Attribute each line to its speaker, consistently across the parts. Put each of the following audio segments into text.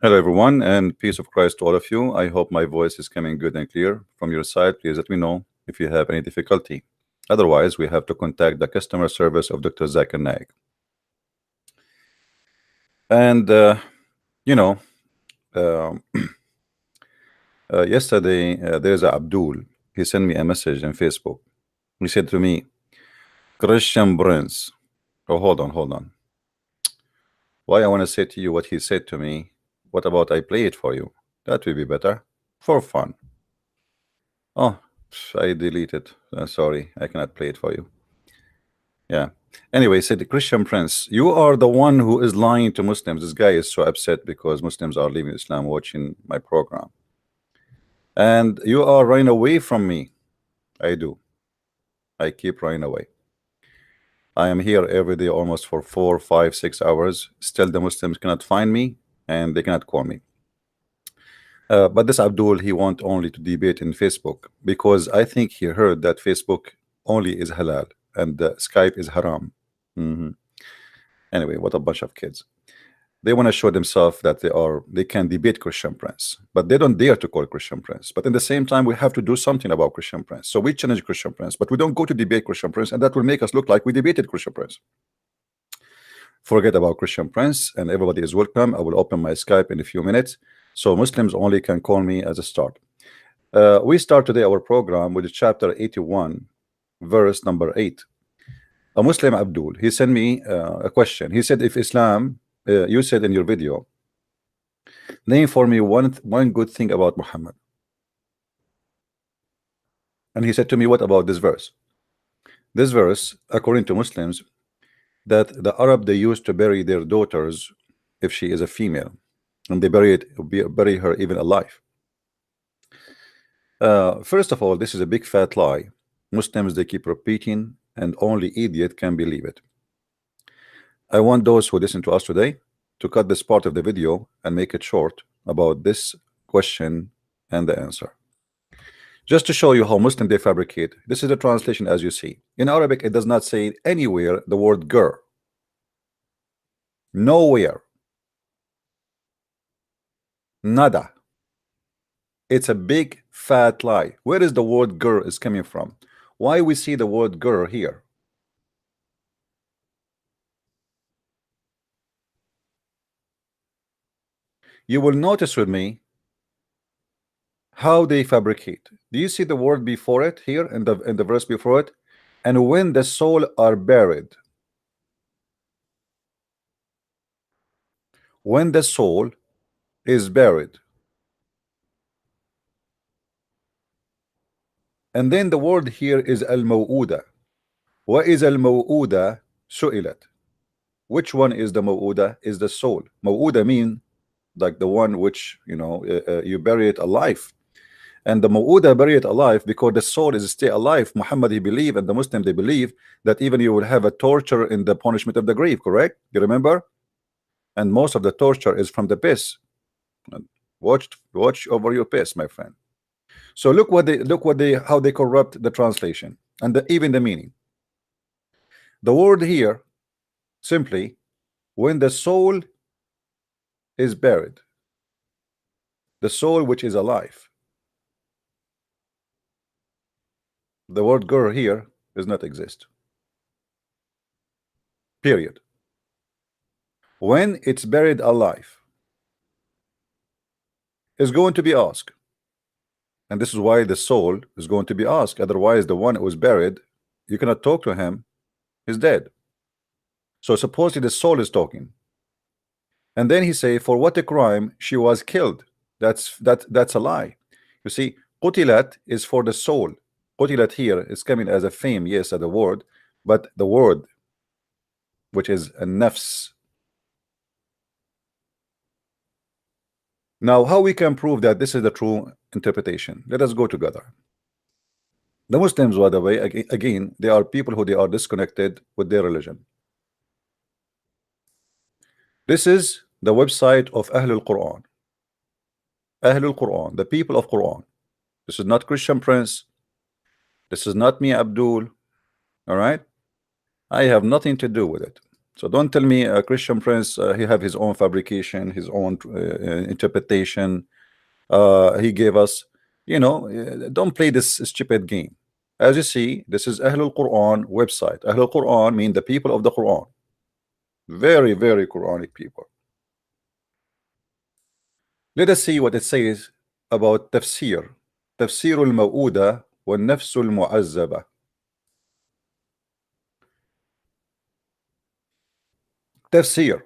Speaker 1: Hello, everyone, and peace of Christ to all of you. I hope my voice is coming good and clear from your side. Please let me know if you have any difficulty. Otherwise, we have to contact the customer service of Dr. Zakir Naik. And, you know, um yesterday there's a Abdul. He sent me a message on Facebook. He said to me, Christian Prince. Oh, hold on. Why I want to say to you what he said to me? What about I play it for you? That will be better for fun. Oh, I deleted. Sorry, I cannot play it for you. Yeah. Anyway, said Christian Prince, you are the one who is lying to Muslims. This guy is so upset because Muslims are leaving Islam watching my program. And you are running away from me. I do. I keep running away. I am here every day almost for 4, 5, 6 hours. Still the Muslims cannot find me and they cannot call me. But this Abdul, he want only to debate in Facebook because I think he heard that Facebook only is halal and Skype is haram. Anyway, what a bunch of kids. They want to show themselves that they can debate Christian Prince, but they don't dare to call Christian Prince. But in the same time, we have to do something about Christian Prince. So we challenge Christian Prince, but we don't go to debate Christian Prince, and that will make us look like we debated Christian Prince. Forget about Christian Prince, and everybody is welcome. I will open my Skype in a few minutes, so Muslims only can call me as a start. We start today our program with chapter 81, verse number 8. A Muslim Abdul, he sent me a question. He said, if Islam, you said in your video, name for me one good thing about Muhammad. And he said to me, what about this verse? This verse, according to Muslims, that the Arab, they used to bury their daughters if she is a female, and they bury her even alive. First of all, this is a big fat lie. Muslims, they keep repeating, and only idiot can believe it. I want those who listen to us today to cut this part of the video and make it short about this question and the answer. Just to show you how Muslim they fabricate, this is the translation as you see. In Arabic, it does not say anywhere the word gur. Nowhere. Nada. It's a big fat lie. Where is the word gur is coming from? Why we see the word gur here? You will notice with me how they fabricate. Do you see the word before it here in the verse before it? And when the soul are buried. When the soul is buried. And then the word here is al-maw'uda. What is al-maw'uda? Su'ilat. Which one is the maw'uda? Is the soul. Maw'uda mean like the one which, you know, you bury it alive. And the maw'uda bury it alive because the soul is still alive. Muhammad, he believe, and the Muslim, they believe that even you will have a torture in the punishment of the grave, correct? You remember? And most of the torture is from the piss. Watch over your piss, my friend. So look how they corrupt the translation and even the meaning. The word here simply when the soul is buried, the soul which is alive. The word gur here does not exist. Period. When it's buried alive, is going to be asked. And this is why the soul is going to be asked. Otherwise, the one who was buried, you cannot talk to him, he's dead. So supposedly the soul is talking. And then he say, for what a crime she was killed. That's a lie. You see, qutilat is for the soul. Qutilat here is coming as a fame, yes, as a word, but the word which is a nafs. Now, how we can prove that this is the true interpretation? Let us go together. The Muslims, by the way, again, they are people who they are disconnected with their religion. This is the website of Ahlul Quran. Ahlul Quran, the people of Quran. This is not Christian Prince. This is not me, Abdul. All right? I have nothing to do with it. So don't tell me Christian Prince, he have his own fabrication, his own interpretation. He gave us, don't play this stupid game. As you see, this is Ahlul Quran website. Ahlul Quran mean the people of the Quran. Very, very Quranic people. Let us see what it says about tafsir. تفسير الموؤودة والنفس المعذبة. Tafsir.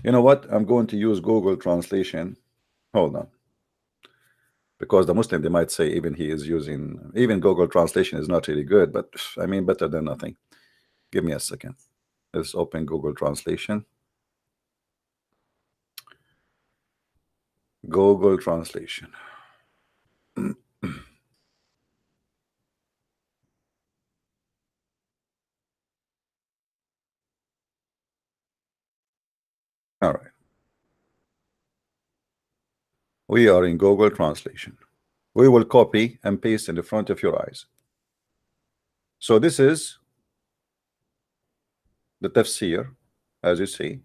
Speaker 1: You know what? I'm going to use Google translation. Hold on. Because the Muslim, they might say even he is using, even Google translation is not really good, but I mean better than nothing. Give me a second. Let's open Google translation. Google translation. All right. We are in Google translation. We will copy and paste in the front of your eyes. So this is the tafsir, as you see.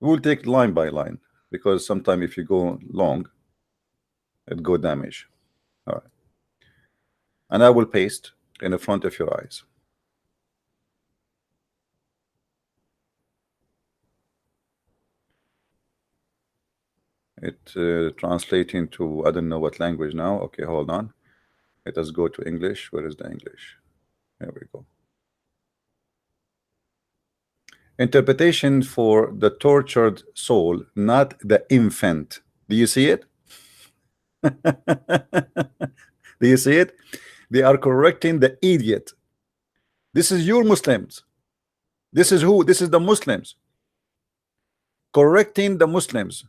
Speaker 1: We'll take line by line, because sometimes if you go long, it go damage. All right. And I will paste in the front of your eyes. It translating to, I don't know what language now. Okay, hold on. Let us go to English. Where is the English? There we go. Interpretation for the tortured soul, not the infant. Do you see it? Do you see it? They are correcting the idiot. This is your Muslims. This is who? This is the Muslims correcting the Muslims,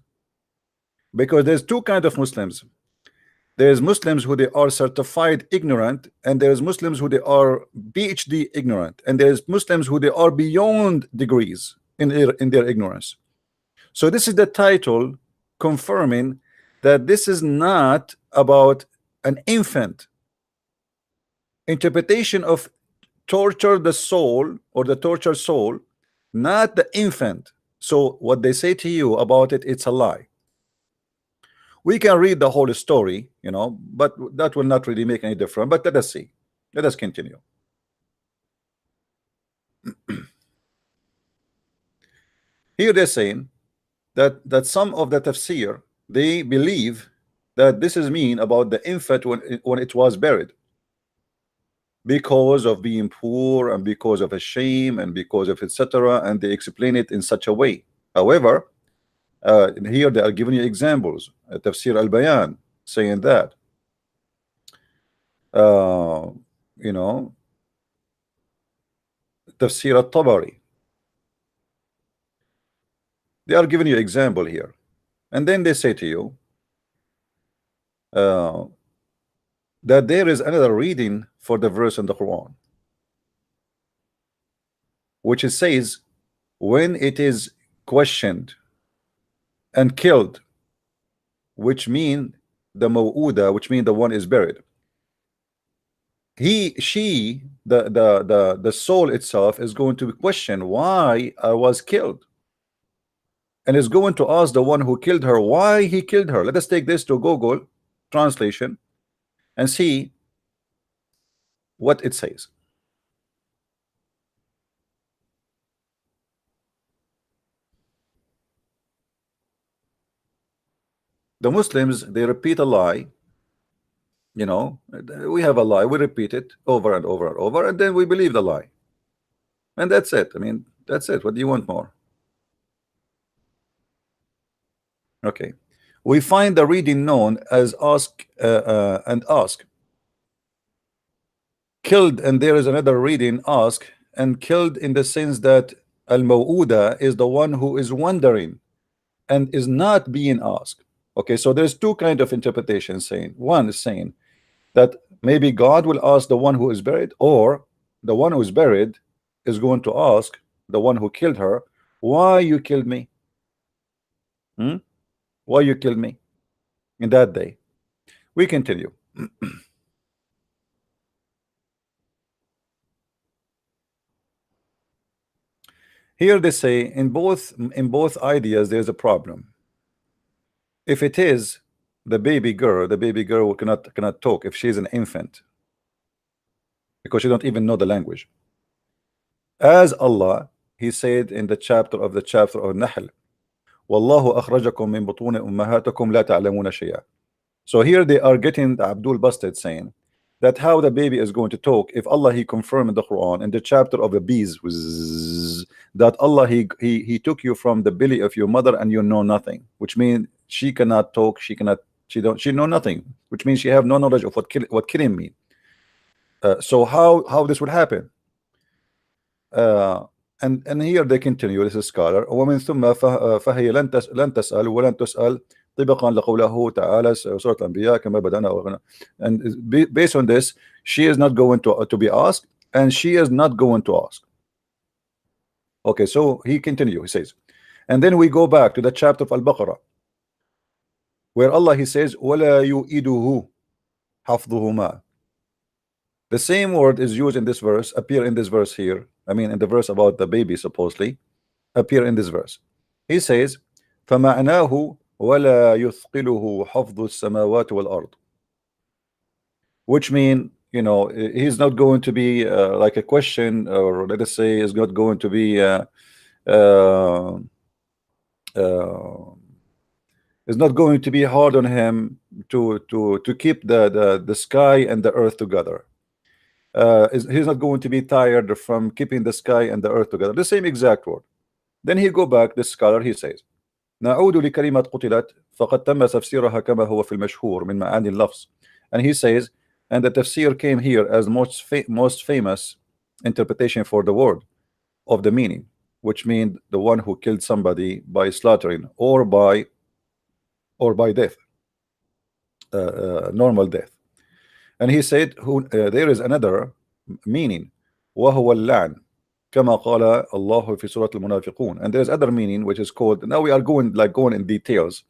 Speaker 1: because there's two kinds of Muslims. There's Muslims who they are certified ignorant, and there's Muslims who they are PhD ignorant, and there's Muslims who they are beyond degrees in their ignorance. So this is the title confirming that this is not about an infant. Interpretation of torture the soul, or the tortured soul, not the infant. So what they say to you about it, it's a lie. We can read the whole story, but that will not really make any difference. But let us see. Let us continue. Here they're saying that some of the tafsir, they believe that this is mean about the infant when it was buried, because of being poor and because of a shame and because of etc. And they explain it in such a way. However, here they are giving you examples. Tafsir al-Bayan saying that Tafsir al-Tabari, they are giving you example here, and then they say to you that there is another reading for the verse in the Quran, which it says when it is questioned and killed, which mean the maw'uda, which mean the one is buried. She, the soul itself is going to question why I was killed, and is going to ask the one who killed her why he killed her. Let us take this to Google translation and see what it says. The Muslims, they repeat a lie. We have a lie, we repeat it over and over and over, and then we believe the lie, and that's it. I mean, that's it. What do you want more? Okay, we find the reading known as ask and ask, killed, and there is another reading ask and killed, in the sense that al-maw'uda is the one who is wondering and is not being asked. Okay, so there's two kind of interpretations saying. One is saying that maybe God will ask the one who is buried, or the one who is buried is going to ask the one who killed her, why you killed me? Why you killed me in that day? We continue. Here they say in both ideas there's a problem. If it is the baby girl cannot talk if she's an infant, because she don't even know the language. As Allah, He said in the chapter of Nahl, Wallahu akhrajakum min butuni ummahatikum la ta'lamuna shay'a. So here they are getting the Abdul Basted saying that how the baby is going to talk if Allah He confirmed in the Quran in the chapter of the bees that Allah he took you from the belly of your mother and you know nothing, which means she cannot talk, she know nothing, which means she have no knowledge of what killing mean. So how this would happen? And here they continue. This is scholar. ومن ثم فهي لن تسأل ولن تسأل طبقا لقوله تعالى سورة الأنبياء كما بدأنا. And based on this, she is not going to be asked, and she is not going to ask. Okay, so he continue. He says, and then we go back to the chapter of Al-Baqarah, where Allah He says, ولا يؤيده حفظهما. The same word is used in this verse, appear in this verse here. I mean, in the verse about the baby, supposedly, appear in this verse. He says, فَمَعْنَاهُ وَلَا يُثْقِلُهُ حَفْظُ السَّمَاوَاتِ وَالْأَرْضِ. Which mean, you know, he's not going to be like a question, or let us say, is not going to be is not going to be hard on him to keep the sky and the earth together. He's not going to be tired from keeping the sky and the earth together. The same exact word. Then he go back, the scholar, he says, نعود لكلمة قتلت فقد تم تفسيرها كما هو في المشهور من معاني اللفظ. And he says, and the tafsir came here as most famous interpretation for the word of the meaning, which means the one who killed somebody by slaughtering or by death, normal death. And he said, there is another meaning, وهو اللعن كما قال الله في سورة المنافقون. And there is other meaning which is called, now we are going in details,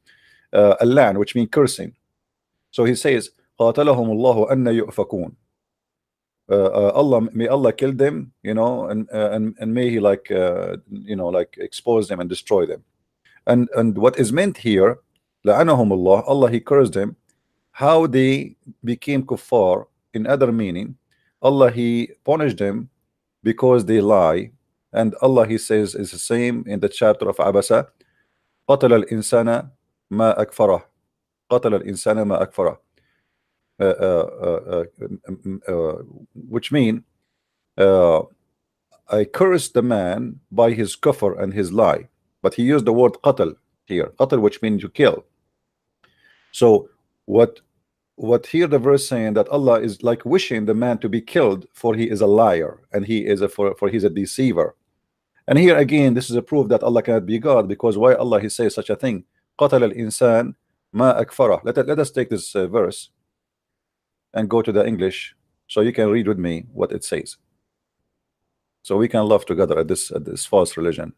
Speaker 1: اللعن, which means cursing. So he says, قاتلهم الله أن يؤفكون. Allah, may Allah kill them, you know, and may He like you know, like expose them and destroy them. And what is meant here, لعنهم الله, Allah He cursed them. How they became kuffar in other meaning, Allah He punished them because they lie. And Allah He says is the same in the chapter of Abasa, قتل الإنسان ما أكفره, قتل الإنسان ما أكفره. Which mean I cursed the man by his kufr and his lie, but he used the word qatl here, qatl, which means to kill. So what here the verse saying that Allah is like wishing the man to be killed for he is a liar and he is for he's a deceiver. And here again this is a proof that Allah cannot be God, because why Allah He says such a thing, قتل الإنسان ما أكفره. Let us take this verse and go to the English so you can read with me what it says, so we can love together at this false religion.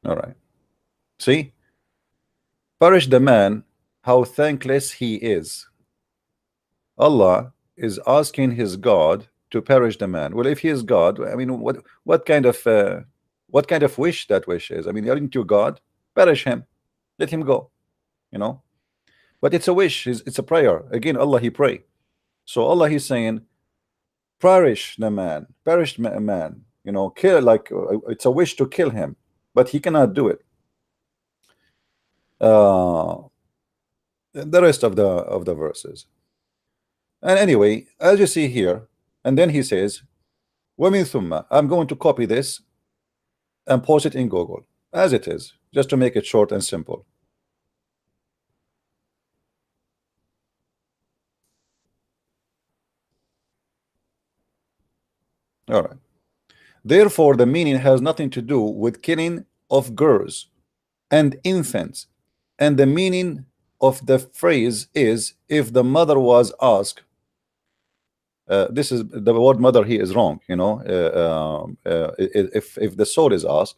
Speaker 1: All right, see, perish the man, how thankless he is. Allah is asking his God to perish the man. Well, if he is God, I mean, what kind of wish that wish is? I mean, aren't you God? Perish him, let him go, you know. But it's a wish, it's a prayer. Again, Allah He pray. So Allah He's saying, perish the man, perish a man, you know, kill, like it's a wish to kill him, but he cannot do it. The rest of the verses. And anyway, as you see here, and then he says, وَمِن ثُمَّ, I'm going to copy this and post it in Google as it is, just to make it short and simple. All right. Therefore, the meaning has nothing to do with killing of girls and infants, and the meaning of the phrase is if the mother was asked this is the word mother here is wrong. If the soul is asked,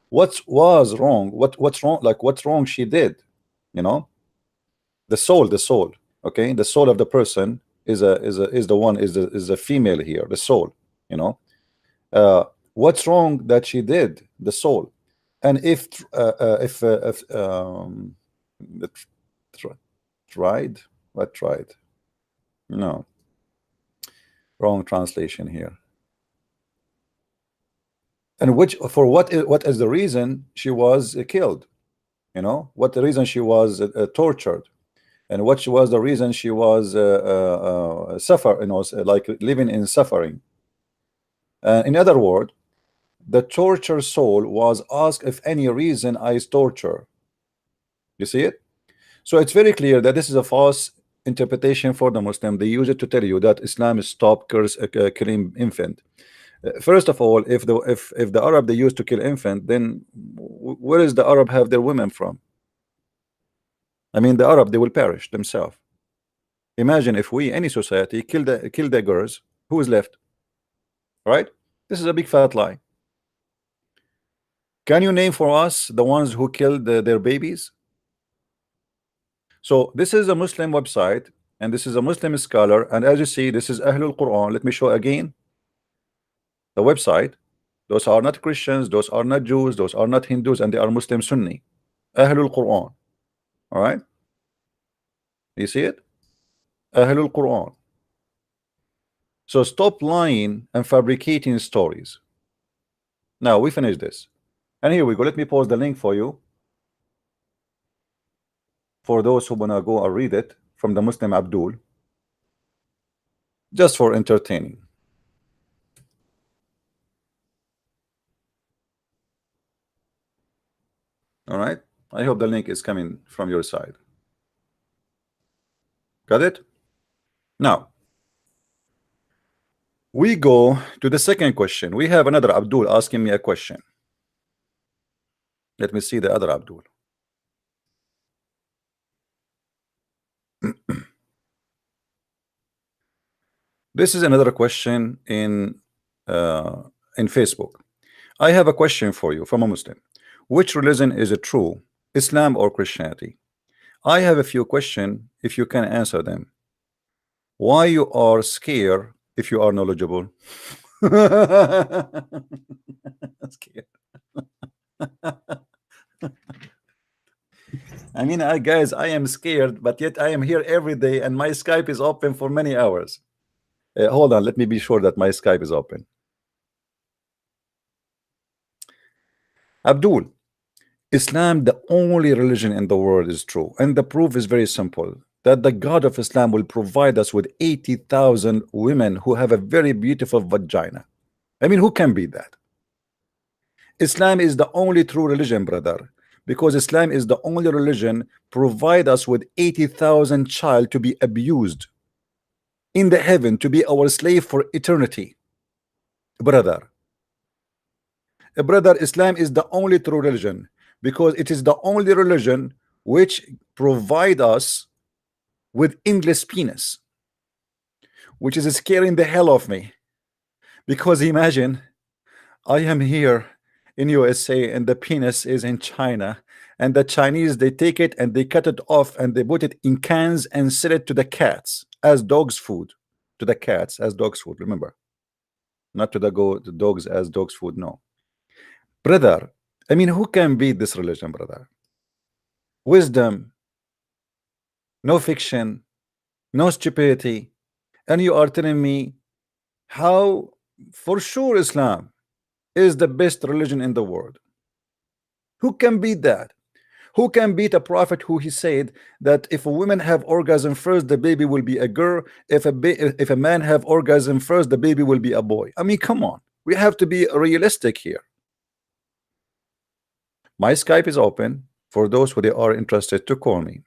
Speaker 1: what was wrong? What's wrong? Like what's wrong she did? You know, the soul. Okay, the soul of the person is the female here. The soul. You know, what's wrong that she did? The soul. And if tried, what tried? No, wrong translation here. And what is the reason she was killed? You know, what the reason she was tortured, and what was the reason she was suffer, like living in suffering. In other words, the tortured soul was asked if any reason is torture. You see it? So it's very clear that this is a false interpretation for the Muslim. They use it to tell you that Islam is stop killing infant. First of all, if the Arab they used to kill infant, then where is the Arab have their women from? I mean, the Arab, they will perish themselves. Imagine if we, any society, kill the girls, who is left? Right? This is a big fat lie. Can you name for us the ones who killed their babies? So this is a Muslim website, and this is a Muslim scholar, and as you see, this is Ahlul Quran. Let me show again the website. Those are not Christians, those are not Jews, those are not Hindus, and they are Muslim Sunni. Ahlul Quran. All right, you see it? Ahlul Quran. So stop lying and fabricating stories. Now we finish this, and here we go. Let me post the link for you, for those who wanna go and read it from the Muslim Abdul, just for entertaining. All right, I hope the link is coming from your side. Got it? Now we go to the second question. We have another Abdul asking me a question. Let me see the other Abdul. This is another question in Facebook. I have a question for you from a Muslim. Which religion is it true, Islam or Christianity? I have a few questions if you can answer them. Why you are scared if you are knowledgeable? Scared. I mean, guys, I am scared, but yet I am here every day, and my Skype is open for many hours. Hold on, let me be sure that my Skype is open. Abdul, Islam, the only religion in the world, is true, and the proof is very simple, that the God of Islam will provide us with 80,000 women who have a very beautiful vagina. I mean, who can beat that? Islam is the only true religion, brother, because Islam is the only religion provide us with 80,000 child to be abused in the heaven, to be our slave for eternity. Brother, Islam is the only true religion, because it is the only religion which provide us with endless penis, which is scaring the hell of me. Because imagine, I am here in USA and the penis is in China, and the Chinese, they take it and they cut it off and they put it in cans and sell it to the cats as dogs food, to the cats as dogs food. Remember, not to the dogs as dogs food. No, brother, I mean, who can beat this religion, brother? Wisdom, no fiction, no stupidity. And you are telling me how for sure Islam is the best religion in the world. Who can beat that? Who can beat a prophet who he said that if a woman have orgasm first, the baby will be a girl. If a man have orgasm first, the baby will be a boy. I mean, come on, we have to be realistic here. My Skype is open for those who they are interested to call me.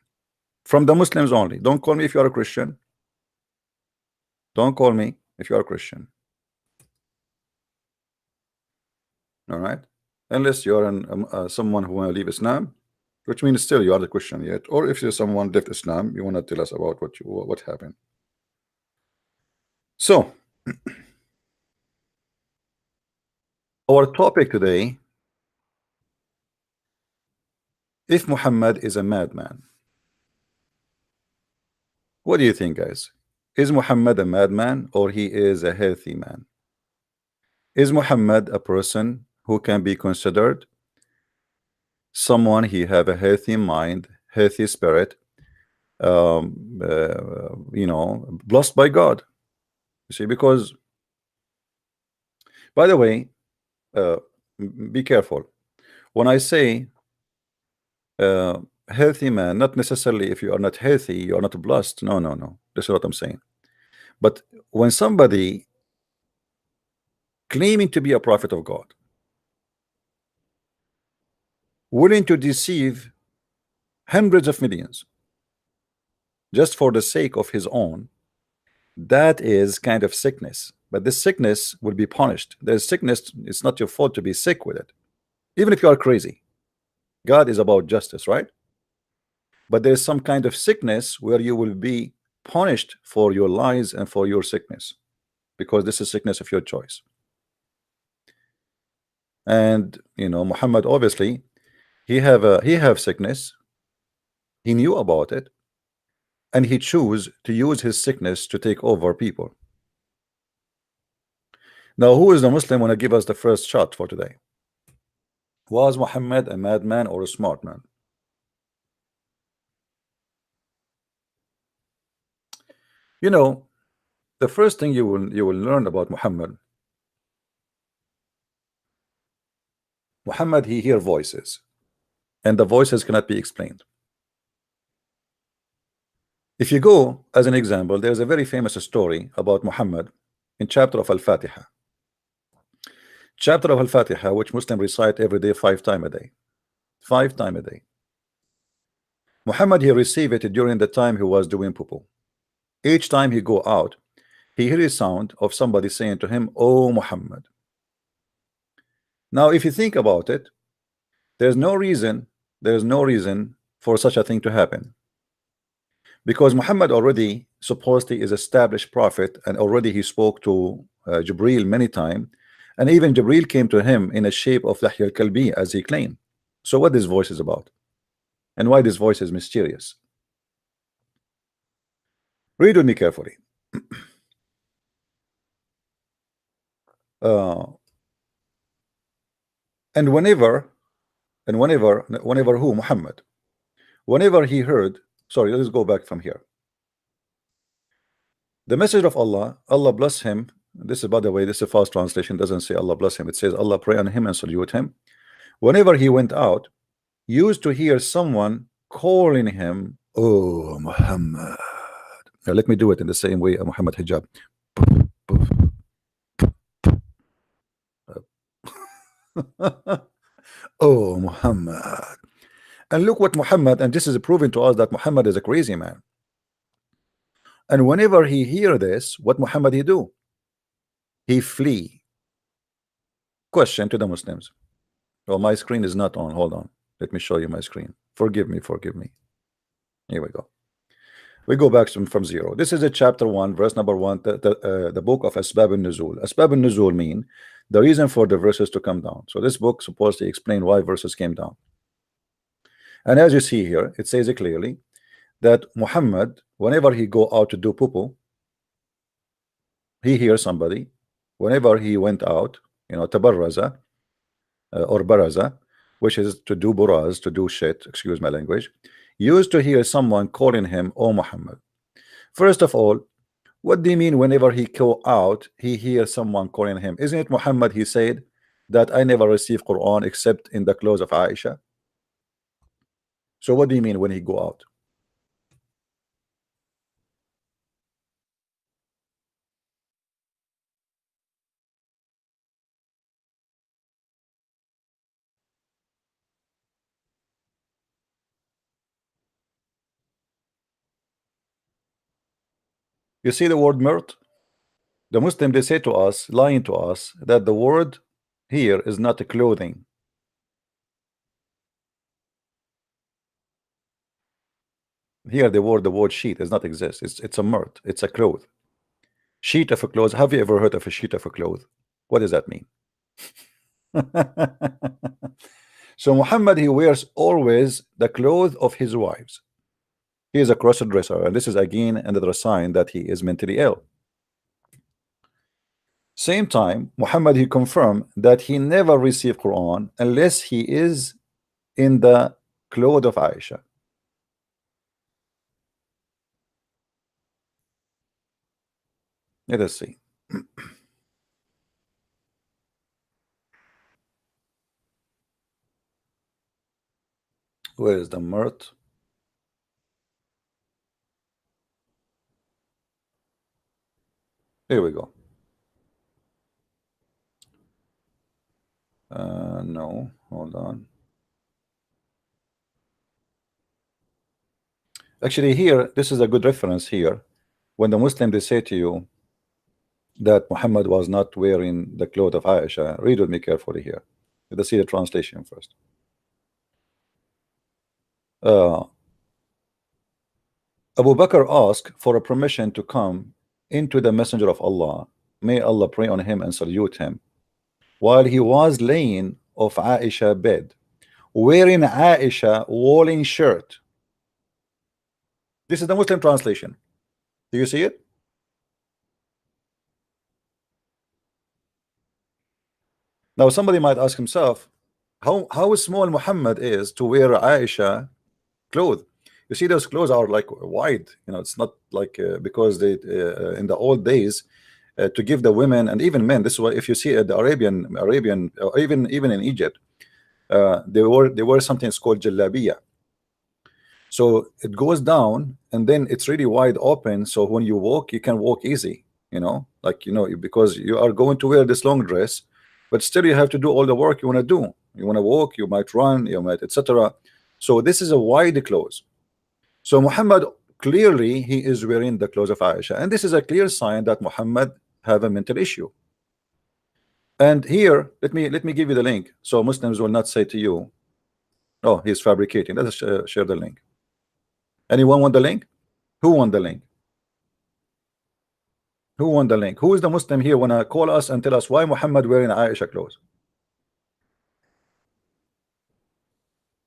Speaker 1: From the Muslims only. Don't call me if you are a Christian. Don't call me if you are a Christian. All right, unless you are someone who want to leave Islam, which means still you are the Christian yet, or if you're someone left Islam, you want to tell us about what happened. So our topic today, if Muhammad is a madman. What do you think, guys? Is Muhammad a madman or he is a healthy man? Is Muhammad a person who can be considered someone he have a healthy mind, healthy spirit, blessed by God? You see, because by the way, be careful when I say healthy man, not necessarily if you are not healthy, you are not blessed. No, no, no. This is what I'm saying. But when somebody claiming to be a prophet of God, willing to deceive hundreds of millions just for the sake of his own, that is kind of sickness. But this sickness will be punished. There's sickness, it's not your fault to be sick with it, even if you are crazy. God is about justice, right? But there's some kind of sickness where you will be punished for your lies and for your sickness, because this is sickness of your choice. And Muhammad, obviously he have sickness, he knew about it, and he chose to use his sickness to take over people. Now, who is the Muslim want to give us the first shot for today? Was Muhammad a madman or a smart man? The first thing you will learn about Muhammad, he hear voices, and the voices cannot be explained. If you go as an example, there's a very famous story about Muhammad in chapter of Al-Fatiha. Chapter of Al-Fatiha, which Muslims recite every day 5 times a day. 5 times a day. Muhammad, he received it during the time he was doing poo-poo. Each time he go out, he hear a sound of somebody saying to him, "Oh Muhammad." Now, if you think about it, there's no reason for such a thing to happen, because Muhammad already supposedly is established prophet, and already he spoke to Jibril many times, and even Jibril came to him in a shape of Dihya al-Kalbi, as he claimed. So what this voice is about, and why this voice is mysterious? Read with me carefully. And whenever who? Muhammad, whenever he heard, sorry, let's go back from here. The message of Allah, Allah bless him. This is, by the way, this is a fast translation, doesn't say Allah bless him, it says Allah pray on him and salute him. Whenever he went out, used to hear someone calling him, "Oh Muhammad." Now let me do it in the same way Muhammad hijab. Oh Muhammad. And look what Muhammad, and this is proving to us that Muhammad is a crazy man. And whenever he hear this, what Muhammad he do? He flee. Question to the Muslims. Oh, my screen is not on. Hold on. Let me show you my screen. Forgive me, forgive me. Here we go. We go back from zero. This is a chapter 1, verse number 1, the book of Asbab al-Nuzul. Asbab al-Nuzul mean the reason for the verses to come down. So this book supposed to explain why verses came down. And as you see here, it says it clearly that Muhammad, whenever he go out to do poo-poo, he hears somebody. Whenever he went out, tabarraza or baraza, which is to do buraz, to do shit, excuse my language, used to hear someone calling him, "Oh Muhammad." First of all, what do you mean whenever he go out, he hears someone calling him? Isn't it Muhammad, he said that I never receive Quran except in the clothes of Aisha? So what do you mean when he go out? You see the word mirt? The Muslim, they say to us, lying to us, that the word here is not a clothing. Here the word sheet does not exist. It's a mirt, it's a cloth. Sheet of a clothes. Have you ever heard of a sheet of a cloth? What does that mean? So Muhammad, he wears always the clothes of his wives. He is a cross-dresser, and this is again another sign that he is mentally ill. Same time, Muhammad, he confirmed that he never received Quran unless he is in the clothes of Aisha. Let us see. Where is the mirth? Here we go. No, hold on. Actually, here, this is a good reference here. When the Muslim, they say to you that Muhammad was not wearing the clothes of Aisha, read with me carefully here. Let's see the translation first. Abu Bakr asked for a permission to come into the Messenger of Allah. May Allah pray on him and salute him. While he was laying off Aisha bed, wearing Aisha woolen shirt. This is the Muslim translation. Do you see it? Now somebody might ask himself, how small Muhammad is to wear Aisha clothes. You see, those clothes are like wide. You know, it's not like because they in the old days to give the women and even men. This is why if you see the Arabian or even in Egypt, they were something called jalabiya. So it goes down and then it's really wide open. So when you walk, you can walk easy. You know, like because you are going to wear this long dress, but still you have to do all the work you want to do. You want to walk, you might run, you might etc. So this is a wide clothes. So Muhammad, clearly he is wearing the clothes of Aisha, and this is a clear sign that Muhammad have a mental issue. And here, let me give you the link, so Muslims will not say to you, "Oh, he's fabricating." Let us share the link. Anyone want the link? Who want the link? Who want the link? Who is the Muslim here wanna call us and tell us why Muhammad wearing Aisha clothes?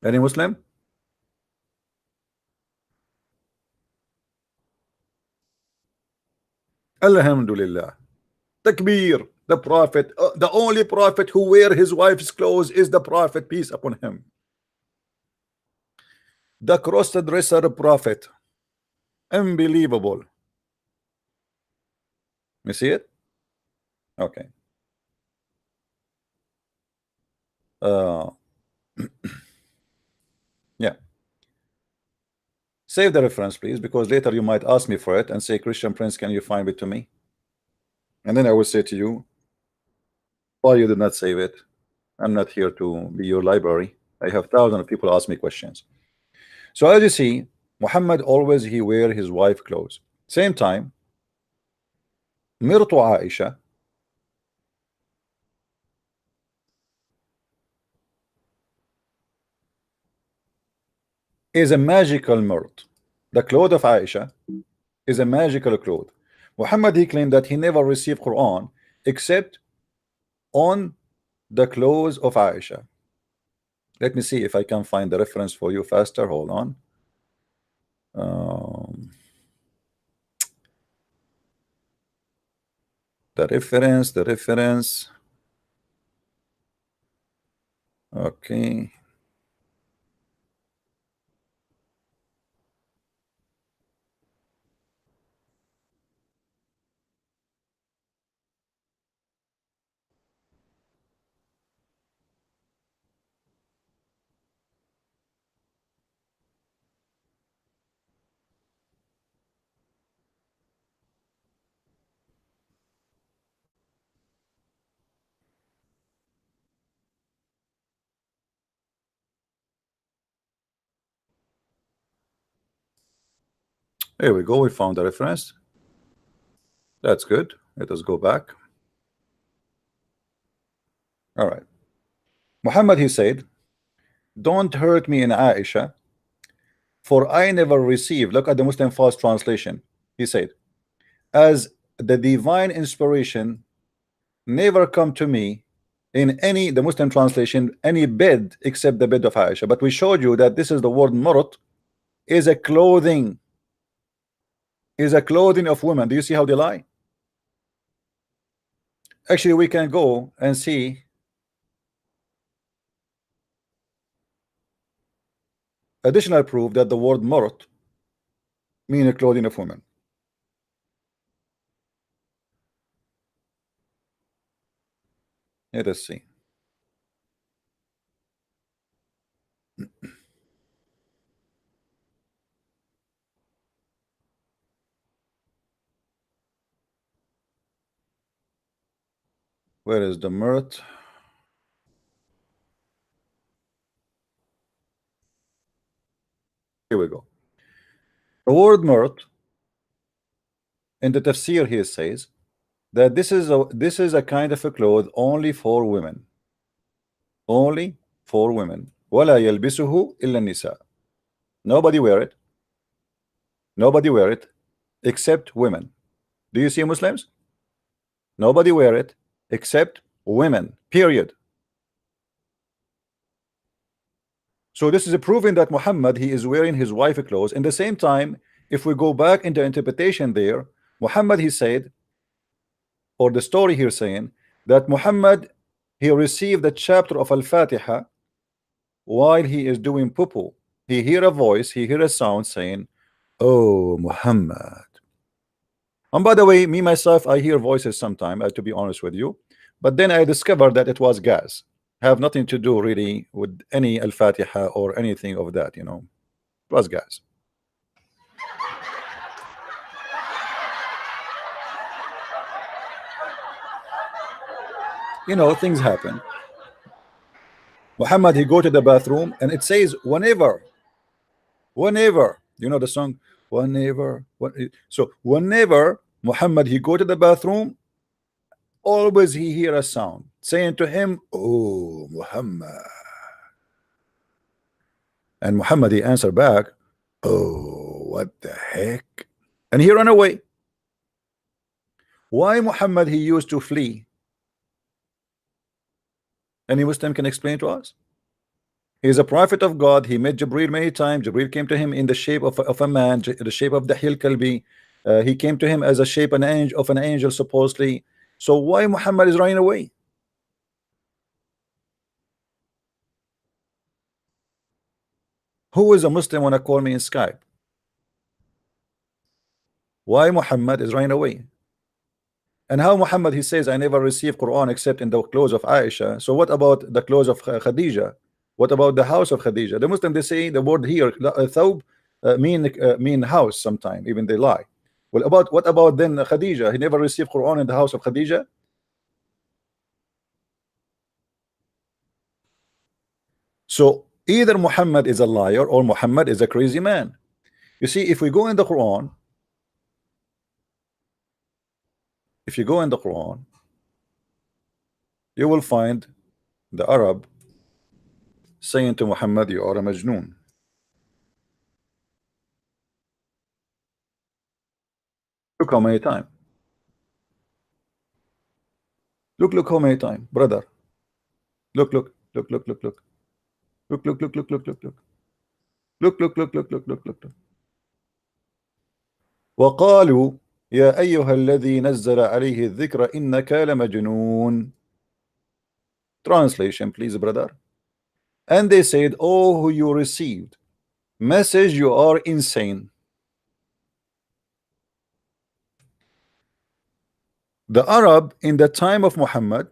Speaker 1: Any Muslim? Alhamdulillah. Takbir. The Prophet, the only Prophet who wear his wife's clothes is the Prophet, peace upon him. The cross-dresser Prophet. Unbelievable. You see it? Okay. Yeah. Save the reference, please, because later you might ask me for it and say, Christian Prince, can you find it to me? And then I will say to you, why you did not save it? I'm not here to be your library. I have thousands of people ask me questions. So as you see, Muhammad always he wear his wife clothes. Same time, Mirtu Aisha is a magical mirt. The cloth of Aisha is a magical cloth. Muhammad he claimed that he never received Quran except on the clothes of Aisha. Let me see if I can find the reference for you faster. Hold on. The reference. Okay. Here we go. We found the reference. That's good. Let us go back. All right. Muhammad he said, don't hurt me in Aisha, for I never received. Look at the Muslim Fast translation. He said, as the divine inspiration never come to me in any the Muslim translation any bed except the bed of Aisha. But we showed you that this is the word murut is a clothing, of women. Do you see how they lie? Actually, we can go and see additional proof that the word murut mean a clothing of women. Let us see. Where is the murut? Here we go. The word murut in the tafsir here says that this is a kind of a cloth only for women. Only for women. وَلَا يَلْبِسُهُ إِلَّا النِّسَاء. Nobody wear it. Nobody wear it except women. Do you see Muslims? Nobody wear it except women. Period. So this is proving that Muhammad, he is wearing his wife clothes. In the same time, if we go back into interpretation there, Muhammad, he said, or the story here saying that Muhammad, he received the chapter of Al-Fatiha while he is doing poo-poo. He hear a voice, he hear a sound saying, "Oh Muhammad." And by the way, me myself, I hear voices sometime, to be honest with you, but then I discovered that it was gas. Have nothing to do really with any Al-Fatiha or anything of that, you know. It was gas. You know, things happen. Muhammad, he go to the bathroom and it says whenever, you know the song, whenever, so whenever Muhammad, he go to the bathroom, always he hear a sound saying to him, "Oh Muhammad." And Muhammad, he answer back, "Oh, what the heck?" And he run away. Why Muhammad, he used to flee? Any Muslim can explain to us? He is a prophet of God. He met Jibril many times. Jibril came to him in the shape of a man, the shape of Dahil Kalbi. He came to him as a shape of an angel supposedly. So why Muhammad is running away? Who is a Muslim wanna call me in Skype? Why Muhammad is running away? And how Muhammad, he says, I never received Quran except in the clothes of Aisha. So what about the clothes of Khadija? What about the house of Khadija? The Muslim, they say the word here, thawb, mean house sometime, even they lie. Well, what about then Khadija? He never received Quran in the house of Khadija. So either Muhammad is a liar or Muhammad is a crazy man. You see, if we go in the Quran, if you go in the Quran, you will find the Arab saying to Muhammad, "You are a majnoon." Look how many times. Look how many times, brother. Look. Look. وقالوا يا أيها الذي نزل عليه الذكر إنك لمجنون. Translation, please, brother. And they said, "Oh, who you received message, you are insane." The Arab in the time of Muhammad,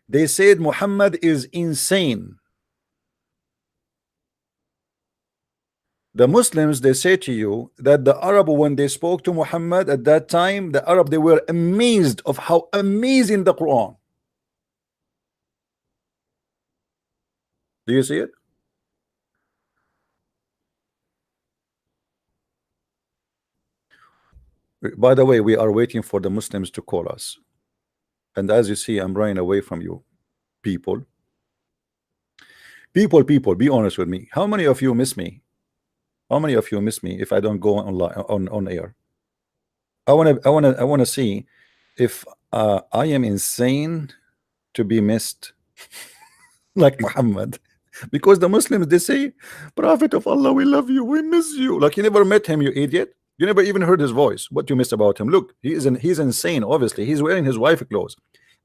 Speaker 1: they said Muhammad is insane. The Muslims, they say to you that the Arab, when they spoke to Muhammad at that time, the Arab, they were amazed of how amazing the Quran. Do you see it? By the way, we are waiting for the Muslims to call us. And as you see, I'm running away from you, people. People, be honest with me. How many of you miss me? How many of you miss me if I don't go online on air? I wanna see if I am insane to be missed like Muhammad. Because the Muslims, they say, Prophet of Allah, we love you, we miss you. Like, you never met him, you idiot. You never even heard his voice. What you missed about him? Look, he's insane. Obviously, he's wearing his wife clothes.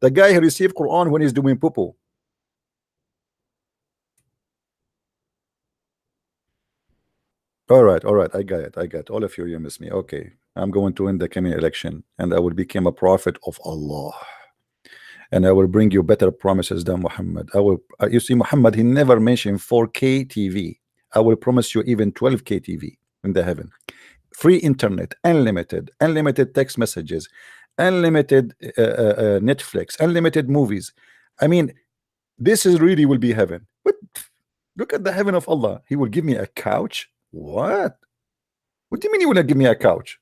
Speaker 1: The guy who received Quran when he's doing poo. All right, I got it. I got all of you. You miss me. Okay, I'm going to win the coming election, and I will become a prophet of Allah, and I will bring you better promises than Muhammad. I will. You see, Muhammad, he never mentioned 4K TV. I will promise you even 12K TV in the heaven. Free internet, unlimited text messages, unlimited Netflix, unlimited movies. I mean, this is really will be heaven. But look at the heaven of Allah. He will give me a couch. What? What do you mean he will not give me a couch?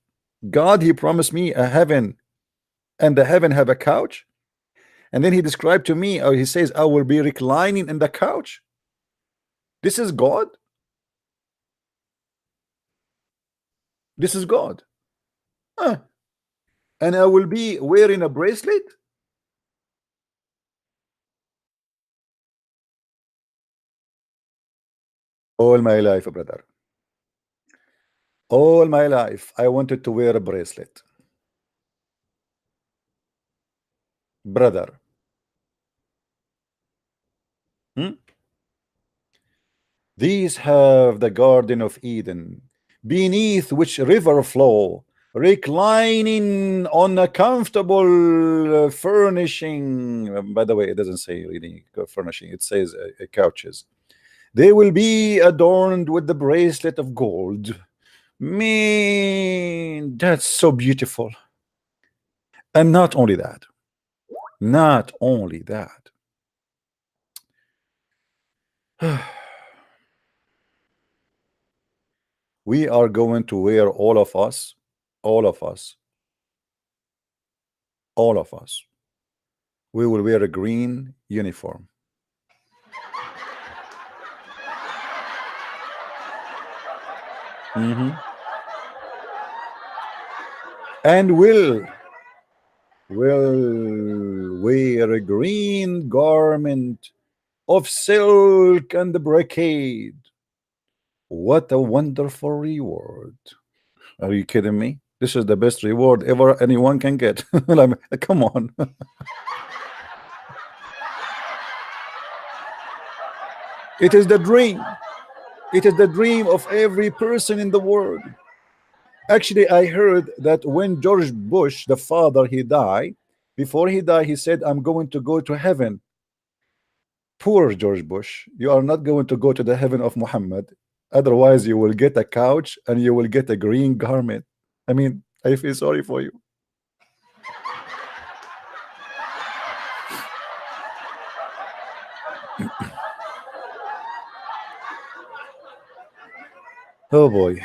Speaker 1: God, he promised me a heaven, and the heaven have a couch. And then he described to me, or he says, I will be reclining in the couch. This is God. This is God. Huh. And I will be wearing a bracelet. All my life, brother. All my life, I wanted to wear a bracelet. Brother. Hmm? These have the Garden of Eden, beneath which river flow, reclining on a comfortable furnishing. By the way, it doesn't say really furnishing, it says couches. They will be adorned with the bracelet of gold. Man, that's so beautiful. And not only that, not only that, we are going to wear, all of us, all of us, all of us, we will wear a green uniform. And will wear a green garment of silk and brocade. What a wonderful reward. Are you kidding me? This is the best reward ever anyone can get. Come on. It is the dream. It is the dream of every person in the world. Actually, I heard that when George Bush, the father, he died, before he died, he said, I'm going to go to heaven. Poor George Bush, you are not going to go to the heaven of Muhammad. Otherwise, you will get a couch and you will get a green garment. I mean, I feel sorry for you. Oh boy.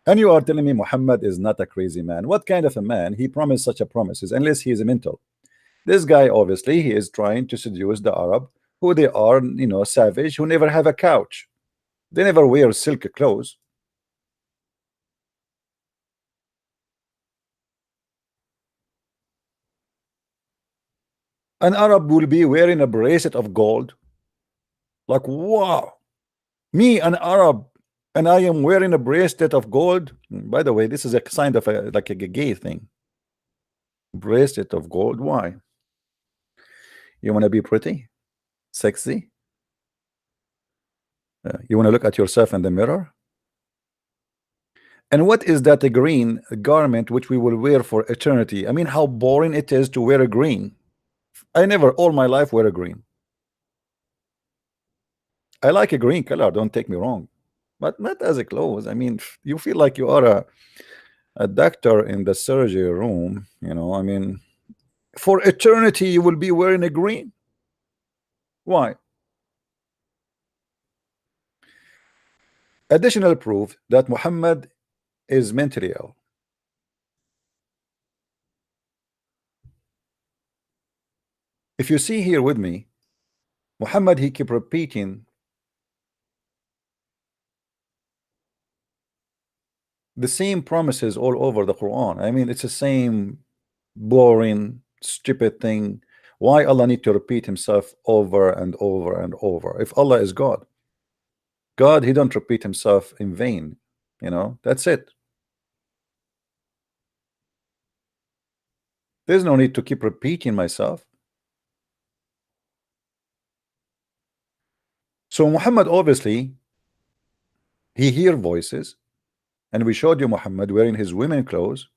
Speaker 1: And you are telling me Muhammad is not a crazy man. What kind of a man he promised such a promises, unless he is a mental? This guy, obviously, he is trying to seduce the Arab, who they are, you know, savage, who never have a couch. They never wear silk clothes. An Arab will be wearing a bracelet of gold. Like, wow. Me, an Arab, and I am wearing a bracelet of gold. By the way, this is a sign of a like a gay thing. Bracelet of gold. Why? You want to be pretty, sexy? You want to look at yourself in the mirror? And what is that a green garment which we will wear for eternity? I mean, how boring it is to wear a green. I never all my life wear a green. I like a green color, don't take me wrong, but not as a clothes. I mean, you feel like you are a doctor in the surgery room, you know. I mean, for eternity you will be wearing a green. Why? Additional proof that Muhammad is mentally ill. If you see here with me, Muhammad, he keep repeating the same promises all over the Quran. I mean, it's the same boring, stupid thing. Why Allah need to repeat himself over and over and over? If Allah is God, he don't repeat himself in vain. You know, that's it. There's no need to keep repeating myself. So Muhammad, obviously, he hear voices, and we showed you Muhammad wearing his women clothes.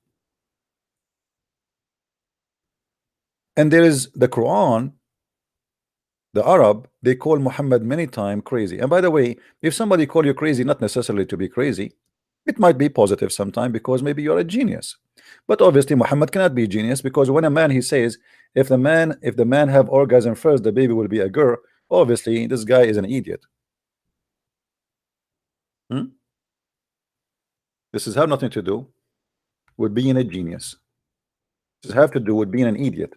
Speaker 1: And there is the Quran, the Arab, they call Muhammad many times crazy. And by the way, if somebody call you crazy, not necessarily to be crazy, it might be positive sometime because maybe you're a genius. But obviously Muhammad cannot be a genius, because when a man, he says, if the man have orgasm first, the baby will be a girl. Obviously this guy is an idiot. This has have nothing to do with being a genius. This have to do with being an idiot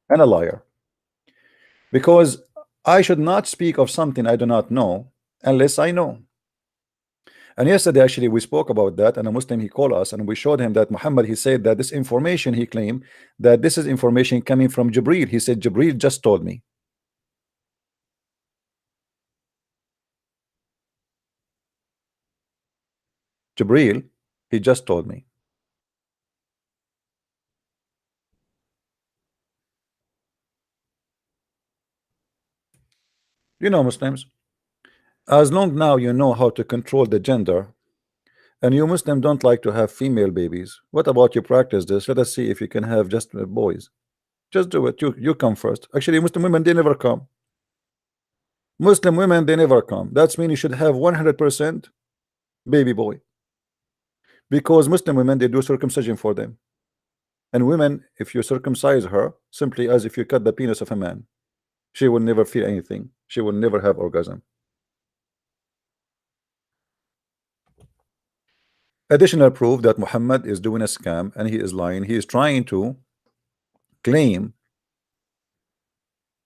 Speaker 1: and a liar. Because I should not speak of something I do not know unless I know. And yesterday actually we spoke about that, and a Muslim, he called us and we showed him that Muhammad, he said that this information, he claimed that this is information coming from Jibreel. He said Jibreel just told me. Jibreel, he just told me. You know, Muslims, as long now you know how to control the gender, and you Muslim don't like to have female babies, what about you practice this? Let us see if you can have just boys. Just do it. You come first. Actually, Muslim women, they never come. Muslim women, they never come. That's mean you should have 100% baby boy, because Muslim women, they do circumcision for them. And women, if you circumcise her, simply as if you cut the penis of a man, she will never feel anything. She will never have orgasm. Additional proof that Muhammad is doing a scam and he is lying. He is trying to claim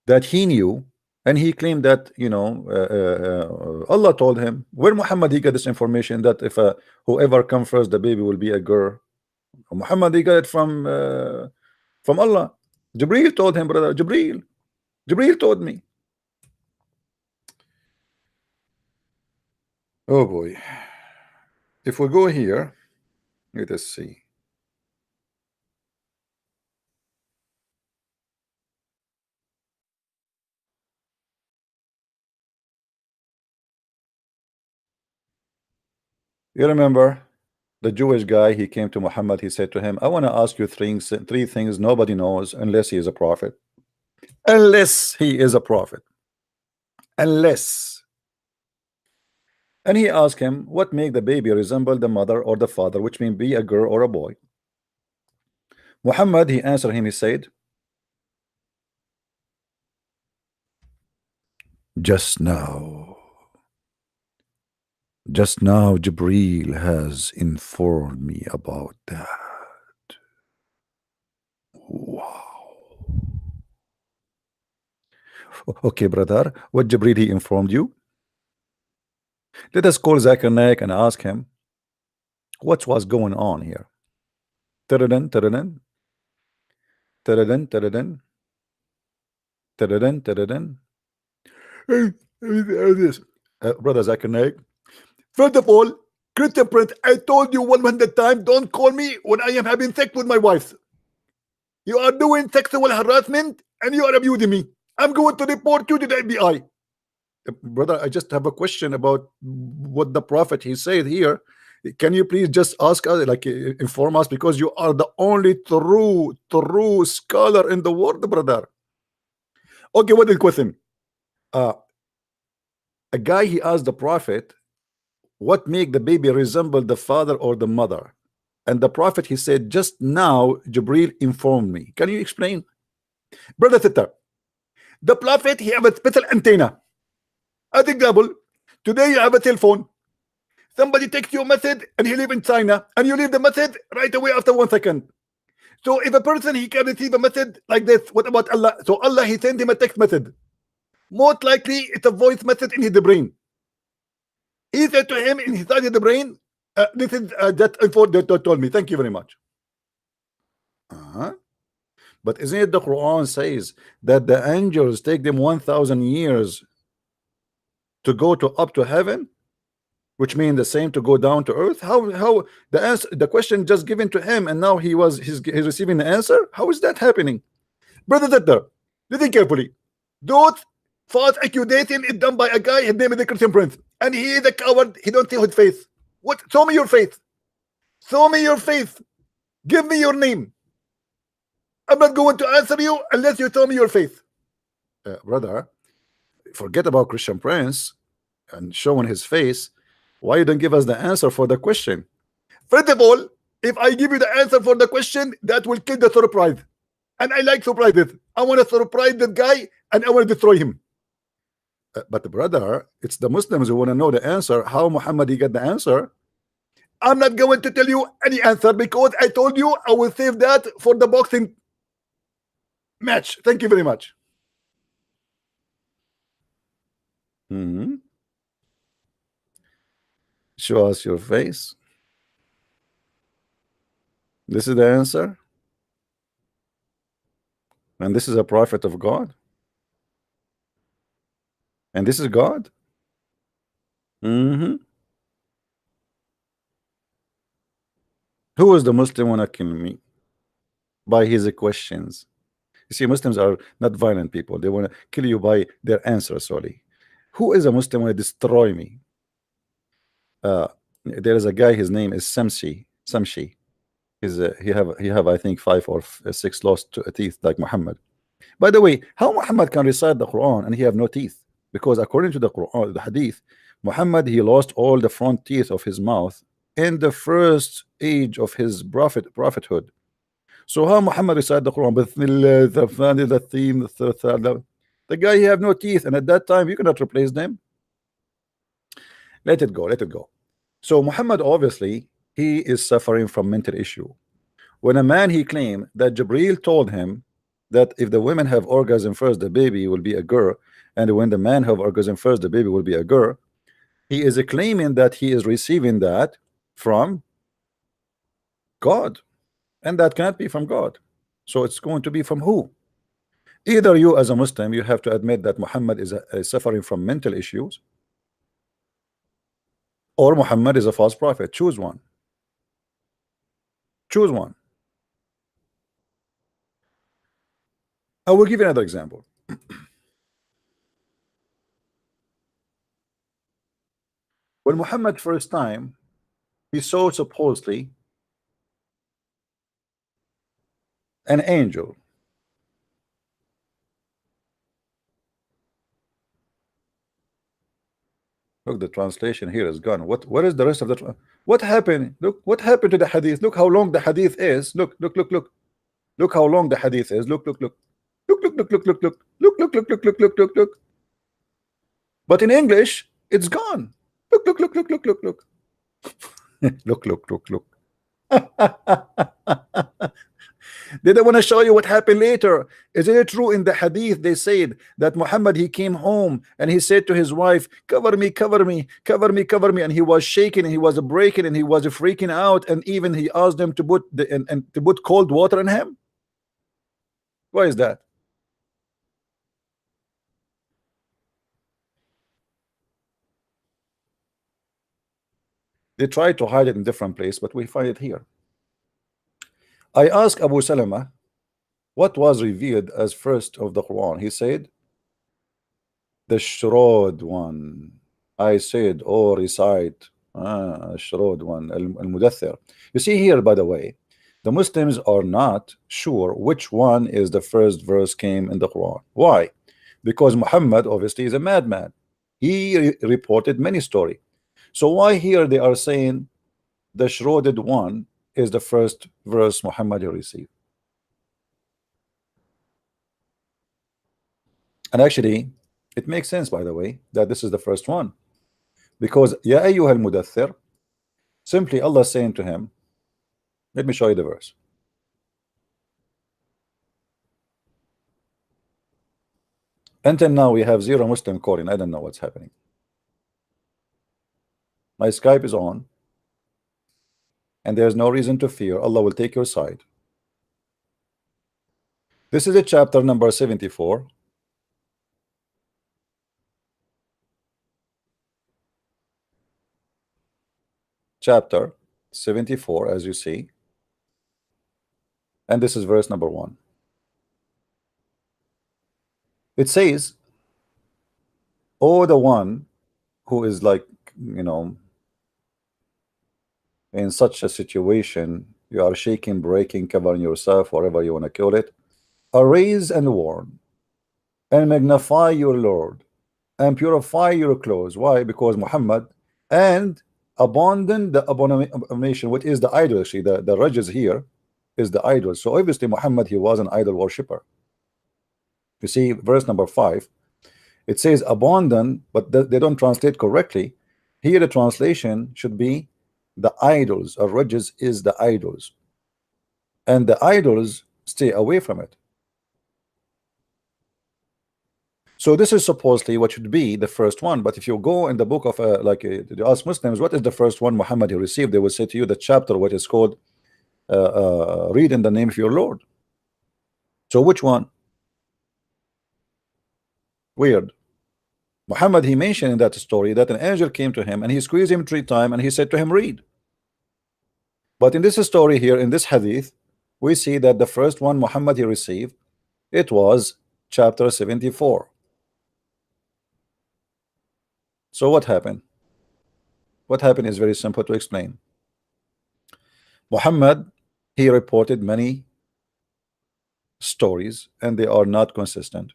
Speaker 1: that he knew, and he claimed that, you know, Allah told him. Where Muhammad he got this information that if whoever comes first, the baby will be a girl? Muhammad he got it from Allah. Jibreel told him, brother. Jibreel told me. Oh boy. If we go here, let us see. You remember the Jewish guy, he came to Muhammad, he said to him, I want to ask you three things nobody knows unless he is a prophet. Unless he is a prophet. Unless. And he asked him, what make the baby resemble the mother or the father, which mean be a girl or a boy? Muhammad, he answered him, he said, just now Jibreel has informed me about that. Wow. Okay, brother, what Jibreel he informed you? Let us call Zakir Naik and ask him what was going on here. Taradan, taradan. Taradan, taradan. Taradan, taradan. This. Brother Zakir Naik. First of all, Christian Prince, I told you 100 times, don't call me when I am having sex with my wife. You are doing sexual harassment and you are abusing me. I'm going to report you to the FBI. Brother, I just have a question about what the prophet he said here. Can you please just ask us, like inform us, because you are the only true scholar in the world, brother. Okay, what is the question? A guy, he asked the prophet, what make the baby resemble the father or the mother? And the prophet, he said, just now Jibreel informed me. Can you explain? Brother Sitter, the prophet, he have a special antenna. As example, today you have a cell phone. Somebody takes you a message and he live in China, and you leave the message right away after 1 second. So if a person, he can receive a message like this, what about Allah? So Allah, he sent him a text message. Most likely it's a voice message in his brain. He said to him inside the brain, This is that info that told me. Thank you very much. But isn't it the Quran says that the angels take them 1,000 years to go to up to heaven, which means the same to go down to earth? How the answer, the question just given to him, and now he's receiving the answer? How is that happening? Brother Tedder, listen carefully. Those false accusation is done by a guy, his name is the Christian Prince, and he is a coward. He don't tell his faith. What? Show me your faith. Show me your faith. Give me your name. I'm not going to answer you unless you tell me your faith. Brother, forget about Christian Prince and showing his face. Why you don't give us the answer for the question? First of all, if I give you the answer for the question, that will kill the surprise. And I like surprises. I want to surprise that guy and I want to destroy him. But brother, it's the Muslims who want to know the answer. How Muhammad he get the answer? I'm not going to tell you any answer because I told you I will save that for the boxing match. Thank you very much. Show us your face. This is the answer. And this is a prophet of God. And this is God. Who is the Muslim wanna kill me? By his questions. You see, Muslims are not violent people. They want to kill you by their answers solely. Who is a Muslim want to destroy me? There is a guy, his name is Samshi. He have I think 5 or 6 lost teeth like Muhammad. By the way, how Muhammad can recite the Quran and he have no teeth? Because according to the Quran, the Hadith, Muhammad he lost all the front teeth of his mouth in the first age of his prophethood. So how Muhammad recite the Quran? The guy he have no teeth, and at that time you cannot replace them. Let it go, let it go. So Muhammad obviously he is suffering from mental issue. When a man he claimed that Jibreel told him that if the women have orgasm first, the baby will be a girl, and when the man have orgasm first, the baby will be a girl. He is claiming that he is receiving that from God, and that cannot be from God. So it's going to be from who? Either you as a Muslim, you have to admit that Muhammad is suffering from mental issues, or Muhammad is a false prophet. Choose one. Choose one. I will give you another example. When Muhammad first time he saw supposedly an angel. Look, the translation here is gone. What is the rest of the what happened? Look what happened to the hadith. Look how long the hadith is. Look how long the hadith is. Look. But in English, it's gone. Look. Look. They don't want to show you what happened later. Isn't it true in the hadith they said that Muhammad he came home and he said to his wife, cover me, and he was shaking and he was breaking and he was freaking out, and even he asked them to put to put cold water on him? Why is that? They try to hide it in different place, but we find it here. I asked Abu Salama what was revealed as first of the Quran. He said the Shrod one. I said, oh, recite Shrod one, Al-Mudaththir. You see here, by the way, the Muslims are not sure which one is the first verse came in the Quran. Why? Because Muhammad obviously is a madman. He reported many stories. So why here they are saying the shrouded one is the first verse Muhammad received? And actually it makes sense, by the way, that this is the first one, because Ya ayyuhal mudaththir, simply Allah saying to him, let me show you the verse. Until now we have 0 Muslim calling. I don't know what's happening. My Skype is on. and there's no reason to fear. Allah will take your side. This is a chapter number 74. Chapter 74, as you see, and this is verse number 1. It says, "Oh, the one who is like, you know, in such a situation, you are shaking, breaking, covering yourself, whatever you want to call it, arise and warn, and magnify your Lord, and purify your clothes." Why? Because Muhammad, and abandon the abomination, which is the idol. Actually, the rajas here is the idol. So obviously Muhammad, he was an idol worshipper. You see, verse number 5, it says abandon, but they don't translate correctly. Here the translation should be the idols, or rajas is the idols, and the idols stay away from it. So this is supposedly what should be the first one. But if you go in the book of you ask Muslims, what is the first one Muhammad he received, they will say to you the chapter what is called read in the name of your Lord. So which one? Weird. Muhammad, he mentioned in that story that an angel came to him and he squeezed him 3 times and he said to him, read. But in this story here, in this hadith, we see that the first one Muhammad he received, it was chapter 74. So what happened? What happened is very simple to explain. Muhammad, he reported many stories and they are not consistent.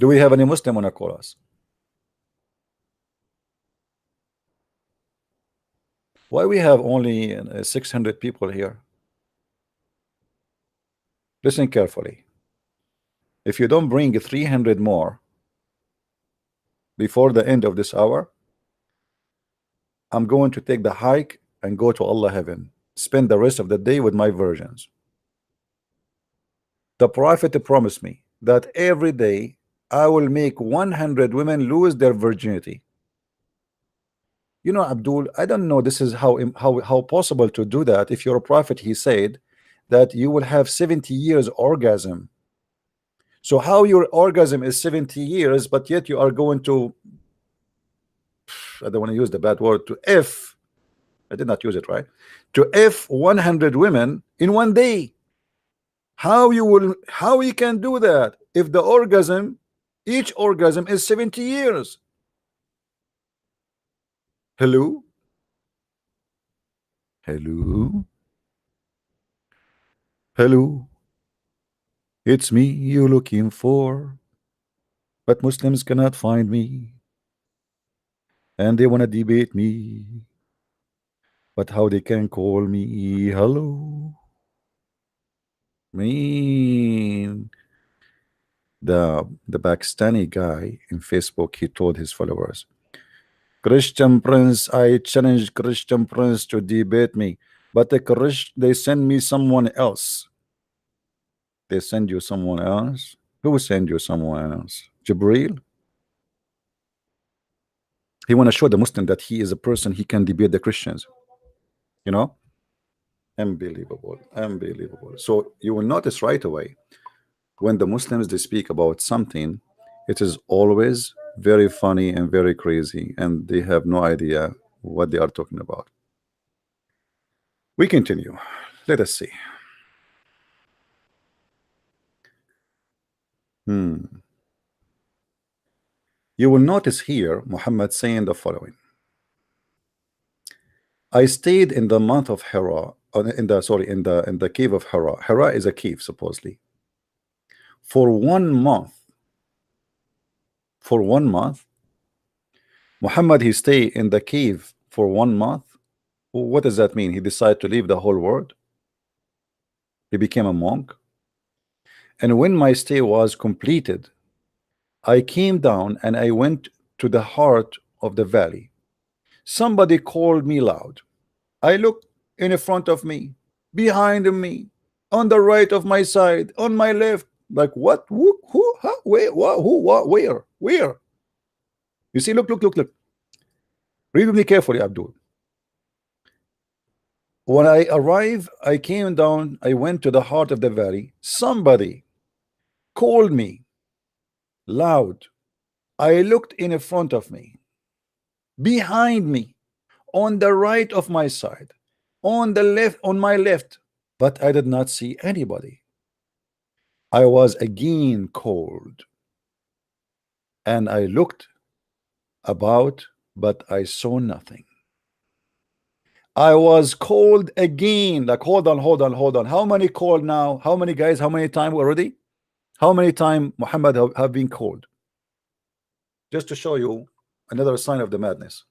Speaker 1: Do we have any Muslim on a chorus? Why we have only 600 people here? Listen carefully. If you don't bring 300 more before the end of this hour, I'm going to take the hike and go to Allah heaven, spend the rest of the day with my virgins. The Prophet promised me that every day I will make 100 women lose their virginity. You know, Abdul, I don't know this is how possible to do that. If you're a prophet, he said that you will have 70 years orgasm. So how your orgasm is 70 years, but yet you are going to, I don't want to use the bad word, to F, I did not use it right, to F 100 women in one day. How you can do that if the orgasm, each orgasm is 70 years? Hello? Hello? Hello? It's me you're looking for, but Muslims cannot find me, and they want to debate me, but how they can call me? Hello? Mean the Pakistani guy in Facebook, he told his followers, Christian Prince, I challenged Christian Prince to debate me, but they send me someone else. They send you someone else? Who will send you someone else? Jibril? He want to show the Muslim that he is a person, he can debate the Christians. You know? Unbelievable. Unbelievable. So you will notice right away when the Muslims they speak about something, it is always very funny and very crazy, and they have no idea what they are talking about. We continue. Let us see. You will notice here Muhammad saying the following: I stayed in the month of Hira, in the cave of Hira. Hira is a cave supposedly. For 1 month. For 1 month. Muhammad, he stayed in the cave for 1 month. What does that mean? He decided to leave the whole world. He became a monk. And when my stay was completed, I came down and I went to the heart of the valley. Somebody called me loud. I looked in front of me, behind me, on the right of my side, on my left. Like what? Who? Huh? Where? What? Who? What? Where? Where? You see, look. Read with me carefully, Abdul. When I arrived, I came down, I went to the heart of the valley. Somebody called me loud. I looked in front of me, behind me, on the right of my side, on the left, on my left, but I did not see anybody. I was again called, and I looked about, but I saw nothing. I was called again. Like, hold on. How many called now? How many guys? How many time already? How many time Muhammad have been called? Just to show you another sign of the madness.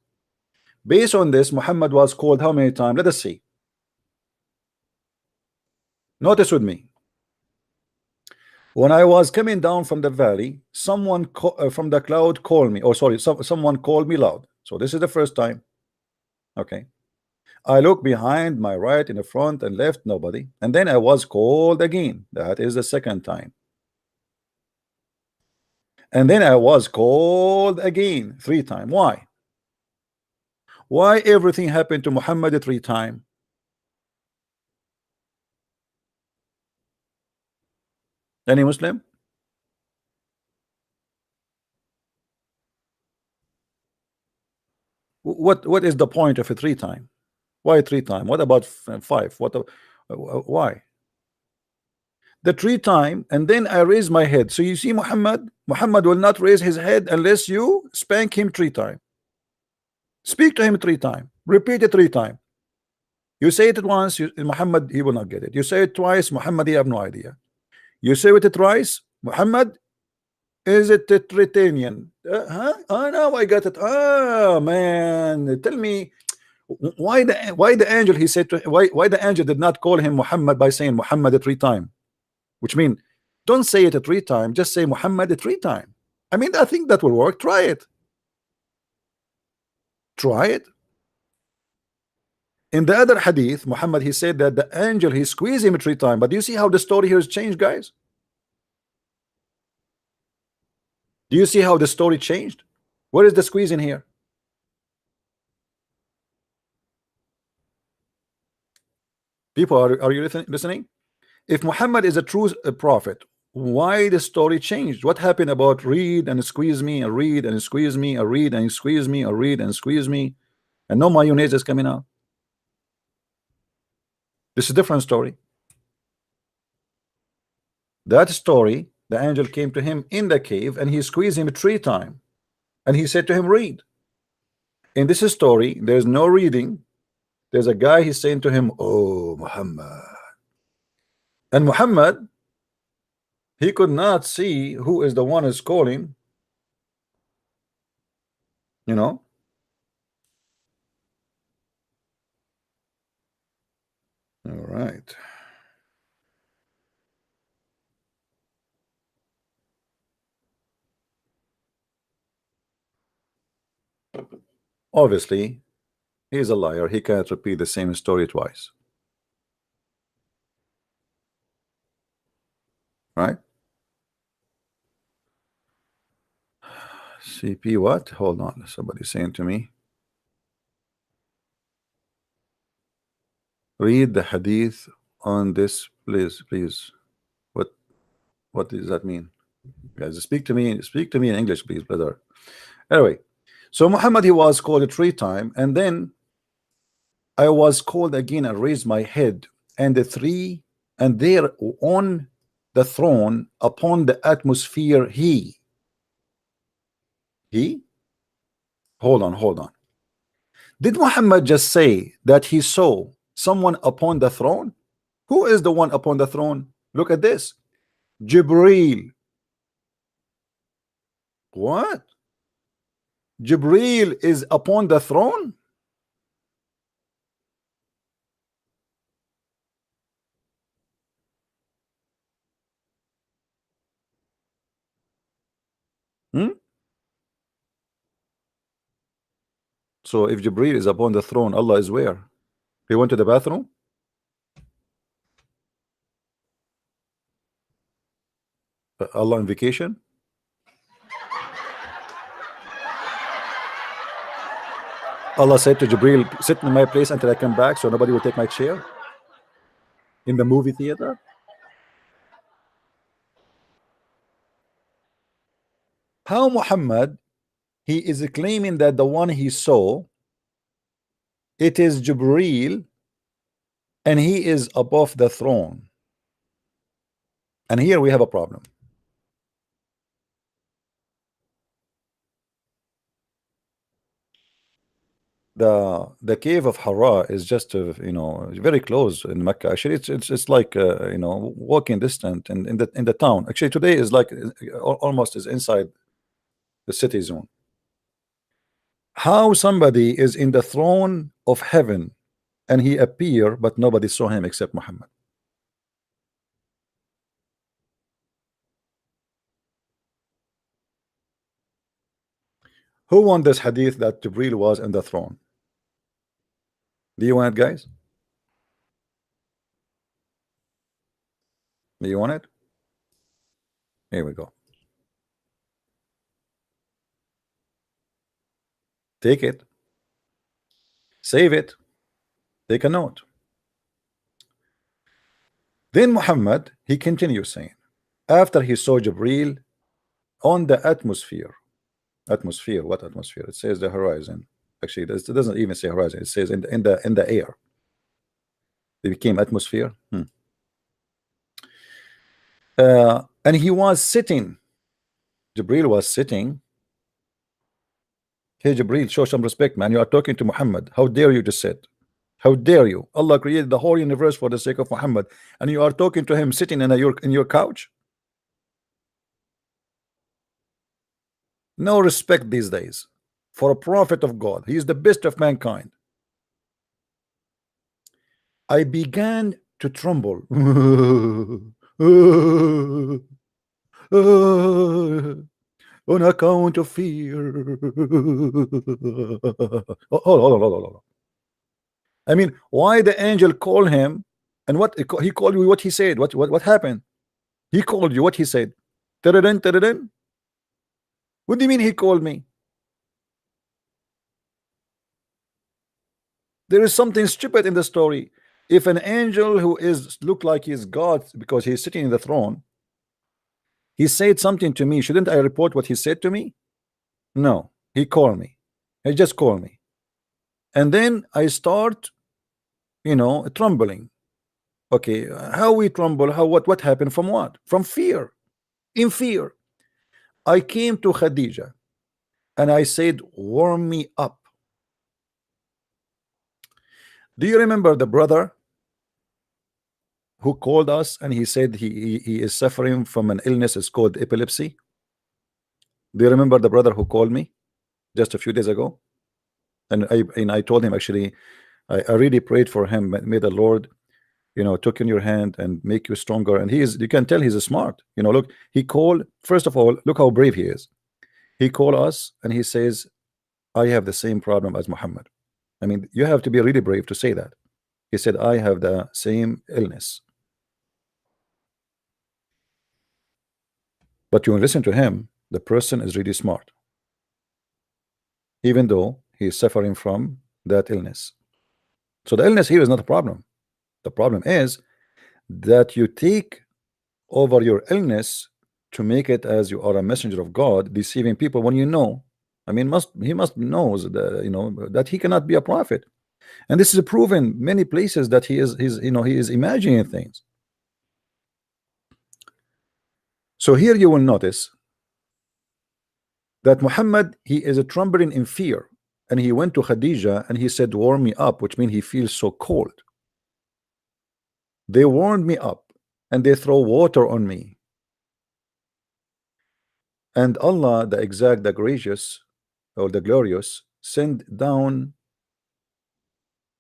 Speaker 1: Based on this, Muhammad was called how many times? Let us see. Notice with me. When I was coming down from the valley, someone from the cloud called me. Oh, sorry, someone called me loud. So this is the first time. Okay. I look behind, my right, in the front and left, nobody. And then I was called again. That is the second time. And then I was called again 3 times. Why? Why everything happened to Muhammad 3 times? Any Muslim? What is the point of a 3 times? Why 3 times? What about 5? Why? The 3 times, and then I raise my head. So you see, Muhammad will not raise his head unless you spank him 3 times. Speak to him 3 times. Repeat it 3 times. You say it once, Muhammad, he will not get it. You say it twice, Muhammad, he have no idea. You say it twice, Muhammad, is it Tritanian? Huh? Oh no, I got it. Oh man, tell me why the angel, he said to, why the angel did not call him Muhammad by saying Muhammad 3 times, which means don't say it 3 times, just say Muhammad 3 times. I mean, I think that will work. Try it. In the other hadith, Muhammad, he said that the angel, he squeezed him 3 times. But do you see how the story here has changed, guys? Do you see how the story changed? Where is the squeeze in here? People, are you listening? If Muhammad is a true prophet, why the story changed? What happened about read and squeeze me and read and squeeze me and read and squeeze me and read and squeeze me, and no mayonnaise is coming out? This is a different story. That story, the angel came to him in the cave and he squeezed him 3 times, and he said to him, read. In this story, there's no reading. There's a guy, he's saying to him, oh Muhammad. And Muhammad, he could not see who is the one who's calling, you know. All right. Obviously, he's a liar. He can't repeat the same story twice. Right? CP what? Hold on. Somebody's saying to me. Read the hadith on this, please. What does that mean? Guys, speak to me in English, please, brother. Anyway, so Muhammad, he was called 3 times, and then I was called again and raised my head, and there on the throne upon the atmosphere, he hold on. Did Muhammad just say that he saw someone upon the throne? Who is the one upon the throne? Look at this. Jibreel. What? Jibreel is upon the throne? So if Jibreel is upon the throne, Allah is where? He went to the bathroom? Allah on vacation? Allah said to Jibril, sit in my place until I come back so nobody will take my chair in the movie theater. How Muhammad, he is claiming that the one he saw, it is Jibril, and he is above the throne. And here we have a problem. The cave of Hara is just very close in Mecca. Actually, it's like walking distance in the town. Actually, today is like almost is inside the city zone. How somebody is in the throne of heaven and he appear, but nobody saw him except Muhammad. Who won this hadith that Jibril was in the throne? Do you want it, guys? Do you want it? Here we go. Take it. Save it. Take a note. Then Muhammad, he continues saying, after he saw Jibril on the atmosphere. Atmosphere, what atmosphere? It says the horizon. Actually, it doesn't even say horizon. It says in the air. It became atmosphere. And he was sitting. Jibril was sitting. Hey Jibril, show some respect, man. You are talking to Muhammad. How dare you to sit? How dare you? Allah created the whole universe for the sake of Muhammad, and you are talking to him sitting in your couch. No respect these days for a prophet of God. He is the best of mankind. I began to tremble on account of fear. Hold on. I mean, why the angel called him, and what he called you? What he said? What happened? He called you. What he said? What do you mean he called me? There is something stupid in the story. If an angel who is look like he's God because he's sitting in the throne, he said something to me, shouldn't I report what he said to me? No, he called me. He just called me, and then I start, trembling. Okay, how we tremble? How what happened? From what? From fear. In fear, I came to Khadija, and I said, "Warm me up." Do you remember the brother who called us and he said he is suffering from an illness? It's called epilepsy. Do you remember the brother who called me just a few days ago? And I told him, actually, I really prayed for him. May the Lord, took in your hand and make you stronger. And you can tell he's a smart. Look, he called. First of all, look how brave he is. He called us and he says, I have the same problem as Muhammad. I mean, you have to be really brave to say that. He said, I have the same illness. But you listen to him, the person is really smart, even though he is suffering from that illness. So the illness here is not a problem. The problem is that you take over your illness to make it as you are a messenger of God, deceiving people when I mean, he must knows that that he cannot be a prophet, and this is proven many places that he is imagining things. So here you will notice that Muhammad, he is trembling in fear, and he went to Khadija and he said, warm me up, which means he feels so cold. They warmed me up and they throw water on me, and Allah, the gracious or the glorious, send down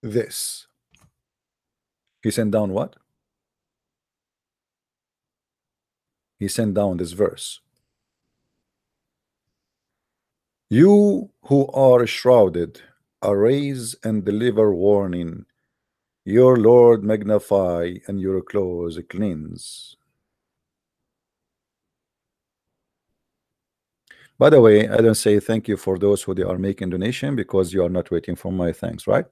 Speaker 1: this. He sent down what? He sent down this verse. You who are shrouded, arise and deliver warning. Your Lord magnify and your clothes cleanse. By the way, I don't say thank you for those who they are making donation because you are not waiting for my thanks, right?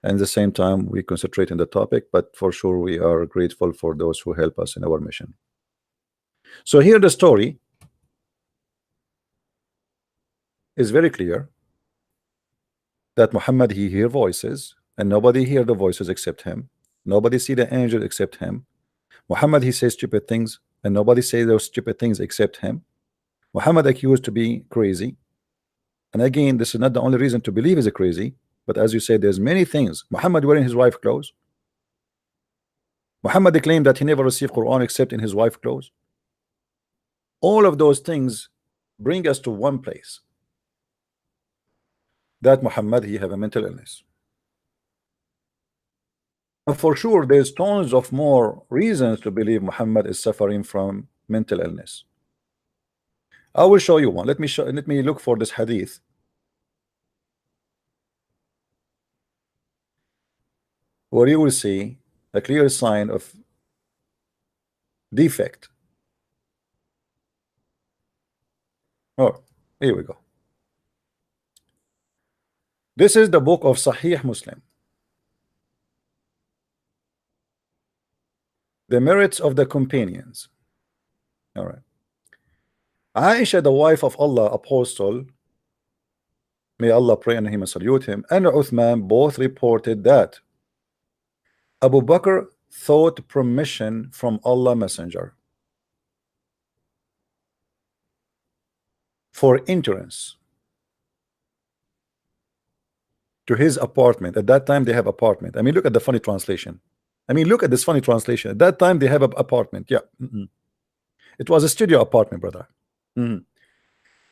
Speaker 1: And at the same time, we concentrate on the topic, but for sure we are grateful for those who help us in our mission. So here the story is very clear that Muhammad, he hear voices and nobody hear the voices except him. Nobody see the angel except him. Muhammad, he says stupid things and nobody say those stupid things except him. Muhammad accused to be crazy. And again, this is not the only reason to believe he's a crazy, but as you said, there's many things. Muhammad wearing his wife clothes. Muhammad claimed that he never received Quran except in his wife clothes. All of those things bring us to one place, that Muhammad, he have a mental illness. And for sure, there's tons of more reasons to believe Muhammad is suffering from mental illness. I will show you one. Let me look for this hadith. Where you will see a clear sign of defect. Oh, here we go. This is the book of Sahih Muslim. The merits of the companions. All right. Aisha, the wife of Allah Apostle, may Allah pray on him and salute him, and Uthman both reported that Abu Bakr sought permission from Allah Messenger for entrance to his apartment. At that time they have apartment. I mean, look at the funny translation. I mean, look at this funny translation. At that time they have an apartment. Yeah. It was a studio apartment, brother.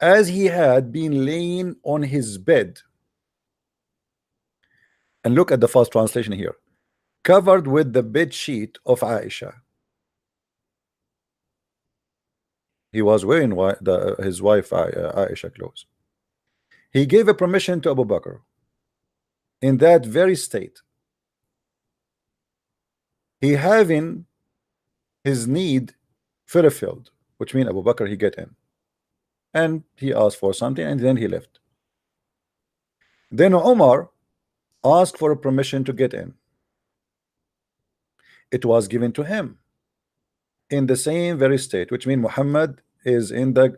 Speaker 1: As he had been laying on his bed, and look at the first translation here, covered with the bed sheet of Aisha. He was wearing his wife Aisha clothes. He gave a permission to Abu Bakr in that very state. He having his need fulfilled, which means Abu Bakr, he get in. And he asked for something and then he left. Then Umar asked for a permission to get in. It was given to him in the same very state, which means Muhammad is in the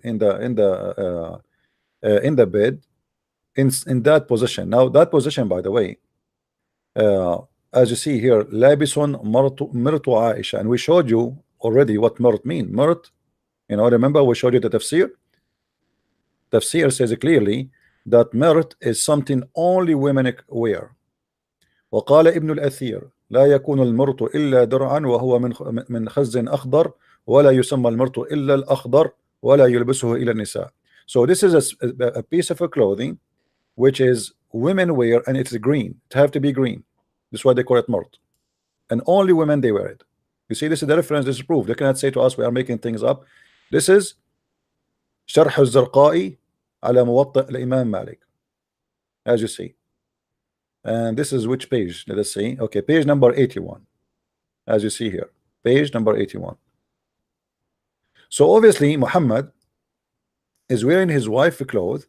Speaker 1: bed in that position. Now that position, by the way, as you see here, labison mirtu Aisha, and we showed you already what mirt mean. Mirt, you know, remember we showed you the tafsir. Tafsir says clearly that mirt is something only women wear. وقال ابن الأثير لا يكون المرط إلا درعا وهو من خز أخضر ولا يسمى المرط إلا الأخضر ولا يلبسه إلى النساء. So this is a piece of clothing which is women wear, and it's green. It have to be green. That's why they call it mort, and only women they wear it. You see, this is the reference. This is proof. They cannot say to us we are making things up. This is شرح الزرقائي على موطئ الإمام مالك, as you see. And this is which page? Let us see. Okay, page number 81, as you see here, page number 81. So obviously Muhammad is wearing his wife's clothes,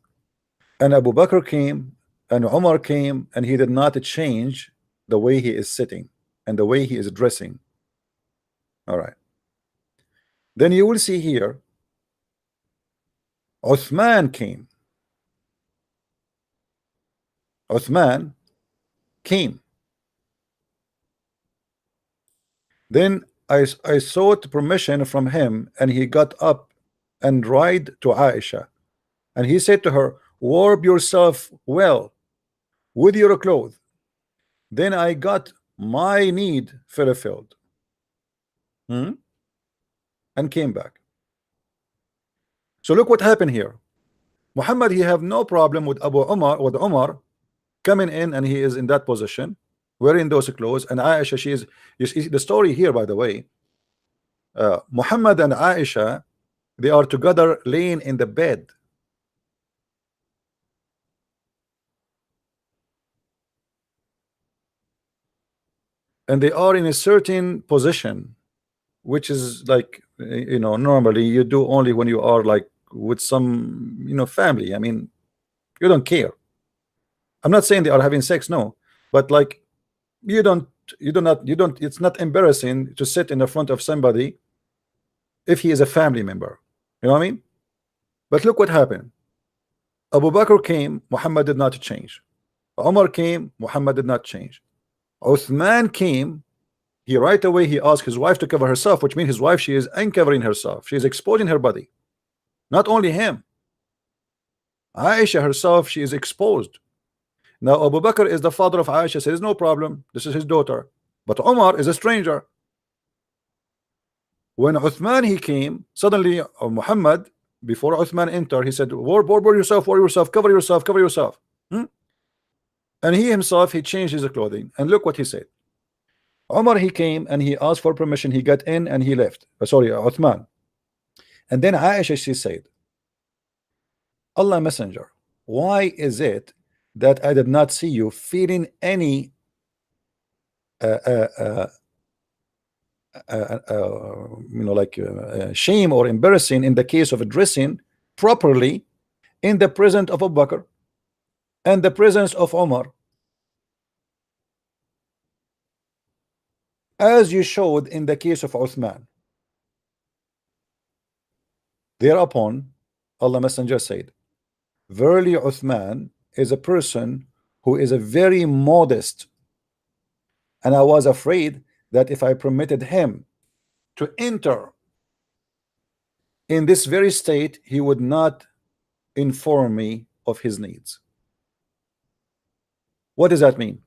Speaker 1: and Abu Bakr came and Umar came, and he did not change the way he is sitting and the way he is dressing. All right. Then you will see here Uthman came. Uthman came. Then I sought permission from him, and he got up and ride to Aisha, and he said to her, warp yourself well with your clothes. Then I got my need fulfilled and came back. So look what happened here. Muhammad, he have no problem with Umar coming in, and he is in that position wearing those clothes, and Aisha, she is, you see the story here, by the way. Muhammad and Aisha, they are together laying in the bed. And they are in a certain position, which is like, you know, normally you do only when you are like with some, you know, family. I mean, you don't care. I'm not saying they are having sex, no, but like you don't, it's not embarrassing to sit in the front of somebody if he is a family member. You know what I mean? But look what happened. Abu Bakr came, Muhammad did not change. Umar came, Muhammad did not change. Uthman came, he right away he asked his wife to cover herself, which means his wife, she is uncovering herself, she is exposing her body. Not only him, Aisha herself, she is exposed. Now Abu Bakr is the father of Aisha, says no problem, this is his daughter. But Umar is a stranger. When Uthman he came, suddenly Muhammad, before Uthman entered, he said, warp yourself, cover yourself, cover yourself. And he himself, he changed his clothing. And look what he said. Umar, he came and he asked for permission, he got in and he left. Sorry, Uthman. And then Aisha, she said, Allah Messenger, why is it that I did not see you feeling any you know, like shame or embarrassing in the case of dressing properly in the presence of Abu Bakr and the presence of Umar, as you showed in the case of Uthman? Thereupon Allah Messenger said, verily Uthman is a person who is a very modest, and I was afraid that if I permitted him to enter in this very state, he would not inform me of his needs. What does that mean?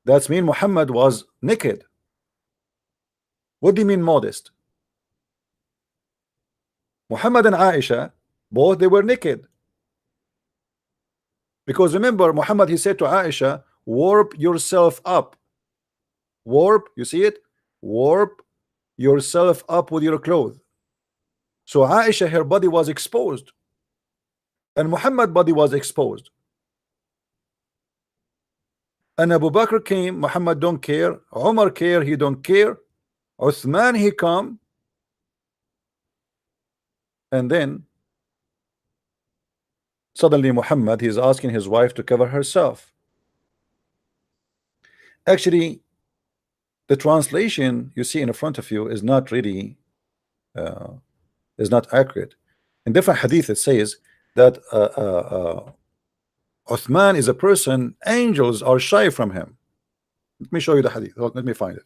Speaker 1: That means Muhammad was naked. What do you mean modest? Muhammad and Aisha, both they were naked. Because remember, Muhammad, he said to Aisha, warp yourself up. Warp, you see it? Warp yourself up with your clothes. So Aisha, her body was exposed, and Muhammad body was exposed. And Abu Bakr came, Muhammad don't care. Umar care, he don't care. Uthman, he come, and then suddenly Muhammad, he's asking his wife to cover herself. Actually, the translation you see in front of you is not really is not accurate. In different hadith it says that Uthman is a person, angels are shy from him. Let me show you the hadith. Let me find it.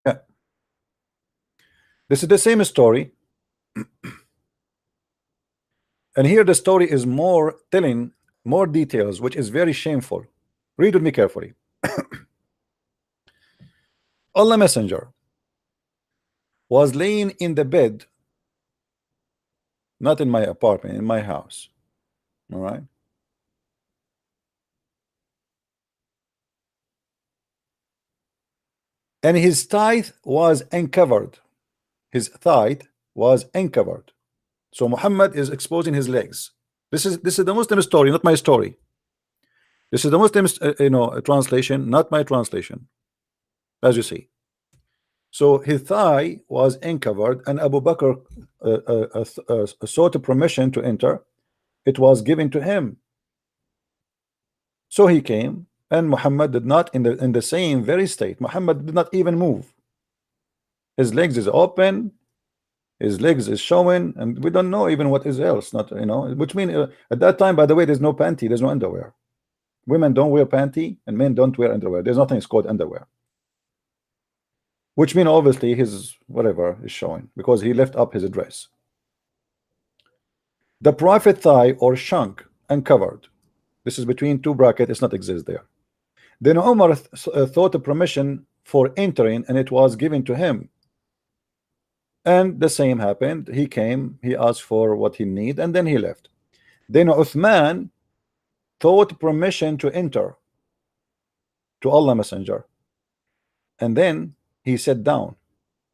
Speaker 1: Yeah, this is the same story, and here the story is more telling, more details, which is very shameful. Read with me carefully. Allah Messenger was laying in the bed, not in my apartment, in my house. All right. And his thigh was uncovered. His thigh was uncovered. So Muhammad is exposing his legs. This is the Muslim story, not my story. This is the Muslim translation, not my translation, as you see. So his thigh was uncovered, and Abu Bakr sought permission to enter. It was given to him. So he came, and Muhammad did not, in the same very state, Muhammad did not even move. His legs is open, his legs is showing, and we don't know even what is else. Not, which means at that time, by the way, there's no panty, there's no underwear. Women don't wear panty, and men don't wear underwear. There's nothing called underwear. Which means obviously his whatever is showing, because he left up his dress. The private thigh or shank uncovered. This is between two brackets, it's not exist there. Then Umar thought a permission for entering, and it was given to him. And the same happened. He came, he asked for what he need, and then he left. Then Uthman thought permission to enter to Allah Messenger, and then he sat down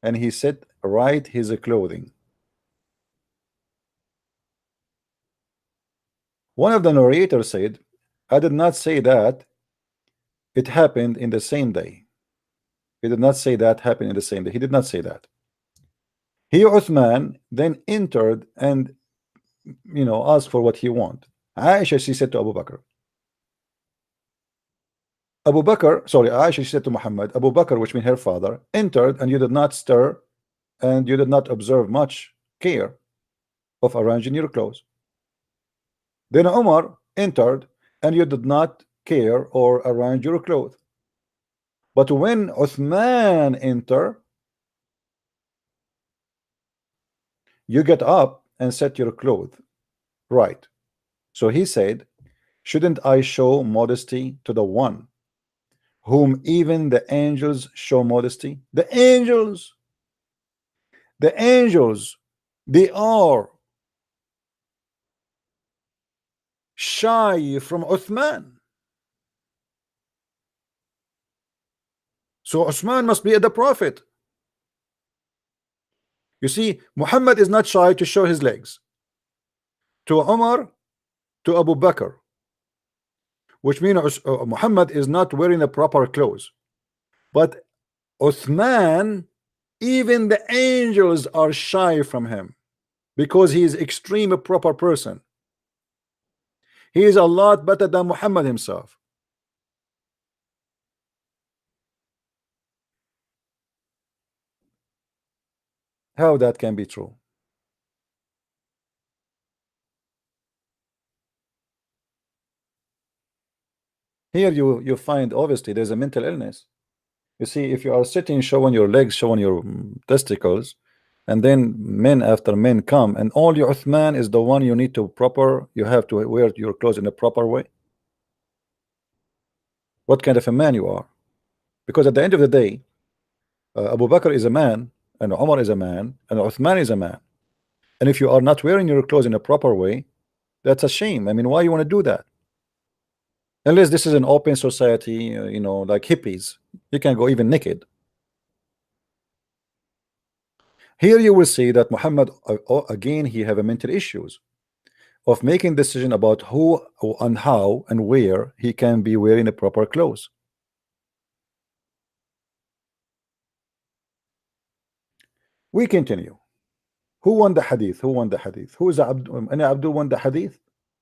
Speaker 1: and he said, right his clothing. One of the narrators said, I did not say that it happened in the same day. He did not say that happened in the same day. He did not say that. He, Uthman, then entered and asked for what he want. Aisha, she said to Abu Bakr. Aisha, she said to Muhammad, Abu Bakr, which means her father, entered, and you did not stir, and you did not observe much care of arranging your clothes. Then Umar entered, and you did not care or arrange your clothes. But when Uthman entered, you get up and set your clothes right. So he said, shouldn't I show modesty to the one whom even the angels show modesty? The angels, they are shy from Uthman. So Uthman must be the prophet. You see, Muhammad is not shy to show his legs. To Umar, to Abu Bakr, which means Muhammad is not wearing the proper clothes. But Uthman, even the angels are shy from him because he is extreme a proper person. He is a lot better than Muhammad himself. How that can be true? Here you find obviously there's a mental illness. You see, if you are sitting showing your legs, showing your testicles, and then men after men come, and all your Uthman is the one you need to you have to wear your clothes in a proper way. What kind of a man you are? Because at the end of the day, Abu Bakr is a man, and Umar is a man, and Uthman is a man. And if you are not wearing your clothes in a proper way, that's a shame. I mean, why you want to do that? Unless this is an open society, like hippies, you can go even naked. Here you will see that Muhammad again, he have a mental issues of making decision about who and how and where he can be wearing the proper clothes. We continue. Who won the hadith? Who won the hadith? Who is Abdul won the hadith?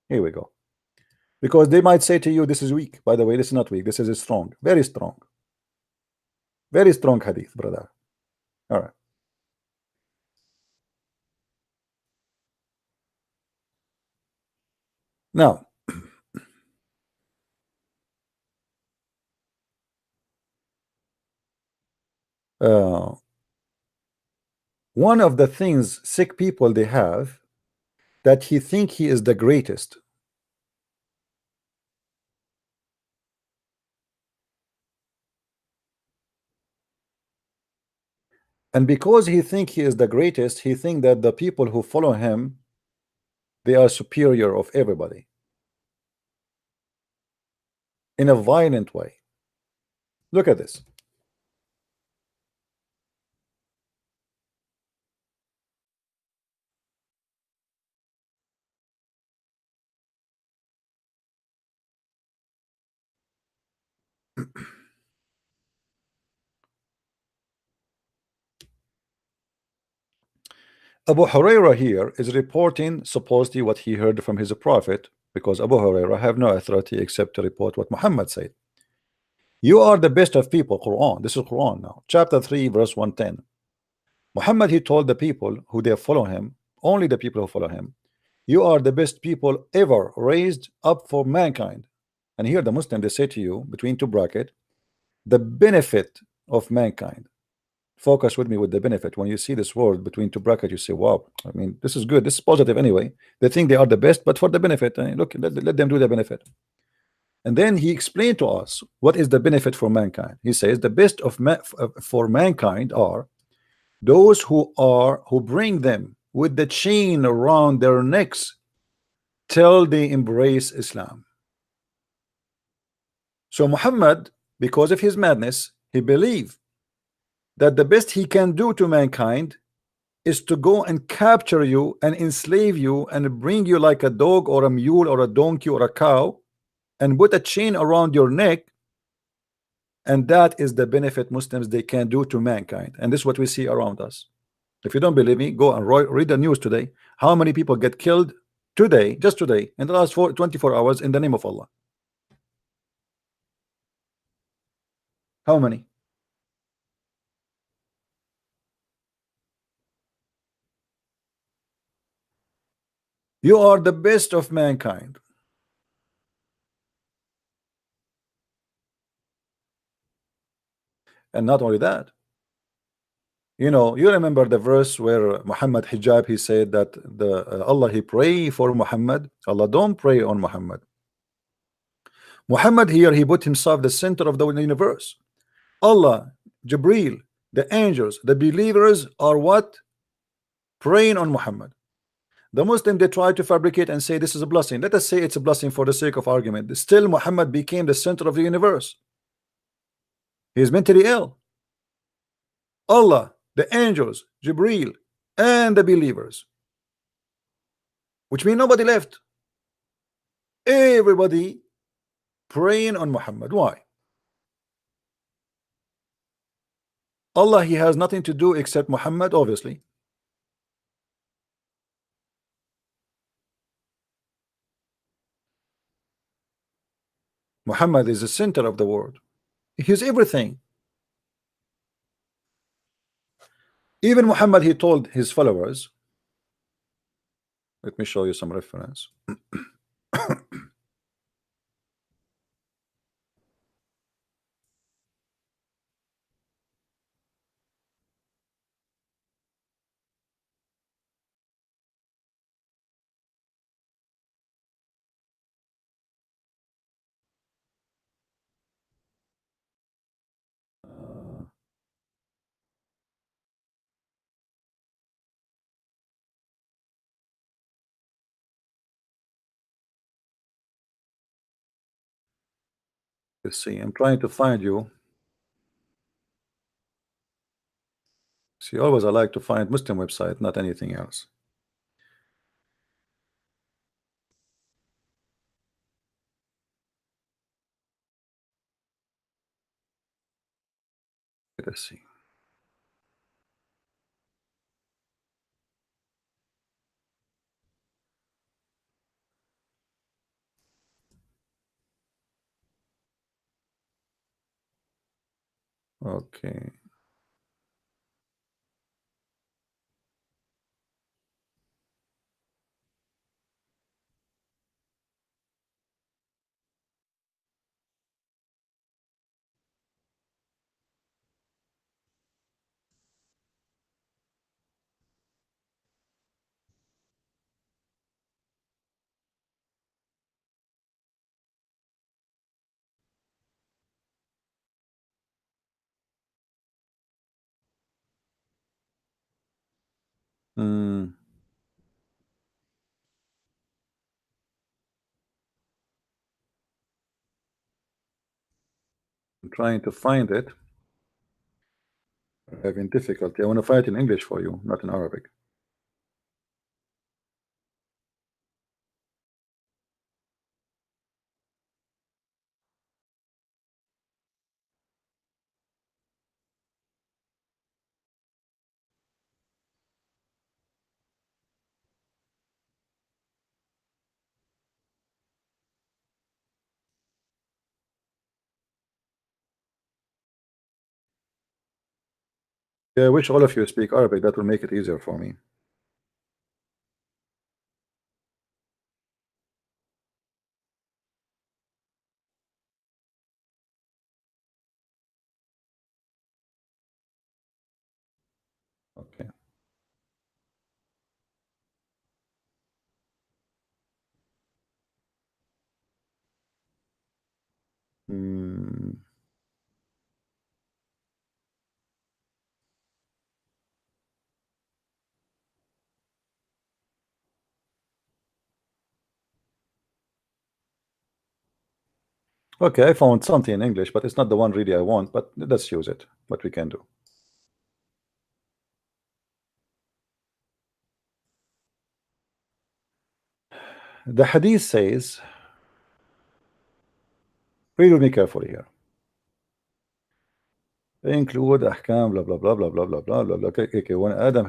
Speaker 1: Here we go. Because they might say to you, this is weak. By the way, this is not weak. This is strong. Very strong. Very strong hadith, brother. All right. Now, one of the things sick people they have, that he think he is the greatest. And because he think he is the greatest, he think that the people who follow him, they are superior of everybody. In a violent way. Look at this. Abu Huraira here is reporting supposedly what he heard from his prophet, because Abu Huraira have no authority except to report what Muhammad said. You are the best of people. Quran. This is Quran now. Chapter 3, verse 110. Muhammad, he told the people who they follow him, only the people who follow him, you are the best people ever raised up for mankind. And here the Muslim, they say to you, between two brackets, the benefit of mankind. Focus with me with the benefit. When you see this word between two brackets, you say, wow, I mean, this is good. This is positive anyway. They think they are the best, but for the benefit. Look, let them do the benefit. And then he explained to us what is the benefit for mankind. He says the best of for mankind are those who bring them with the chain around their necks till they embrace Islam. So Muhammad, because of his madness, he believed that the best he can do to mankind is to go and capture you and enslave you and bring you like a dog or a mule or a donkey or a cow and put a chain around your neck And that is the benefit Muslims they can do to mankind. And this is what we see around us. If you don't believe me, go and read the news today. How many people get killed today, just today, in the last 24 hours in the name of Allah? How many? You are the best of mankind. And not only that, you know, you remember the verse where Muhammad hijab, he said that the Allah, he pray for Muhammad. Allah don't pray on Muhammad. Muhammad here, he put himself the center of the universe. Allah, Jibreel, the angels, the believers are what? Praying on Muhammad. The Muslim, they try to fabricate and say this is a blessing. Let us say it's a blessing for the sake of argument. Still Muhammad became the center of the universe. He is mentally ill. Allah, the angels, Jibreel, and the believers, which means nobody left. Everybody praying on Muhammad. Why? Allah, he has nothing to do except Muhammad, obviously. Muhammad is the center of the world. He's everything. Even Muhammad, he told his followers, let me show you some reference. Let's see, I'm trying to find you. See, always I like to find Muslim website, not anything else. Let's see. Okay. I'm trying to find it. I'm having difficulty. I want to find it in English for you, not in Arabic. Yeah, I wish all of you speak Arabic. That will make it easier for me. Okay. Hmm. Okay, I found something in English, but it's not the one really I want, but let's use it. What we can do. The hadith says, read with me carefully here. include ahkam, blah blah blah blah blah blah blah blah blah. Okay. When Adam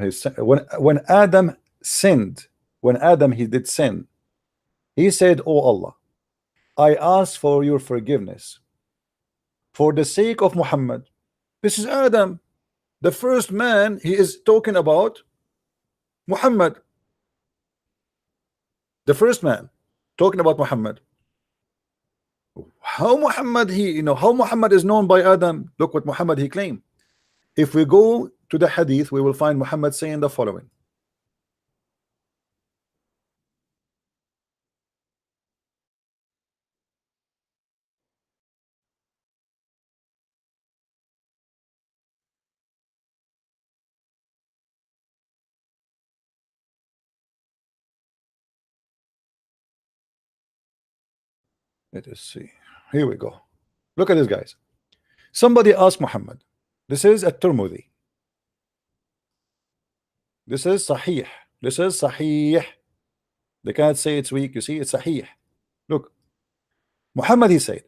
Speaker 1: when Adam sinned, when Adam he did sin, he said, "Oh Allah, I ask for your forgiveness for the sake of Muhammad." This is Adam, the first man. He is talking about Muhammad, the first man talking about Muhammad. How Muhammad how Muhammad is known by Adam? Look what Muhammad he claimed. If we go to the hadith, we will find Muhammad saying the following. Let us see. Here we go. Look at this, guys. Somebody asked Muhammad. This is at-Tirmidhi. This is Sahih. This is Sahih. They can't say it's weak. You see, it's Sahih. Look, Muhammad he said.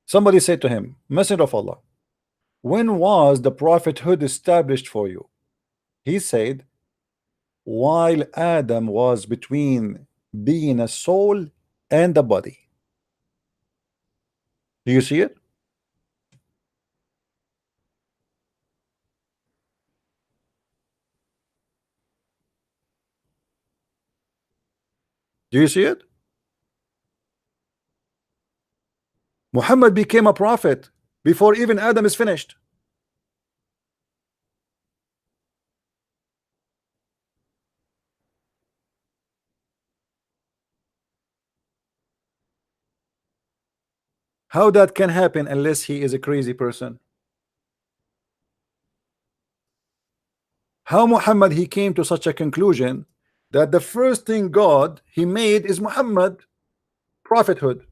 Speaker 1: Somebody said to him, Messenger of Allah, when was the prophethood established for you? He said, while Adam was between being a soul and a body. Do you see it? Do you see it? Muhammad became a prophet before even Adam is finished. How that can happen unless he is a crazy person? How Muhammad he came to such a conclusion that the first thing God he made is Muhammad, prophethood.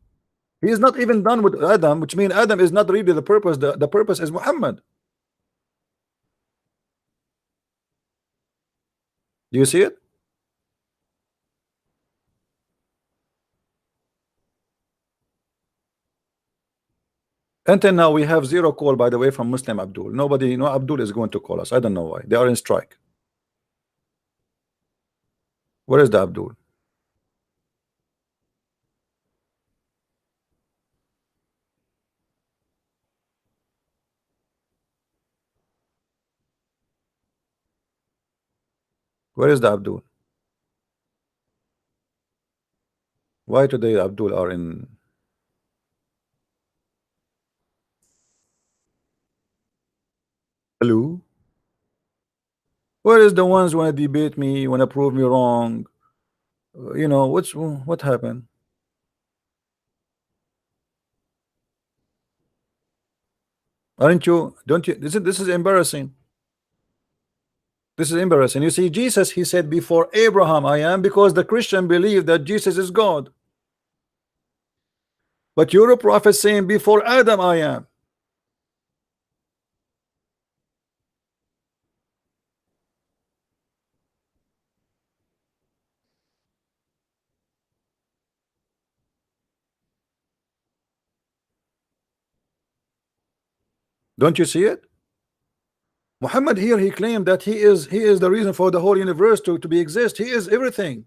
Speaker 1: He is not even done with Adam, which means Adam is not really the purpose. The purpose is Muhammad. Do you see it? Until now we have zero call, by the way, from Muslim Abdul. Nobody, no Abdul is going to call us. I don't know why. They are in strike. Where is the Abdul? Where is the Abdul? Why today Abdul are in? Hello? Where is the ones want to debate me, want to prove me wrong? You know, what happened? Aren't you? Don't you? This is embarrassing. This is embarrassing. You see, Jesus, he said, before Abraham I am, because the Christian believe that Jesus is God. But you're a prophet saying, before Adam I am. Don't you see it? Muhammad here, he claimed that he is the reason for the whole universe to be exist. He is everything.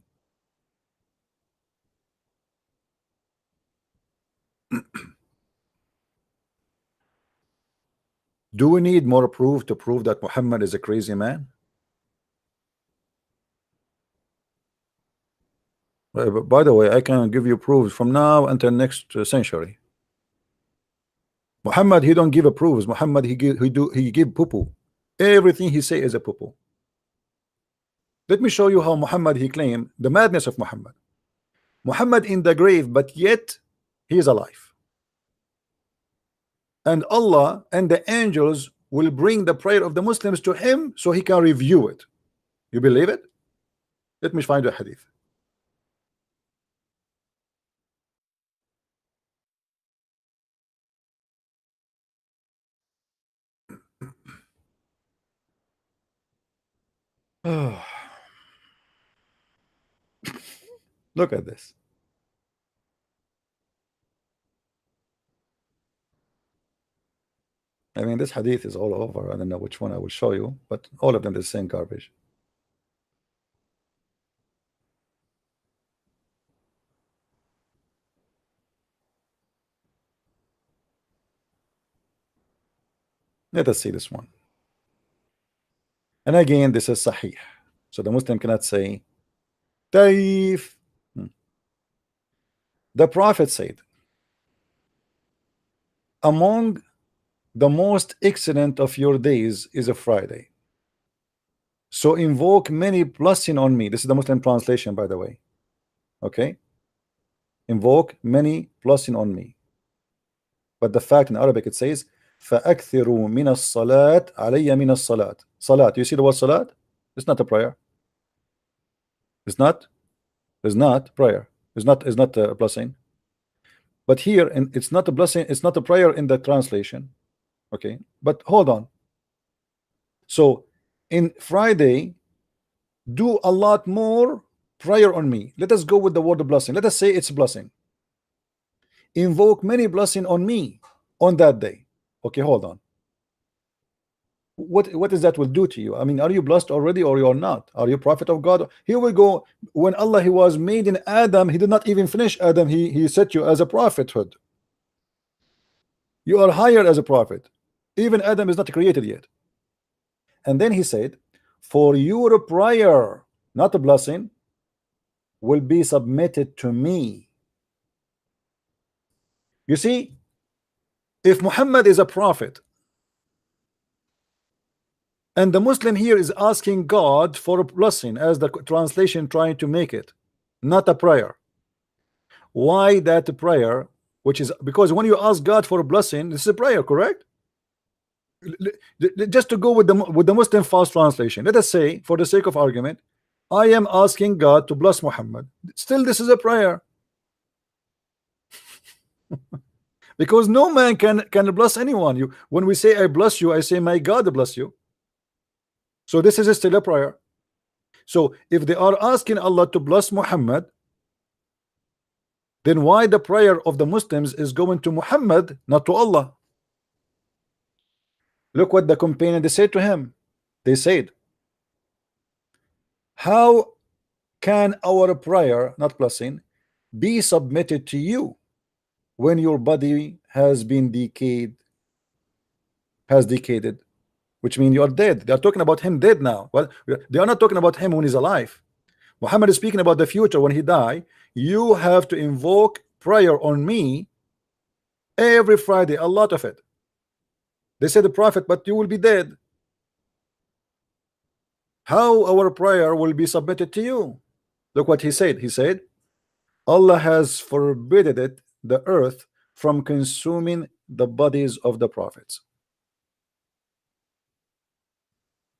Speaker 1: Do we need more proof to prove that Muhammad is a crazy man? By the way, I can give you proofs from now until next century. Muhammad, he don't give a proofs. Muhammad, he give poo-poo. Everything he say is a poo-poo. Let me show you how Muhammad he claimed the madness of Muhammad. Muhammad in the grave, but yet he is alive. And Allah and the angels will bring the prayer of the Muslims to him so he can review it. You believe it? Let me find a hadith. Look at this. I mean, this hadith is all over. I don't know which one I will show you, but all of them the same garbage. Let us see this one. And again, this is Sahih. So the Muslim cannot say Taif. The Prophet said, among the most excellent of your days is a Friday. So invoke many blessing on me. This is the Muslim translation, by the way. Okay. Invoke many blessing on me. But the fact in Arabic it says فَأَكْثِرُوا مِنَ الصَّلَاةِ عَلَيَّ مِنَ الصَّلَاةِ. Salat. You see the word salat? It's not a prayer. It's not. It's not prayer. It's not a blessing. But here, and it's not a blessing. It's not a prayer in the translation. Okay. But hold on. So in Friday, do a lot more prayer on me. Let us go with the word of blessing. Let us say it's blessing. Invoke many blessing on me on that day. Okay, hold on. What is that will do to you? I mean, are you blessed already or you're not? Are you prophet of God? Here we go. When Allah he was made in Adam, he did not even finish Adam. He set you as a prophethood. You are hired as a prophet. Even Adam is not created yet. And then he said, for your prayer, not a blessing, will be submitted to me. You see, if Muhammad is a prophet and the Muslim here is asking God for a blessing, as the translation trying to make it, not a prayer. Why that prayer? Which is because when you ask God for a blessing, this is a prayer, correct? Just to go with the Muslim fast translation, let us say, for the sake of argument, I am asking God to bless Muhammad. Still, this is a prayer. Because no man can bless anyone. You, when we say I bless you, I say may God bless you. So this is still a prayer. So if they are asking Allah to bless Muhammad, then why the prayer of the Muslims is going to Muhammad, not to Allah? Look what the companion they said to him. They said, how can our prayer, not blessing, be submitted to you when your body has been decayed, which means you are dead? They are talking about him dead now. Well, they are not talking about him when he's alive. Muhammad is speaking about the future when he die. You have to invoke prayer on me every Friday, a lot of it. They said the prophet, but you will be dead. How our prayer will be submitted to you? Look what he said. He said, Allah has forbidden it, the earth, from consuming the bodies of the prophets.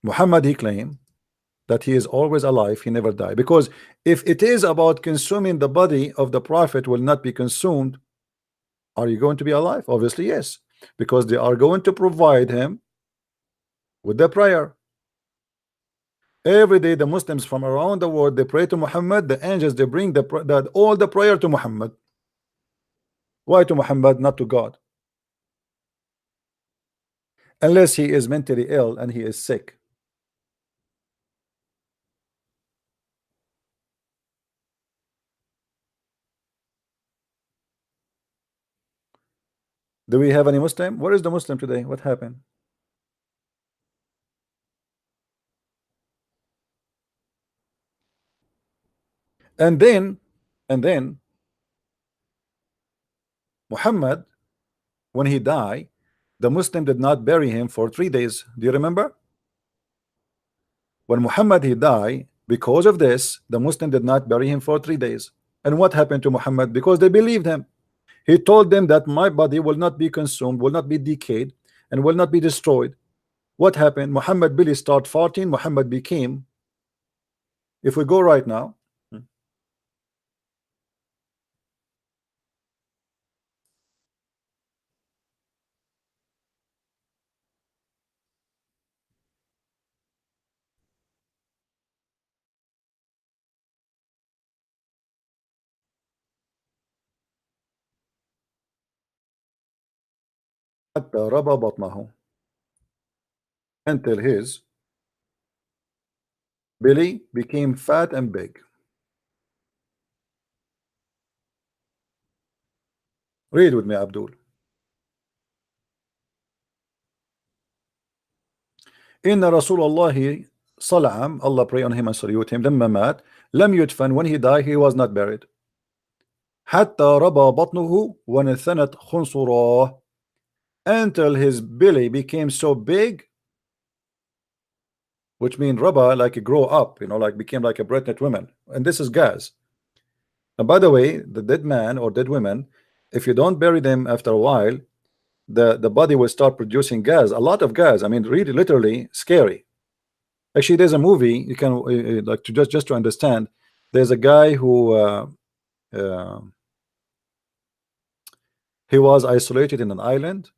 Speaker 1: Muhammad, he claimed that he is always alive, he never died. Because if it is about consuming the body of the prophet will not be consumed, are you going to be alive? Obviously, yes. Because they are going to provide him with the prayer. Every day the Muslims from around the world, they pray to Muhammad. The angels, they bring all the prayer to Muhammad. Why to Muhammad, not to God? Unless he is mentally ill and he is sick. Do we have any Muslim? Where is the Muslim today? What happened? And then Muhammad, when he died, the Muslim did not bury him for 3 days. Do you remember? When Muhammad he died, because of this, the Muslim did not bury him for 3 days. And what happened to Muhammad? Because they believed him. He told them that my body will not be consumed, will not be decayed, and will not be destroyed. What happened? Muhammad Billy started farting. Muhammad became, if we go right now, حتى ربى بطنه. until his belly became fat and big. Read with me, Abdul. إن رسول الله صلى الله عليه Allah pray on him and salute him لما مات لم يدفن, when he died he was not buried. حتى ربى بطنه ونثنت خنصراه, until his belly became so big, which means raba, like grow up, you know, like became like a pregnant woman. And this is gas. And by the way, the dead man or dead women, if you don't bury them after a while, the body will start producing gas, a lot of gas. I mean, really, literally scary. Actually, there's a movie you can like to just to understand. There's a guy who he was isolated in an island,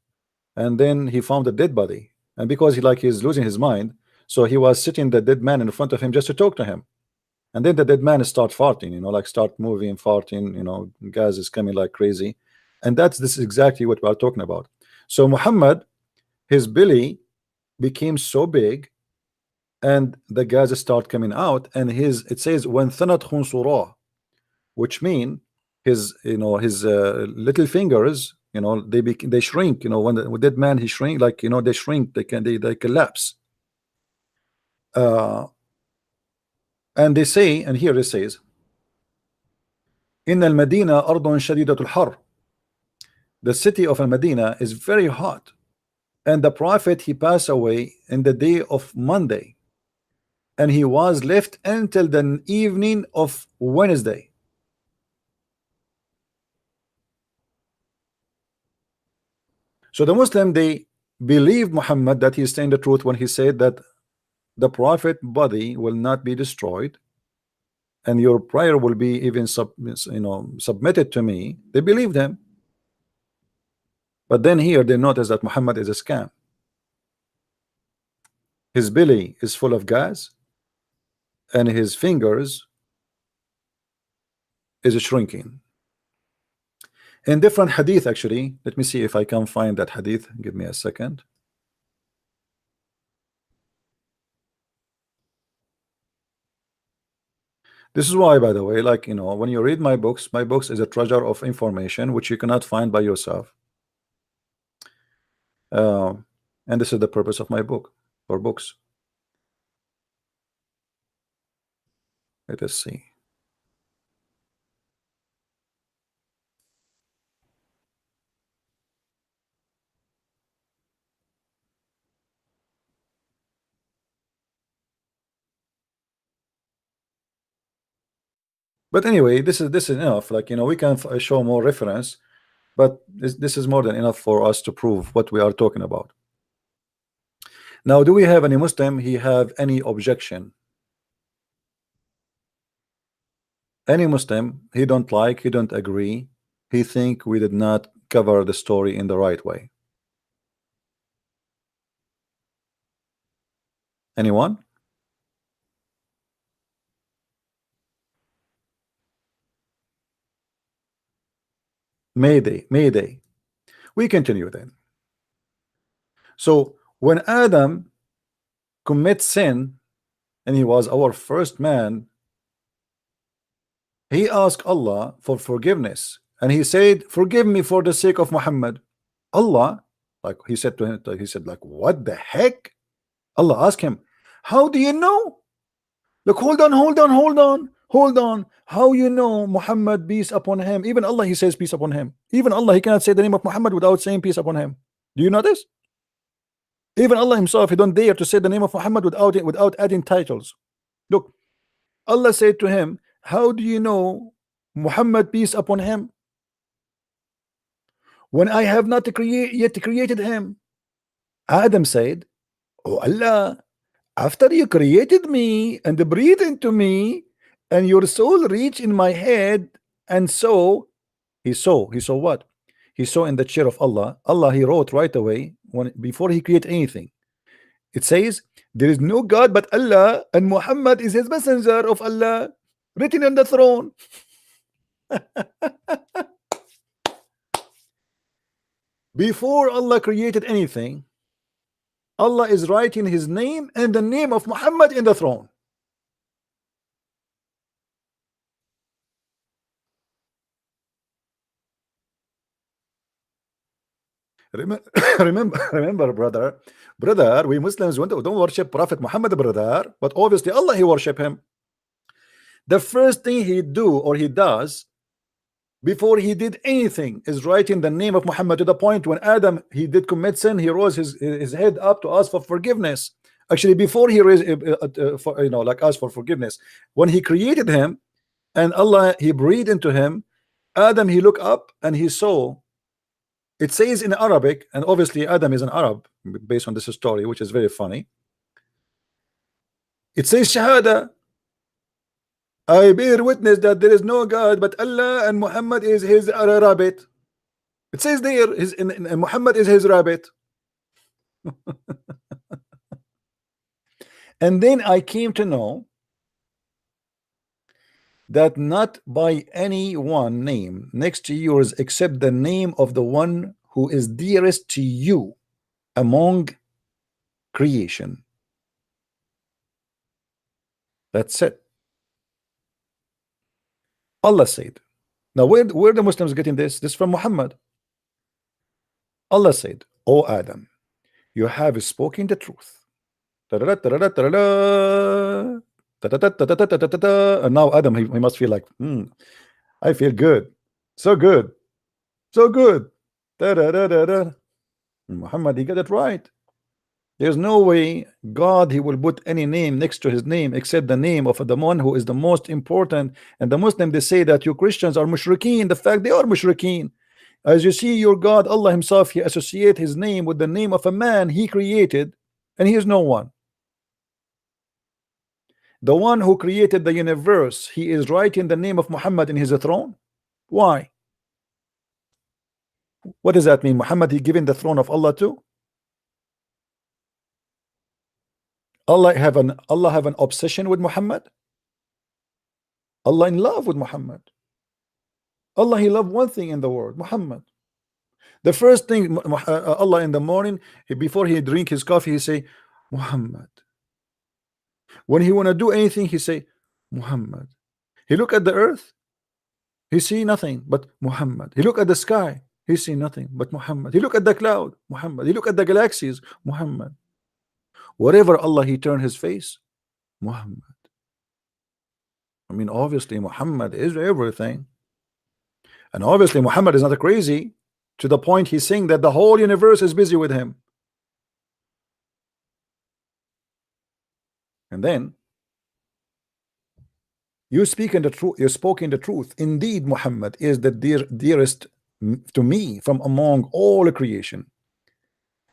Speaker 1: and then he found a dead body, and because he's losing his mind, so he was sitting the dead man in front of him just to talk to him, and then the dead man start farting, you know, like start moving, farting, you know, gas is coming like crazy. And this is exactly what we are talking about. So Muhammad, his belly became so big and the gas start coming out, and it says when thanat khunsura, which mean his, you know, his little fingers, you know, they shrink, you know, when the dead man he shrink, like, you know, they shrink, they collapse. And they say, and here it says in al-Madina ardun shadidatul har, the city of al-Madina is very hot, and the prophet he passed away in the day of Monday, and he was left until the evening of Wednesday. So the Muslim, they believe Muhammad that he is saying the truth when he said that the prophet body will not be destroyed and your prayer will be even submitted to me. They believed him. But then here they notice that Muhammad is a scam. His belly is full of gas and his fingers is shrinking. In different hadith, actually, let me see if I can find that hadith. Give me a second. This is why, by the way, like, you know, when you read my books is a treasure of information which you cannot find by yourself. And this is the purpose of my book or books. Let us see. But anyway, this is enough. Like, you know, we can show more reference, but this is more than enough for us to prove what we are talking about. Now, do we have any Muslim he have any objection? Any Muslim he don't like, he don't agree, he think we did not cover the story in the right way? Anyone? Mayday. We continue then. So when Adam commits sin, and he was our first man, he asked Allah for forgiveness, and he said, forgive me for the sake of Muhammad. Allah, like he said to him, he said, like, what the heck? Allah asked him, how do you know? Look, hold on. How you know Muhammad, peace upon him? Even Allah, he says peace upon him. Even Allah, he cannot say the name of Muhammad without saying peace upon him. Do you know this? Even Allah himself, he don't dare to say the name of Muhammad without adding titles. Look, Allah said to him, how do you know Muhammad, peace upon him, when I have not yet created him? Adam said, oh Allah, after you created me and breathed into me and your soul reached in my head, and so he saw what? He saw in the chair of Allah. Allah, he wrote right away before he created anything. It says there is no God but Allah, and Muhammad is his messenger of Allah, written on the throne. Before Allah created anything,
Speaker 2: Allah is writing his name and the name of Muhammad in the throne. Remember, brother, we Muslims don't worship Prophet Muhammad, brother, but obviously Allah, he worship him. The first thing he do or he does before he did anything is writing the name of Muhammad, to the point when Adam, he did commit sin, he rose his head up to ask for forgiveness. Actually, before he raised like asked for forgiveness, when he created him and Allah, he breathed into him, Adam, he looked up and he saw, it says in Arabic, and obviously Adam is an Arab based on this story, which is very funny. It says Shahada, I bear witness that there is no God but Allah, and Muhammad is his rabbit. It says there, Muhammad is his rabbit. And then I came to know that not by any one name next to yours except the name of the one who is dearest to you among creation. That's it. Allah said. Now where the Muslims getting this? This from Muhammad. Allah said, O Adam, you have spoken the truth. And now Adam, he must feel like, I feel good, so good, so good. Muhammad, he got it right. There's no way God, he will put any name next to his name except the name of the one who is the most important. And the Muslim, they say that you Christians are mushrikeen. The fact they are mushrikeen. As you see, your God, Allah himself, he associate his name with the name of a man he created, and he is no one. The one who created the universe, he is writing the name of Muhammad in his throne. Why? What does that mean? Muhammad, he given the throne of Allah too? Allah have an obsession with Muhammad? Allah in love with Muhammad. Allah, he loved one thing in the world, Muhammad. The first thing Allah in the morning, before he drink his coffee, he say Muhammad. When he want to do anything, he say Muhammad. He look at the earth, he see nothing but Muhammad. He look at the sky, he see nothing but Muhammad. He look at the cloud, Muhammad. He look at the galaxies, Muhammad. Wherever Allah, he turn his face, Muhammad. I mean, obviously Muhammad is everything. And obviously Muhammad is not crazy to the point he's saying that the whole universe is busy with him. And then you speak in the truth, you spoke in the truth. Indeed, Muhammad is the dearest to me from among all creation.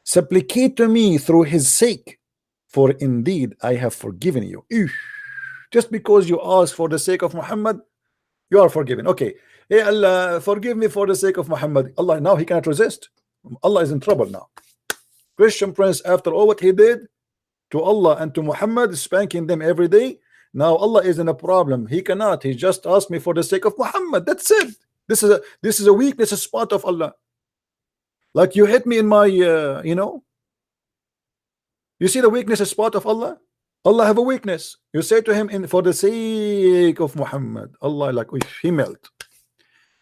Speaker 2: Supplicate to me through his sake, for indeed I have forgiven you. Just because you ask for the sake of Muhammad, you are forgiven. Okay, hey Allah, forgive me for the sake of Muhammad. Allah, now he cannot resist. Allah is in trouble now. Christian Prince, after all what he did to Allah and to Muhammad, spanking them every day, now Allah is in a problem. He cannot. He just asked me for the sake of Muhammad. That's it. This is a weakness, a spot of Allah. Like you hit me in my you see the weakness, a spot of Allah. Allah have a weakness. You say to him, for the sake of Muhammad, Allah, like he melt.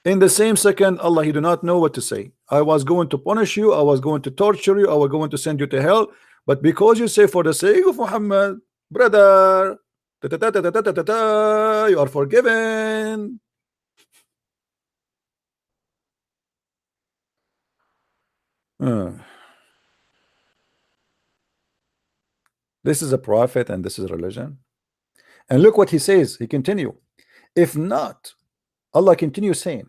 Speaker 2: In the same second, Allah, he do not know what to say. I was going to punish you, I was going to torture you, I was going to send you to hell, but because you say for the sake of Muhammad, brother, you are forgiven. This is a prophet and this is religion. And look what he says. He continue. If not, Allah continues saying,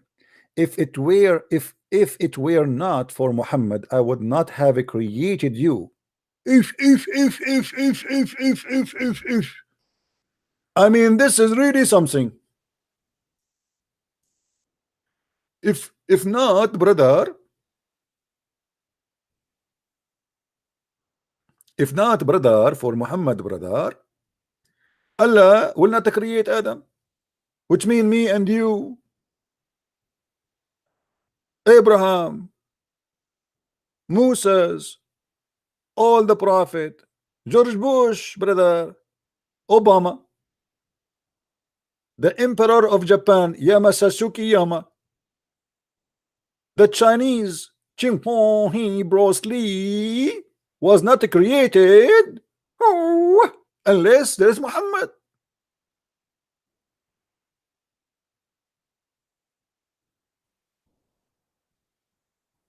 Speaker 2: if it were not for Muhammad, I would not have created you. If. I mean, this is really something. If not, brother, for Muhammad, brother, Allah will not create Adam, which mean me and you, Abraham, Moses, all the prophet, George Bush, brother, Obama, the emperor of Japan, Yamasasuke Yama, the Chinese, Chimpanzee Bruce Lee was not created unless there is Muhammad.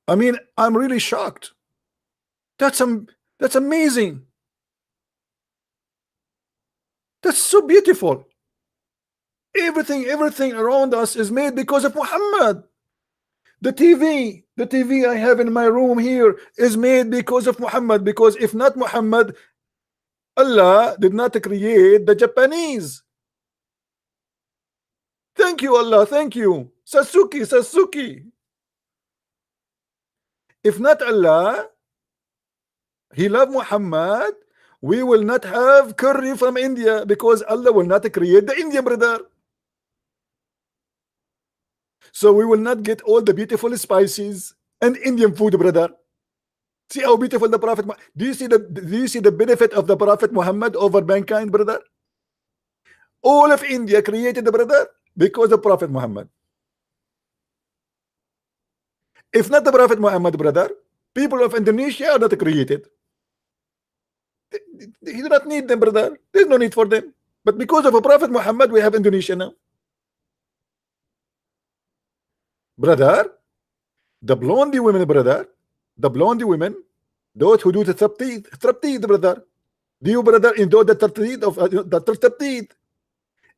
Speaker 2: I mean, I'm really shocked. That's amazing. That's so beautiful. Everything around us is made because of Muhammad. The TV I have in my room here is made because of Muhammad. Because if not Muhammad, Allah did not create the Japanese. Thank you, Allah. Thank you, Sasuke. If not Allah, He loved Muhammad, we will not have curry from India, because Allah will not create the Indian, brother. So we will not get all the beautiful spices and Indian food, brother. See how beautiful the Prophet. Do you see the benefit of the Prophet Muhammad over mankind, brother? All of India created the brother because of Prophet Muhammad. If not the Prophet Muhammad, brother, people of Indonesia are not created. He do not need them, brother. There's no need for them. But because of a Prophet Muhammad, we have Indonesia now. Brother, the blondie women, brother, the blondie women, those who do the trapteed, brother. Do you, brother, endure the trapteed of the trapteed?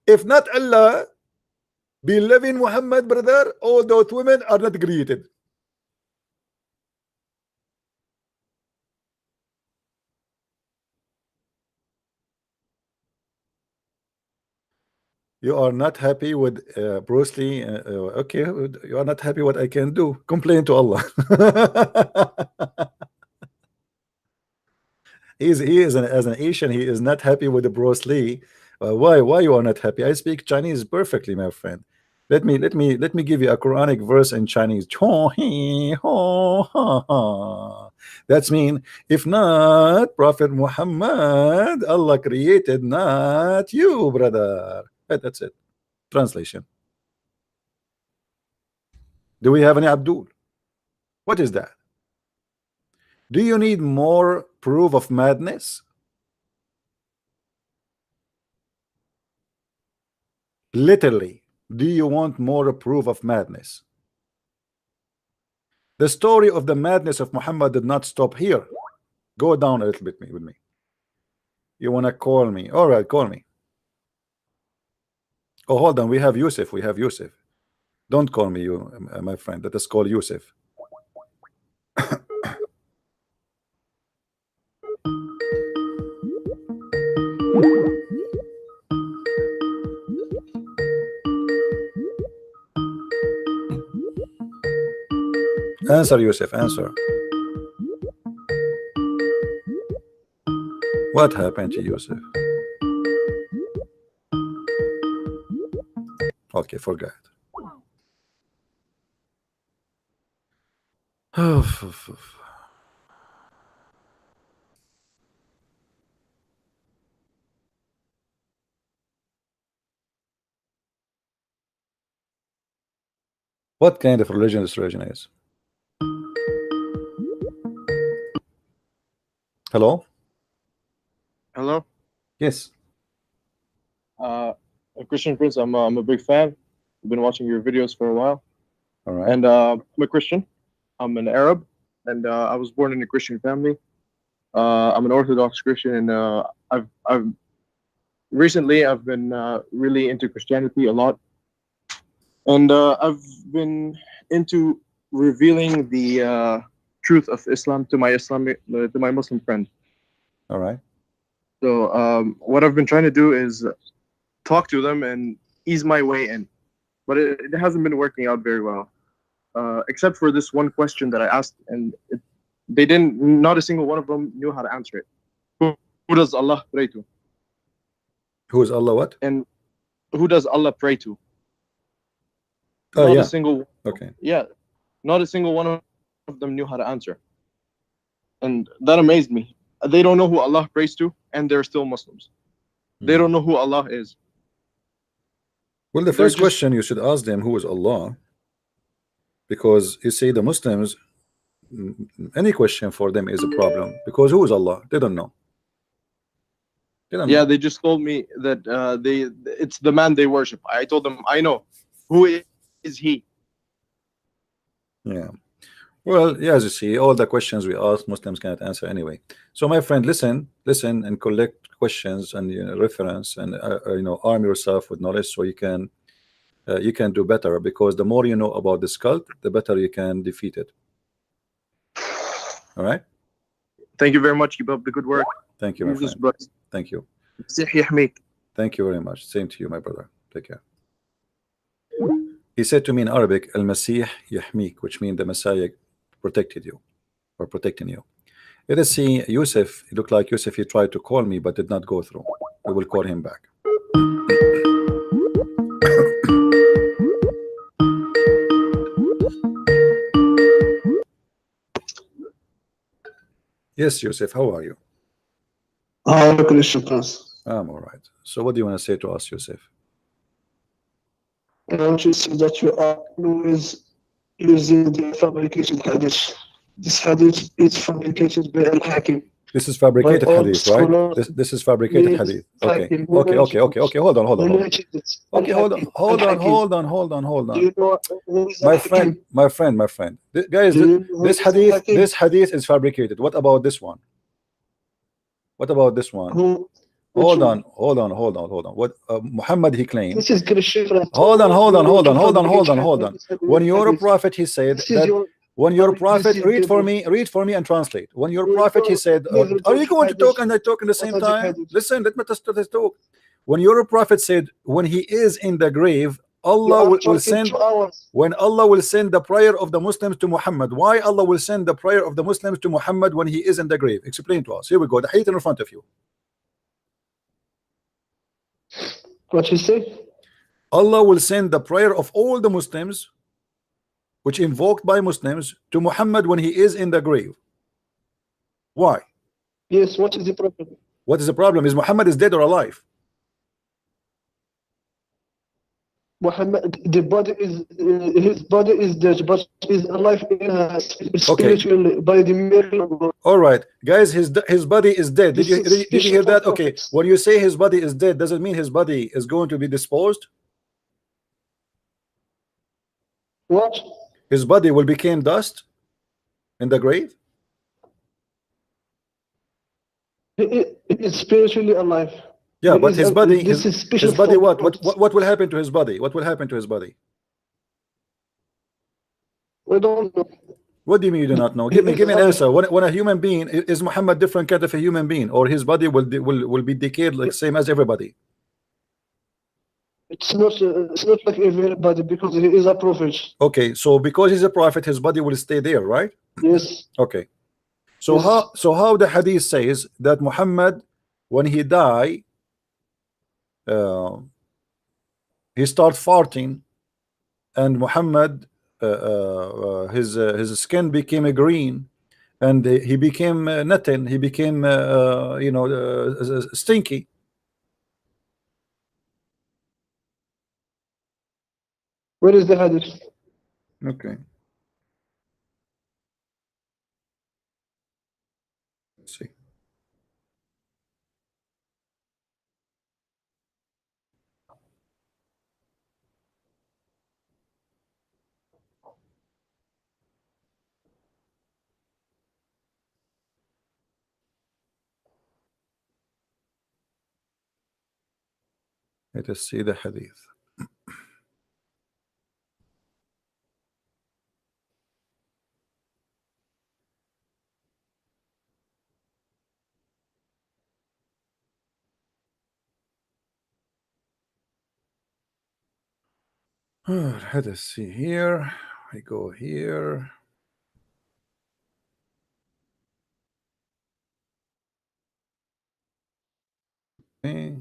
Speaker 2: If not Allah be loving Muhammad, brother, all those women are not created. You are not happy with Bruce Lee. Okay, you are not happy what I can do. Complain to Allah. he is as an Asian, he is not happy with the Bruce Lee. Why you are not happy? I speak Chinese perfectly, my friend. Let me give you a Quranic verse in Chinese. That's mean, if not Prophet Muhammad, Allah created not you, brother. That's it. Translation. Do we have any Abdul? What is that? Do you need more proof of madness? Literally, do you want more proof of madness? The story of the madness of Muhammad did not stop here. Go down a little bit with me. You want to call me? All right, call me. Oh, hold on. We have Yusuf. Don't call me you, my friend. Let us call Yusuf. Answer, Yusuf. Answer. What happened to Yusuf? Okay, forgot. What kind of religion this religion is? Hello?
Speaker 3: Hello?
Speaker 2: Yes.
Speaker 3: Christian Prince, I'm a big fan. I've been watching your videos for a while.
Speaker 2: All right.
Speaker 3: And I'm a Christian. I'm an Arab, and I was born in a Christian family. I'm an Orthodox Christian, and I've recently been really into Christianity a lot, and I've been into revealing the truth of Islam to my Muslim friend.
Speaker 2: All right.
Speaker 3: So what I've been trying to do is talk to them and ease my way in, but it hasn't been working out very well, except for this one question that I asked, and not a single one of them knew how to answer it. Who does Allah pray to?
Speaker 2: Who is Allah what?
Speaker 3: And who does Allah pray to?
Speaker 2: Oh,
Speaker 3: Not
Speaker 2: yeah.
Speaker 3: a single.
Speaker 2: Okay.
Speaker 3: Yeah, not a single one of them knew how to answer. and that amazed me. They don't know who Allah prays to, and they're still Muslims. They don't know who Allah is.
Speaker 2: Well, the
Speaker 3: They're
Speaker 2: first
Speaker 3: just
Speaker 2: question you should ask them, who is Allah? Because you see, the Muslims, any question for them is a problem, because who is Allah? They don't know. They don't
Speaker 3: yeah.
Speaker 2: know.
Speaker 3: They just told me that it's the man they worship. I told them I know who is he.
Speaker 2: Yeah. Well, yeah, as you see, all the questions we ask, Muslims cannot answer anyway. So, my friend, listen, and collect questions and reference, and arm yourself with knowledge so you can do better. Because the more you know about this cult, the better you can defeat it. All right.
Speaker 3: Thank you very much. Keep up the good work.
Speaker 2: Thank you, my
Speaker 3: Jesus
Speaker 2: friend.
Speaker 3: bless.
Speaker 2: Thank you.
Speaker 3: Masih yahmik.
Speaker 2: Thank you very much. Same to you, my brother. Take care. He said to me in Arabic, Al-Masih Yahmik, which means the Messiah protected you, or protecting you. Let us see Yusuf. It looked like Yusuf, he tried to call me but did not go through. We will call him back. Yes, Yusuf, how are you?
Speaker 4: Christian Prince.
Speaker 2: I'm all right. So what do you want to say to us, Yusuf?
Speaker 4: I want to say that you are always using the fabricated hadith. This hadith is fabricated by Al-Hakim.
Speaker 2: This is fabricated
Speaker 4: all
Speaker 2: hadith, right?
Speaker 4: scholars
Speaker 2: This is fabricated
Speaker 4: Yes,
Speaker 2: hadith.
Speaker 4: Hakim.
Speaker 2: Okay. Hold on.
Speaker 4: Related it.
Speaker 2: Okay,
Speaker 4: Al-Hakim.
Speaker 2: hold
Speaker 4: Al-Hakim.
Speaker 2: on.
Speaker 4: Do you know who is
Speaker 2: My
Speaker 4: Al-Hakim?
Speaker 2: friend. Guys,
Speaker 4: Do you know who
Speaker 2: this
Speaker 4: is Al-Hakim?
Speaker 2: hadith is fabricated. What about this one?
Speaker 4: Who?
Speaker 2: Hold on. What Muhammad he claimed.
Speaker 4: This is Christian Prince.
Speaker 2: Hold on.
Speaker 4: Fabricated
Speaker 2: When your
Speaker 4: hadith.
Speaker 2: prophet he said
Speaker 4: This is
Speaker 2: that
Speaker 4: your
Speaker 2: when your
Speaker 4: this
Speaker 2: prophet
Speaker 4: is
Speaker 2: read for
Speaker 4: your-
Speaker 2: me and translate. When your
Speaker 4: You
Speaker 2: prophet he
Speaker 4: know,
Speaker 2: said,
Speaker 4: never
Speaker 2: are you
Speaker 4: judge
Speaker 2: going to
Speaker 4: hadith.
Speaker 2: talk and I talk at the same
Speaker 4: What are the
Speaker 2: time?
Speaker 4: hadith?
Speaker 2: Listen, let me just talk. When your prophet said, when he is in the grave, Allah
Speaker 4: You are
Speaker 2: will
Speaker 4: talking
Speaker 2: send
Speaker 4: 2 hours.
Speaker 2: when Allah will send the prayer of the Muslims to Muhammad. Why Allah will send the prayer of the Muslims to Muhammad when he is in the grave? Explain to us. Here we go. The hadith in front of you.
Speaker 4: What you say?
Speaker 2: Allah will send the prayer of all the Muslims, which invoked by Muslims, to Muhammad when he is in the grave. Why?
Speaker 4: Yes, what is the problem?
Speaker 2: What is the problem? Is Muhammad is dead or alive?
Speaker 4: Muhammad, the body is his body is dead, but is alive spiritually by the miracle of God.
Speaker 2: All right, guys, his body is dead. Did
Speaker 4: This
Speaker 2: you
Speaker 4: is
Speaker 2: hear that?
Speaker 4: special
Speaker 2: Okay,
Speaker 4: prophets.
Speaker 2: when you say his body is dead, does it mean his body is going to be disposed?
Speaker 4: What?
Speaker 2: His body will become dust in the grave?
Speaker 4: He is spiritually alive.
Speaker 2: Yeah,
Speaker 4: He
Speaker 2: but
Speaker 4: is
Speaker 2: his
Speaker 4: a-
Speaker 2: body,
Speaker 4: this is special
Speaker 2: his body,
Speaker 4: for
Speaker 2: what
Speaker 4: prophets.
Speaker 2: will happen to his body? What will happen to his body?
Speaker 4: We don't know.
Speaker 2: What do you mean you do not know? Give me an answer. When a human being, is Muhammad different kind of a human being, or his body will be decayed like same as everybody?
Speaker 4: It's not like everybody because he is a prophet.
Speaker 2: Okay, so because he's a prophet, his body will stay there, right?
Speaker 4: Yes.
Speaker 2: Okay. So
Speaker 4: Yes.
Speaker 2: how the hadith says that Muhammad, when he die, he start farting, and Muhammad, his skin became green, and he became nothing. He became stinky.
Speaker 4: Where is the hadith?
Speaker 2: Okay. Let's see. Let us see the hadith. Let us see here. I go here. Okay.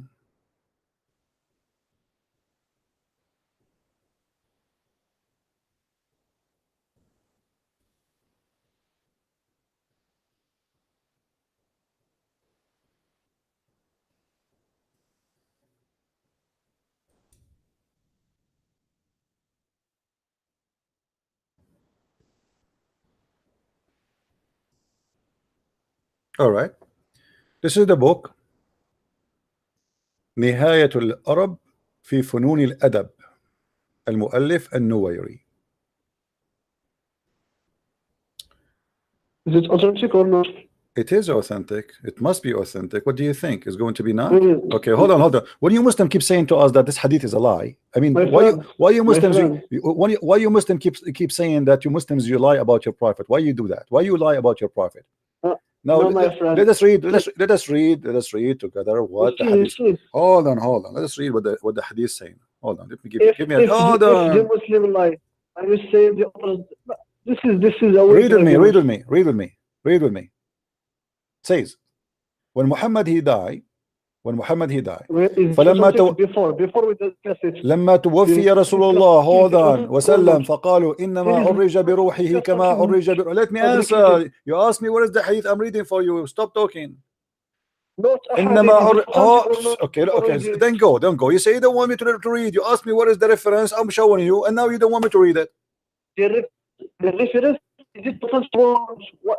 Speaker 2: All right. This is the book نهاية الأرب في فنون الأدب المؤلف النويري.
Speaker 4: Is it authentic or not?
Speaker 2: It is authentic. It must be authentic. What do you think? Is going to be not?
Speaker 4: Mm.
Speaker 2: Okay, hold on. When you Muslim keep saying to us that this hadith is a lie, I mean,
Speaker 4: My
Speaker 2: why
Speaker 4: friend,
Speaker 2: you Muslims
Speaker 4: friend.
Speaker 2: why you Muslim keep saying that you Muslims you lie about your prophet? Why you do that? Why you lie about your prophet? Now
Speaker 4: no, my friend.
Speaker 2: let us read. Let us read together what the hadith. Hold on. Let us read what the hadith is saying. Hold on. Let me give me
Speaker 4: If the Muslim lie, I will say the opposite. This is a
Speaker 2: read with me. It says when Muhammad he died فلما
Speaker 4: before we discuss it.
Speaker 2: لما توفي رسول الله hold on وسلم فقالوا إنما عرج بروحه كما عرج بروحه. Let me answer. You asked me what is the hadith. I'm reading for you. Stop talking. إنما okay, then don't go. You say you don't want me to read. You ask me what is the reference. I'm showing you, and now you don't want me to read it.
Speaker 4: The reference is it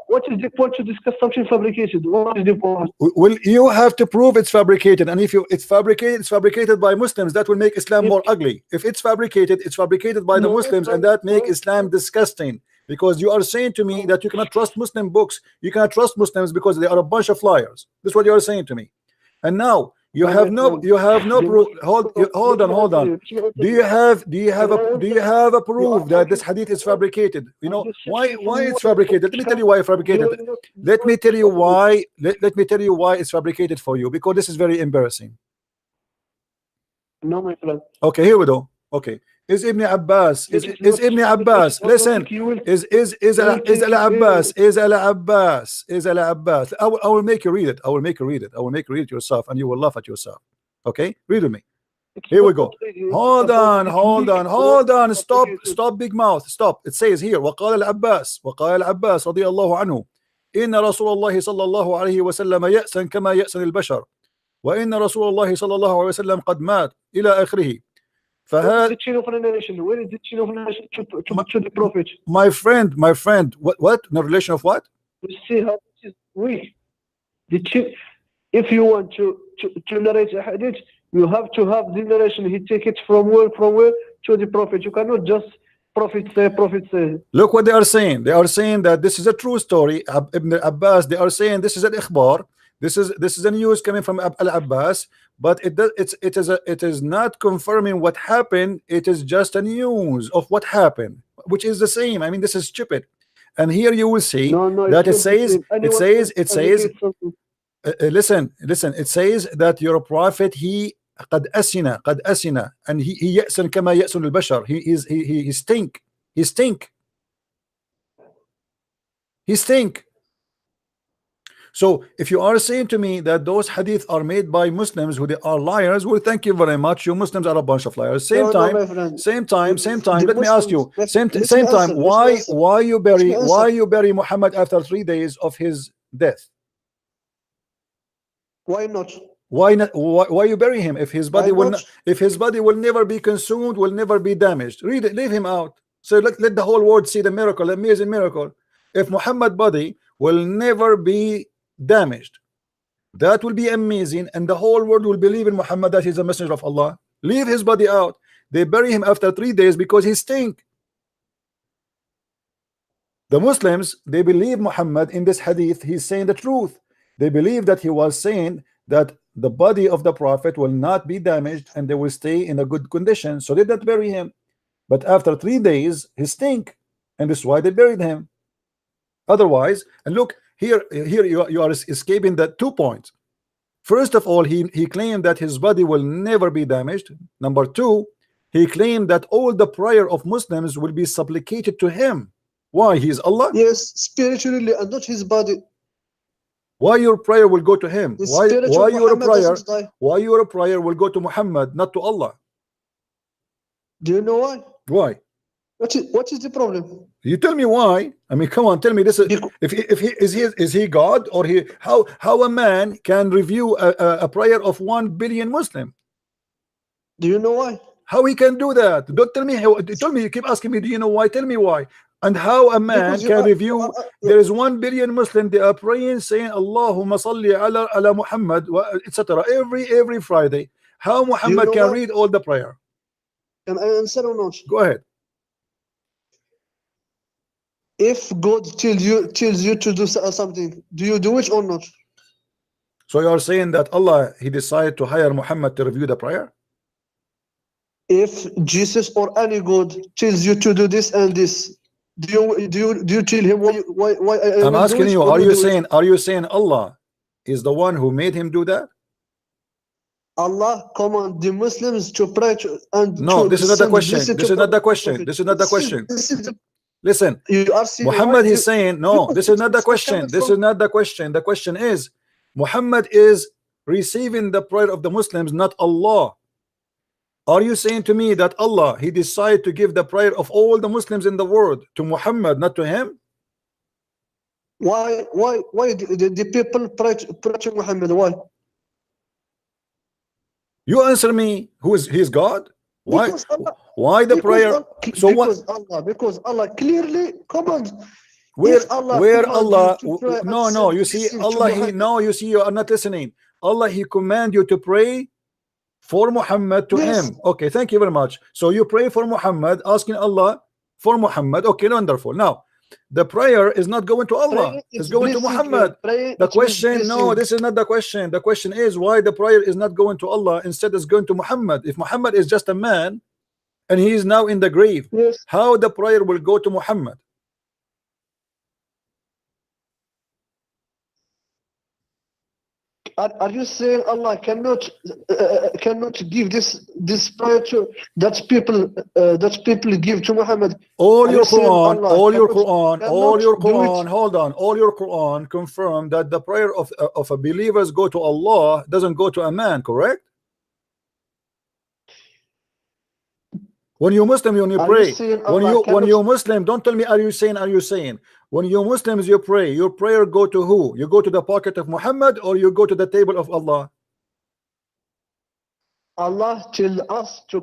Speaker 4: what is the point to discuss something fabricated? What is the point?
Speaker 2: Well, you have to prove it's fabricated, and if it's fabricated by Muslims. That will make Islam more ugly. If it's fabricated by the Muslims, and that make Islam disgusting. Because you are saying to me that you cannot trust Muslim books, you cannot trust Muslims because they are a bunch of liars. This is what you are saying to me. And now you have no proof. Hold on. Do you have a proof that this hadith is fabricated? You know why it's fabricated? Let me tell you why it's fabricated. Let me tell you why. Let me tell you why it's fabricated for you, because this is very embarrassing.
Speaker 4: No, my friend.
Speaker 2: Okay, here we go. Okay. Is Ibn Abbas Ibn Abbas listen is Al Abbas I will make you read it. I will make you read it yourself, and you will laugh at yourself. Okay, read with me. Here we go. Hold on. Stop big mouth. Stop. It says here وقال العباس رضي الله عنه إن رسول الله صلى الله عليه وسلم يأسن كما يأسن البشر وإن رسول الله صلى الله عليه وسلم قد مات إلى آخره.
Speaker 4: Where is the chain of narration? Where is the chain of narration to the prophet?
Speaker 2: My friend, what? No relation of what?
Speaker 4: You see how this is weak. If you want to narrate a hadith, you have to have the narration. He take it from where to the prophet. You cannot just prophet say. Look
Speaker 2: what they are saying. They are saying that this is a true story. Ibn Abbas. They are saying this is an ikhbar. This is a news coming from Al Abbas. But it is not confirming what happened. It is just a news of what happened, which is the same. I mean, this is stupid. And here you will see that it says listen. It says that your prophet he قد أسن and he يأسن كما يأسن البشر. He stink. So if you are saying to me that those hadith are made by Muslims who they are liars, well, thank you very much. You Muslims are a bunch of liars. Same time. Let me ask you. Same time. Why you bury Muhammad after 3 days of his death?
Speaker 4: Why not?
Speaker 2: Why you bury him if his body will never be consumed, will never be damaged? Read it. Leave him out. So let the whole world see the miracle, amazing miracle. If Muhammad's body will never be damaged, that will be amazing, and the whole world will believe in Muhammad that he's a messenger of Allah. Leave his body out. They bury him after 3 days because he stink. The Muslims, they believe Muhammad in this hadith. He's saying the truth. They believe that he was saying that the body of the prophet will not be damaged and they will stay in a good condition, so they didn't bury him. But after 3 days he stink, and that's why they buried him. Otherwise, and look here you are escaping the 2 points. First of all, he claimed that his body will never be damaged. Number 2, he claimed that all the prayer of Muslims will be supplicated to him. Why? He is Allah.
Speaker 4: Yes, spiritually, and not his body.
Speaker 2: Why your prayer will go to him? Why your prayer will go to Muhammad, not to Allah?
Speaker 4: Do you know why?
Speaker 2: Why?
Speaker 4: What is the problem?
Speaker 2: You tell me why. I mean, come on, tell me this. Is he God, or how a man can review a prayer of 1 billion Muslim?
Speaker 4: Do you know why?
Speaker 2: How he can do that? Don't tell me how. Tell me. You keep asking me. Do you know why? Tell me why. And how a man
Speaker 4: Because you
Speaker 2: can
Speaker 4: are-
Speaker 2: review? There is 1 billion Muslims. They are praying, saying Allahumma salli ala Muhammad, etc. Every Friday. How Muhammad
Speaker 4: know
Speaker 2: can
Speaker 4: what?
Speaker 2: read all the prayer?
Speaker 4: Can I answer or not?
Speaker 2: Go ahead.
Speaker 4: If God tells you to do something, do you do it or not?
Speaker 2: So you are saying that Allah, he decided to hire Muhammad to review the prayer?
Speaker 4: If Jesus or any God tells you to do this and this, do you tell him why I
Speaker 2: I'm
Speaker 4: will do
Speaker 2: asking
Speaker 4: it,
Speaker 2: you,
Speaker 4: or do it?
Speaker 2: are you saying Allah is the one who made him do that?
Speaker 4: Allah command the Muslims to pray and
Speaker 2: No,
Speaker 4: to
Speaker 2: this is not the
Speaker 4: send
Speaker 2: question.
Speaker 4: blessing
Speaker 2: This
Speaker 4: to
Speaker 2: is not the
Speaker 4: Prophet.
Speaker 2: question. This is not the question.
Speaker 4: This is the,
Speaker 2: Listen,
Speaker 4: you are saying
Speaker 2: Muhammad
Speaker 4: why
Speaker 2: is
Speaker 4: you-
Speaker 2: saying, no,
Speaker 4: because
Speaker 2: this is not the
Speaker 4: it's
Speaker 2: question.
Speaker 4: coming
Speaker 2: This
Speaker 4: from-
Speaker 2: is not the question. The question is, Muhammad is receiving the prayer of the Muslims, not Allah. Are you saying to me that Allah, he decided to give the prayer of all the Muslims in the world to Muhammad, not to him?
Speaker 4: Why the people pray to Muhammad? Why?
Speaker 2: You answer me. He is God? Why?
Speaker 4: Because Allah,
Speaker 2: Why the prayer? So what?
Speaker 4: Because Allah clearly commands.
Speaker 2: Where
Speaker 4: If Allah
Speaker 2: where
Speaker 4: command
Speaker 2: Allah?
Speaker 4: you to pray and
Speaker 2: No,
Speaker 4: send
Speaker 2: you see,
Speaker 4: blessing to
Speaker 2: Allah, he
Speaker 4: Muhammad,
Speaker 2: no, you see, you are not listening. Allah, he command you to pray for Muhammad to
Speaker 4: Yes.
Speaker 2: him. Okay, thank you very much. So you pray for Muhammad, asking Allah for Muhammad. Okay, wonderful. Now the prayer is not going to Allah,
Speaker 4: pray,
Speaker 2: it's going to
Speaker 4: blessing,
Speaker 2: Muhammad.
Speaker 4: pray,
Speaker 2: The
Speaker 4: it means
Speaker 2: question, no,
Speaker 4: blessing.
Speaker 2: this is not the question. The question is why the prayer is not going to Allah, instead it's going to Muhammad. If Muhammad is just a man and he is now in the grave,
Speaker 4: Yes.
Speaker 2: how the prayer will go to Muhammad?
Speaker 4: Are you saying Allah cannot give this prayer to that people give to Muhammad?
Speaker 2: All
Speaker 4: Are
Speaker 2: your
Speaker 4: you saying
Speaker 2: Quran,
Speaker 4: Allah
Speaker 2: all your
Speaker 4: cannot-
Speaker 2: Quran,
Speaker 4: cannot
Speaker 2: all your
Speaker 4: do it?
Speaker 2: Quran, hold on, all your Quran confirm that the prayer of a believers go to Allah, doesn't go to a man, correct? When you Muslim, when you
Speaker 4: Are
Speaker 2: pray,
Speaker 4: you saying
Speaker 2: when
Speaker 4: Allah
Speaker 2: you
Speaker 4: cannot-
Speaker 2: Muslim, don't tell me are you saying. When you Muslims you pray, your prayer go to who? You go to the pocket of Muhammad or you go to the table of Allah?
Speaker 4: Allah tell us to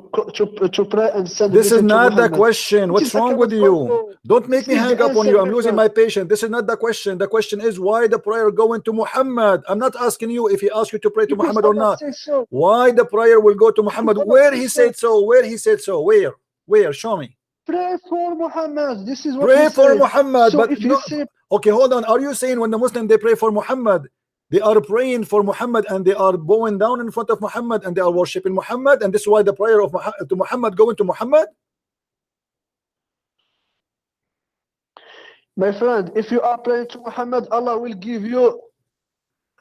Speaker 4: pray and send
Speaker 2: This is
Speaker 4: blessing to
Speaker 2: not the
Speaker 4: Muhammad.
Speaker 2: question.
Speaker 4: It
Speaker 2: What's
Speaker 4: is the
Speaker 2: wrong with
Speaker 4: command
Speaker 2: you?
Speaker 4: also.
Speaker 2: Don't make me
Speaker 4: This is
Speaker 2: hang
Speaker 4: the
Speaker 2: up on
Speaker 4: answer,
Speaker 2: you. I'm
Speaker 4: my
Speaker 2: losing
Speaker 4: friend.
Speaker 2: my patience. This is not the question. The question is why the prayer going to Muhammad. I'm not asking you if he asked you to pray to
Speaker 4: Because
Speaker 2: Muhammad or
Speaker 4: Allah
Speaker 2: not.
Speaker 4: says so.
Speaker 2: Why the prayer will go to Muhammad?
Speaker 4: Allah
Speaker 2: Where
Speaker 4: says
Speaker 2: he
Speaker 4: so.
Speaker 2: said so? Where he said so? Where? Show me.
Speaker 4: Pray for Muhammad. This is what
Speaker 2: Pray
Speaker 4: he
Speaker 2: for
Speaker 4: said.
Speaker 2: Muhammad.
Speaker 4: So
Speaker 2: But
Speaker 4: if
Speaker 2: no,
Speaker 4: you say
Speaker 2: okay, hold on. Are you saying when the Muslim they pray for Muhammad, they are praying for Muhammad and they are bowing down in front of Muhammad and they are worshiping Muhammad, and this is why the prayer of to Muhammad going to Muhammad?
Speaker 4: my friend, if you are praying to Muhammad, Allah will give you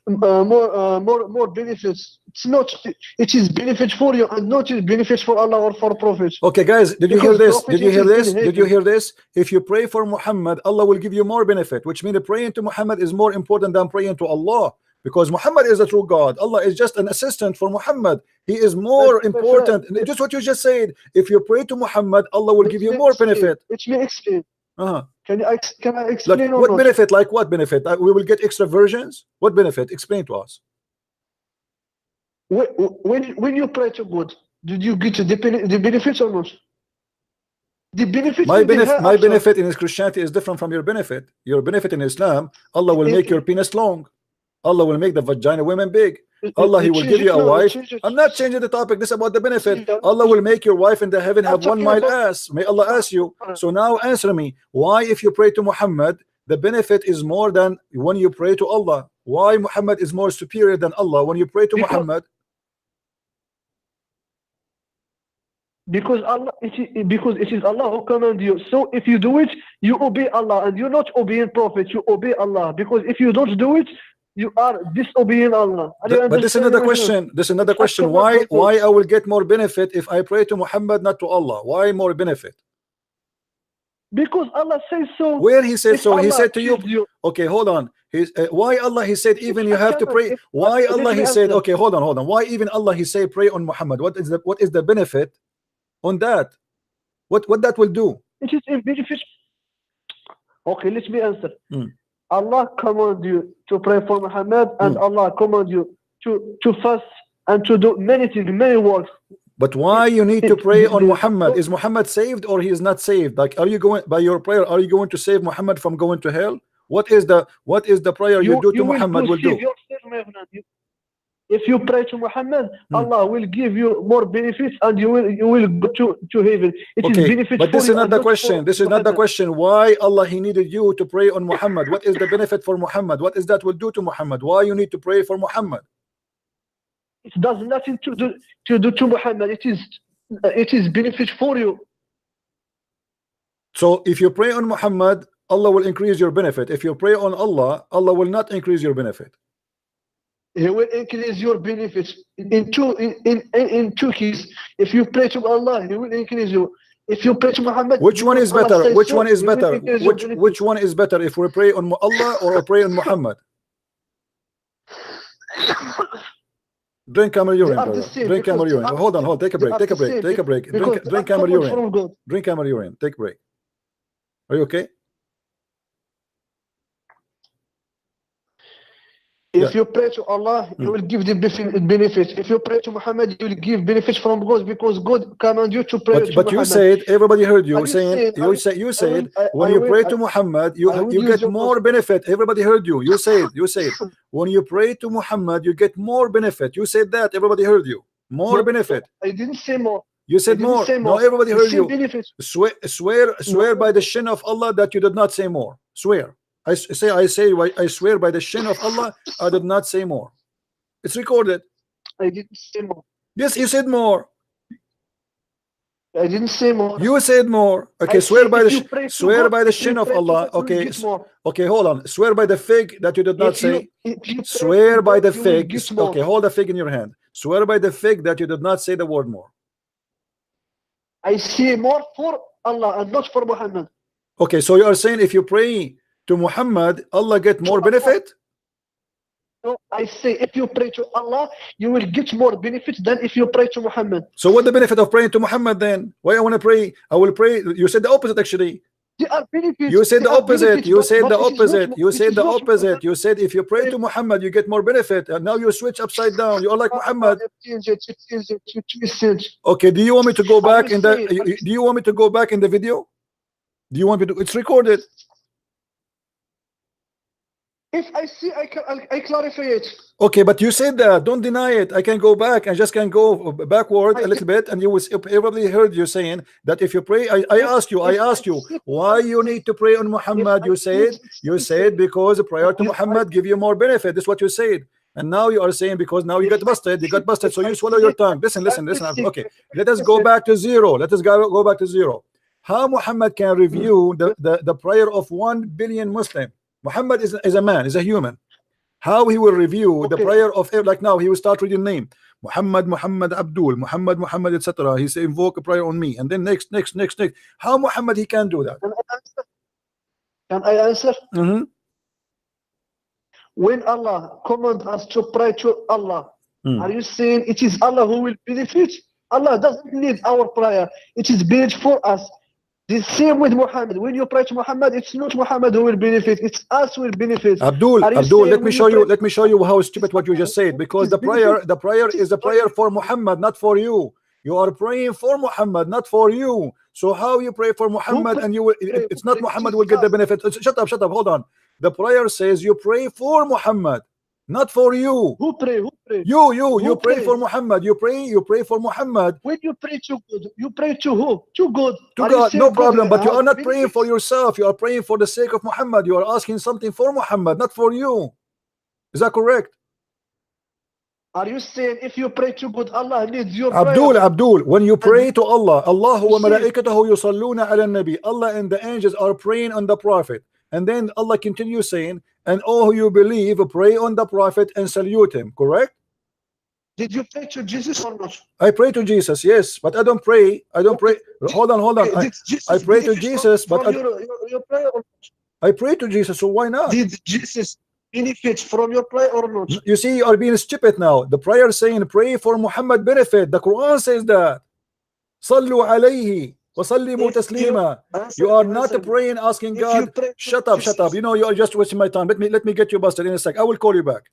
Speaker 4: more benefits. It's not. It is benefit for you and not benefit for Allah or for Prophet.
Speaker 2: Okay, guys, did you hear
Speaker 4: Because
Speaker 2: this?
Speaker 4: Prophet
Speaker 2: Did you hear
Speaker 4: is in
Speaker 2: this? Did you
Speaker 4: heaven.
Speaker 2: hear this? If you pray for Muhammad, Allah will give you more benefit, which means praying to Muhammad is more important than praying to Allah, because Muhammad is a true God. Allah is just an assistant for Muhammad. He is more
Speaker 4: My
Speaker 2: important.
Speaker 4: friend,
Speaker 2: Just what you just said. If you pray to Muhammad, Allah will give you more benefit.
Speaker 4: Let me explain.
Speaker 2: Uh-huh.
Speaker 4: Can I explain
Speaker 2: Like
Speaker 4: or
Speaker 2: what
Speaker 4: not?
Speaker 2: benefit? Like what benefit? We will get extra versions. What benefit? Explain to us.
Speaker 4: When you pray to God, did you get the benefits or not? The benefits
Speaker 2: My
Speaker 4: in the
Speaker 2: benefit, my
Speaker 4: hereafter.
Speaker 2: benefit in Christianity is different from your benefit. Your benefit in Islam, Allah will make your penis long. Allah will make the vagina women big. Allah, He will give you a wife. I'm not changing the topic. This is about the benefit. Allah will make your wife in the heaven have 1 mile ass. May Allah ask you. So now answer me. Why, if you pray to Muhammad, the benefit is more than when you pray to Allah? Why Muhammad is more superior than Allah when you pray to Muhammad?
Speaker 4: Because it is Allah who command you. So if you do it, you obey Allah, and you're not obeying Prophet. You obey Allah. Because if you don't do it, you are disobeying Allah.
Speaker 2: But this is another question. This is another question. Why I will get more benefit if I pray to Muhammad, not to Allah? Why more benefit?
Speaker 4: Because Allah says so.
Speaker 2: Where He said
Speaker 4: If
Speaker 2: so? He
Speaker 4: Allah
Speaker 2: said to you.
Speaker 4: tells you.
Speaker 2: Okay, hold on. Why Allah He said even you have to pray? Why
Speaker 4: Let
Speaker 2: Allah
Speaker 4: me
Speaker 2: He said?
Speaker 4: answer.
Speaker 2: Okay, hold on. Why even Allah He say pray on Muhammad? What is the benefit on that? What that will do?
Speaker 4: It is a benefit. Okay, let me answer.
Speaker 2: Hmm.
Speaker 4: Allah command you to pray for Muhammad, and Allah command you to fast and to do many things, many works.
Speaker 2: But why you need to pray on Muhammad? Is Muhammad saved or he is not saved? Like, are you going by your prayer? Are you going to save Muhammad from going to hell? What is the prayer you do to Muhammad will do?
Speaker 4: If you pray to Muhammad, Allah will give you more benefits, and you will go to heaven. It is benefit
Speaker 2: but this
Speaker 4: for
Speaker 2: is
Speaker 4: you
Speaker 2: not the
Speaker 4: and
Speaker 2: question. This is not the question. Why Allah he needed you to pray on Muhammad? What is the benefit for Muhammad? What is that will do to Muhammad? Why you need to pray for Muhammad?
Speaker 4: It does nothing to do to Muhammad. It is benefit for you.
Speaker 2: So if you pray on Muhammad, Allah will increase your benefit. If you pray on Allah, Allah will not increase your benefit.
Speaker 4: He will increase your benefits in two keys. If you pray to Allah, He will increase you. If you pray to Muhammad,
Speaker 2: which one is better? Which one is better?
Speaker 4: Which
Speaker 2: one is better? If we pray on Allah or pray on Muhammad? Drink camel urine, brother. Drink camel urine. Hold on, take a break. Take a break. Take a break. Drink camel urine. Drink camel urine. Take a break. Are you okay?
Speaker 4: If you pray to Allah, He will give the benefit. If you pray to Muhammad, He will give benefits from God, because God command you to pray to Muhammad.
Speaker 2: But you said, everybody heard you saying, you said when you pray to Muhammad, you get more benefit. Everybody heard you. You said when you pray to Muhammad, you get more benefit. You said that. Everybody heard you. More benefit.
Speaker 4: I didn't say more.
Speaker 2: You said more. No, everybody heard you. Swear by the shin of Allah that you did not say more. Swear. I swear by the shin of Allah, I did not say more. It's recorded.
Speaker 4: I didn't say more.
Speaker 2: Yes, you said more.
Speaker 4: I didn't say more.
Speaker 2: You said more. Okay, swear by the shin of Allah. Okay, okay, hold on. Swear by the fig that you did not say. Swear by the fig. Okay, hold the fig in your hand. Swear by the fig that you did not say the word more.
Speaker 4: I say more for Allah and not for Muhammad.
Speaker 2: Okay, so you are saying if you pray to Muhammad, Allah get more benefit?
Speaker 4: No, I say if you pray to Allah, you will get more benefits than if you pray to Muhammad.
Speaker 2: So what the benefit of praying to Muhammad then? Why I want to pray? I will pray. You said the opposite actually.
Speaker 4: There are benefits.
Speaker 2: You said the opposite. You said the opposite. You said the opposite. You said if you pray to Muhammad, you get more benefit. And now you switch upside down. You are like Muhammad. Okay, do you want me to go back in the? Do you want me to go back in the video? Do you want me to? It's recorded.
Speaker 4: If I see, I clarify it.
Speaker 2: Okay, but you said that. Don't deny it. I can go back. I just can go backward a little bit, and you will probably heard you saying that if you pray. I asked you why you need to pray on Muhammad. You said because prayer to Muhammad give you more benefit. That's what you said. And now you are saying because now you got busted. You got busted, so you swallow your tongue. Listen. Okay, let us go back to zero. Let us go back to zero. How Muhammad can review the prayer of 1 billion Muslim? Muhammad is a man, is a human. How he will review the prayer of, like now he will start reading name Muhammad Abdul, Muhammad etc. He say invoke a prayer on me, and then next. How Muhammad he can do that?
Speaker 4: Can I answer? When Allah command us to pray to Allah, are you saying it is Allah who will benefit? Allah doesn't need our prayer. It is benefit for us. The same with Muhammad. When you pray to Muhammad, it's not Muhammad who will benefit, it's us who will benefit.
Speaker 2: Abdul, let me show you how stupid what you just said, because the prayer is a prayer for Muhammad, not for you. You are praying for Muhammad, not for you. So how you pray for Muhammad and you will, it's not Muhammad will get the benefit. Shut up, hold on. The prayer says you pray for Muhammad, not for you.
Speaker 4: Who pray?
Speaker 2: You pray for Muhammad. You pray for Muhammad.
Speaker 4: When you pray to God, you pray to who? To God.
Speaker 2: To God, no problem. But you are not praying for yourself. You are praying for the sake of Muhammad. You are asking something for Muhammad, not for you. Is that correct?
Speaker 4: Are you saying if you pray to God, Allah needs your prayer?
Speaker 2: Abdul, when you pray to Allah, Allahu wa malaikatahu yusalluna ala nabi. Allah and the angels are praying on the Prophet. And then Allah continues saying, and all who you believe pray on the Prophet and salute him, correct?
Speaker 4: Did you pray to Jesus or not?
Speaker 2: I pray to Jesus, yes, but I don't pray. Hold on. I pray to Jesus, but
Speaker 4: your prayer or not?
Speaker 2: I pray to Jesus, so why not?
Speaker 4: Did Jesus benefit from your prayer or not?
Speaker 2: You see, you are being stupid now. The prayer saying pray for Muhammad benefit. The Quran says that. Sallu alayhi. You are not praying, asking God. Shut up. You know you are just wasting my time. Let me get you busted in a sec. I will call you back.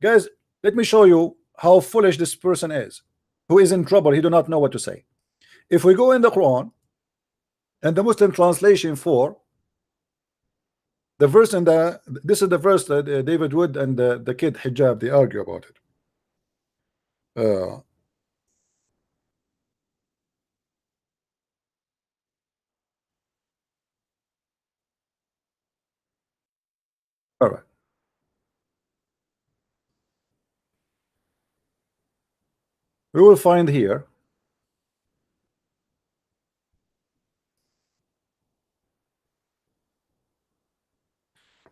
Speaker 2: Guys, let me show you how foolish this person is. who is in trouble, he do not know what to say. If we go in the Quran and the Muslim translation for the verse, and this is the verse that David Wood and the kid Hijab, they argue about it. All right. We will find here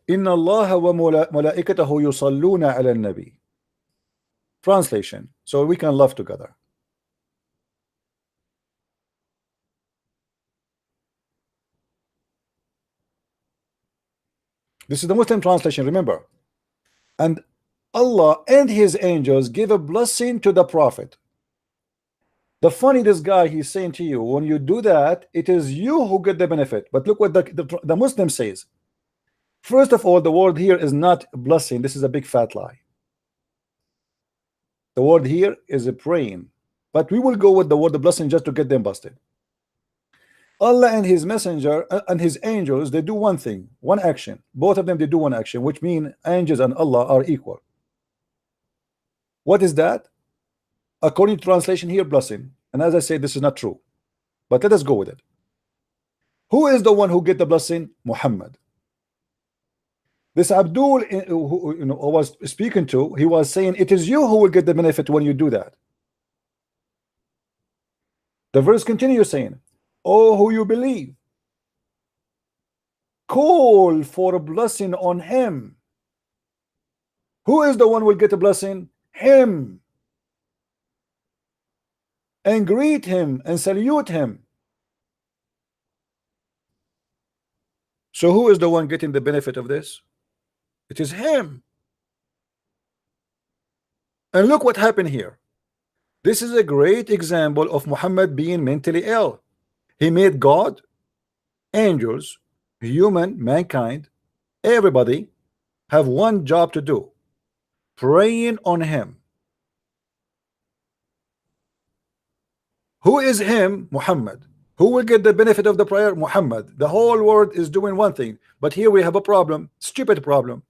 Speaker 2: إن الله وملائكته يصلون على النبي. Translation, so we can love together. This is the Muslim translation, remember. And Allah and his angels give a blessing to the Prophet. The funny, this guy, he's saying to you, when you do that, it is you who get the benefit. But look what the Muslim says. First of all, the word here is not blessing. This is a big fat lie. The word here is a praying, but we will go with the word the blessing just to get them busted. Allah and his messenger and his angels, they do one thing, one action. Both of them, they do one action, which means angels and Allah are equal. What is that? According to translation here, blessing. And as I say, this is not true, but let us go with it. Who is the one who get the blessing? Muhammad. This Abdul, who was speaking to, he was saying, it is you who will get the benefit when you do that. The verse continues saying, oh, who you believe, call for a blessing on him. Who is the one who will get a blessing? Him. And greet him and salute him. So who is the one getting the benefit of this? It is him. And look what happened here. This is a great example of Muhammad being mentally ill. He made God, angels, human, mankind, everybody have one job to do: praying on him. Who is him? Muhammad. Who will get the benefit of the prayer? Muhammad. The whole world is doing one thing, but here we have a problem, stupid problem.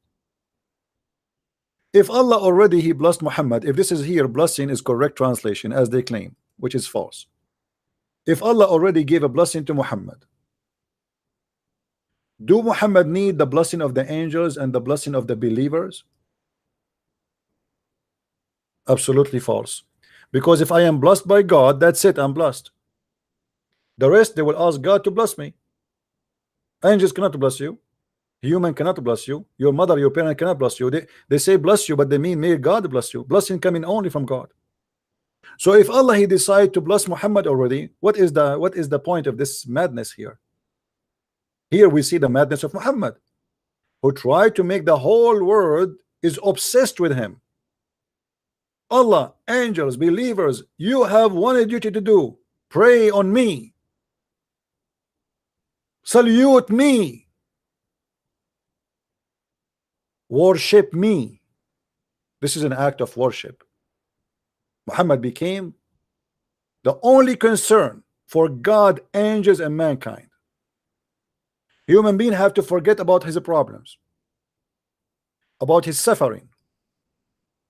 Speaker 2: If Allah already he blessed Muhammad, if this is here blessing is correct translation as they claim, which is false. If Allah already gave a blessing to Muhammad, do Muhammad need the blessing of the angels and the blessing of the believers? Absolutely false. Because if I am blessed by God, that's it, I'm blessed. The rest, they will ask God to bless me. Angels cannot bless you. Human cannot bless you. Your mother, your parent cannot bless you. They say bless you, but they mean may God bless you. Blessing coming only from God. So if Allah he decide to bless Muhammad already, what is the point of this madness here? Here we see the madness of Muhammad, who tried to make the whole world is obsessed with him. Allah, angels, believers, you have one duty to do: pray on me, salute me, worship me. This is an act of worship. Muhammad became the only concern for God, angels, and mankind. Human beings have to forget about his problems, about his suffering,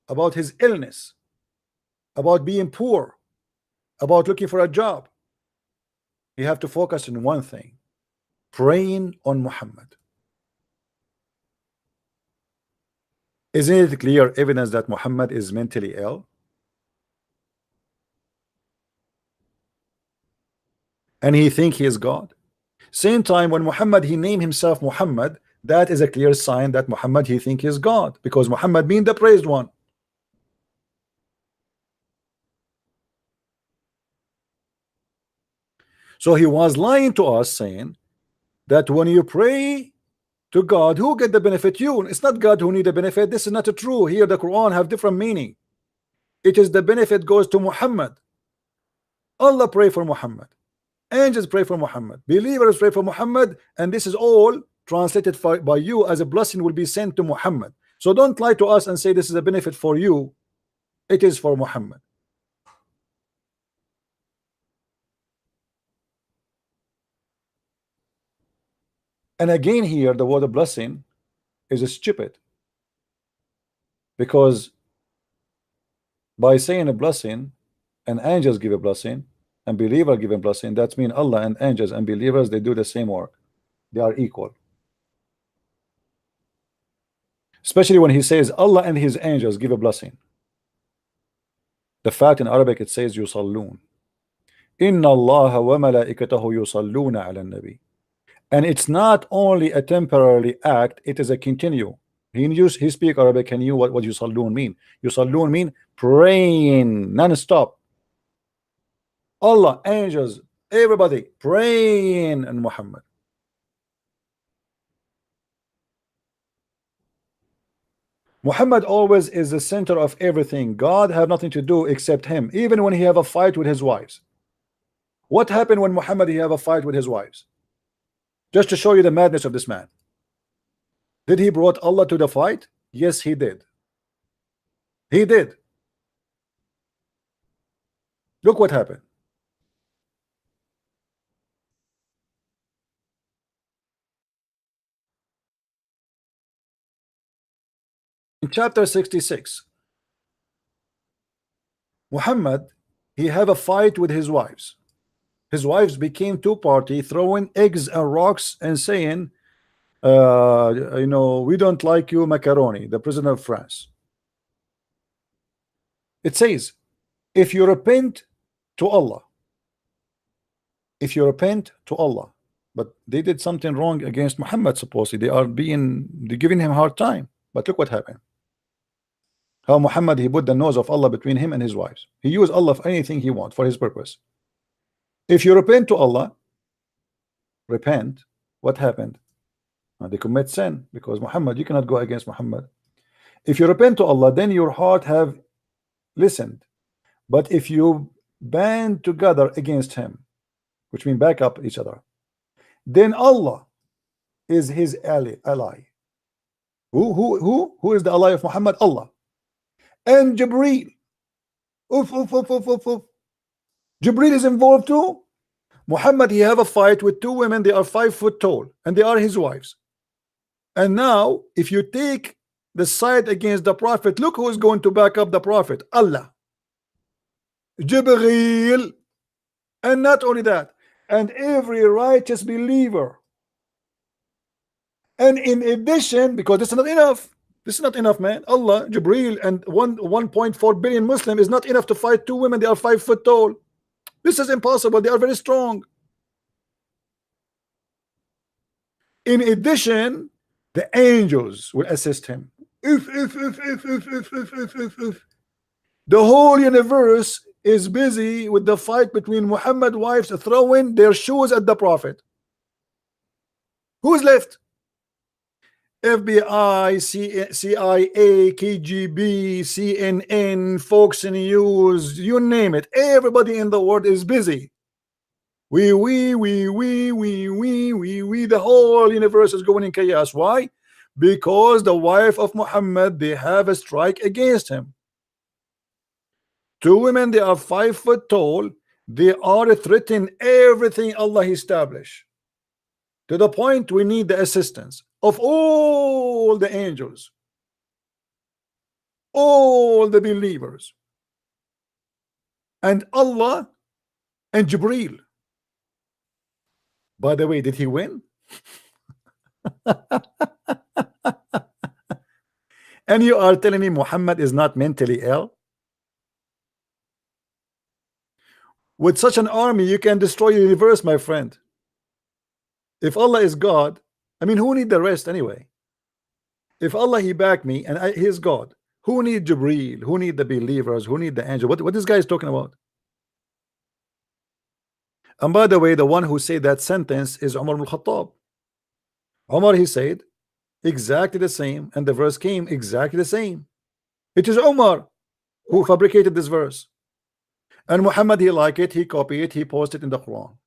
Speaker 2: about his illness, about being poor, about looking for a job. You have to focus on one thing: praying on Muhammad. Isn't it clear evidence that Muhammad is mentally ill? And he think he is God. Same time when Muhammad he named himself Muhammad, that is a clear sign that Muhammad he think he is God, because Muhammad being the praised one. So he was lying to us, saying that when you pray to God, who get the benefit? You. It's not God who need the benefit. This is not true. Here the Quran have different meaning. It is the benefit goes to Muhammad. Allah pray for Muhammad, angels pray for Muhammad, believers pray for Muhammad, and this is all translated by you as a blessing will be sent to Muhammad. So don't lie to us and say this is a benefit for you. It is for Muhammad. And again here the word blessing is stupid, because by saying a blessing, and angels give a blessing and believer give a blessing, that means Allah and angels and believers, they do the same work, they are equal. Especially when he says Allah and his angels give a blessing. The fact in Arabic it says yusallun. Inna Allah wa malaikatahu yusalluna ala nabi. And it's not only a temporary act, it is a continue. He speak Arabic, and you what yusallun mean? Yusallun mean praying non-stop. Allah, angels, everybody praying on Muhammad. Muhammad always is the center of everything. God have nothing to do except him, even when he have a fight with his wives. What happened when Muhammad he have a fight with his wives? Just to show you the madness of this man. Did he brought Allah to the fight? Yes, he did. He did. Look what happened. In chapter 66, Muhammad, he have a fight with his wives. His wives became two party, throwing eggs and rocks and saying, you know, we don't like you, Macaroni, the president of France. It says, if you repent to Allah, if you repent to Allah, but they did something wrong against Muhammad, supposedly they're giving him a hard time. But look what happened. How Muhammad he put the nose of Allah between him and his wives. He used Allah for anything he wants for his purpose. If you repent to Allah, repent, what happened? They commit sin, because Muhammad, you cannot go against Muhammad. If you repent to Allah, then your heart have listened. But if you band together against him, which means back up each other, then Allah is his ally. Who is the ally of Muhammad? Allah. And Jibreel. Jibreel is involved too. Muhammad, he have a fight with two women, they are 5 foot tall, and they are his wives. And now, if you take the side against the Prophet, look who is going to back up the Prophet. Allah. Jibreel. And not only that, and every righteous believer. And in addition, because this is not enough, this is not enough, man. Allah, Jibreel, and 1.4 billion Muslim is not enough to fight two women. They are 5 foot tall. This is impossible. They are very strong. In addition, the angels will assist him. If the whole universe is busy with the fight between Muhammad wives throwing their shoes at the Prophet, who's left? FBI, CIA, KGB, CNN, Fox News, you name it. Everybody in the world is busy. We, the whole universe is going in chaos. Why? Because the wife of Muhammad, they have a strike against him. Two women, they are 5 foot tall. They are threatening everything Allah established. To the point we need the assistance of all the angels, all the believers, and Allah and Jibreel. By the way, did he win? And you are telling me Muhammad is not mentally ill? With such an army, you can destroy the universe, my friend. If Allah is God, I mean, who need the rest anyway? If Allah he back me and he is God, who need Jibreel? Who need the believers? Who need the angel? What this guy is talking about? And by the way, the one who said that sentence is Umar ibn Khattab. Umar, he said exactly the same, and the verse came exactly the same. It is Umar who fabricated this verse, and Muhammad, he liked it, he copied it, he posted it in the Quran.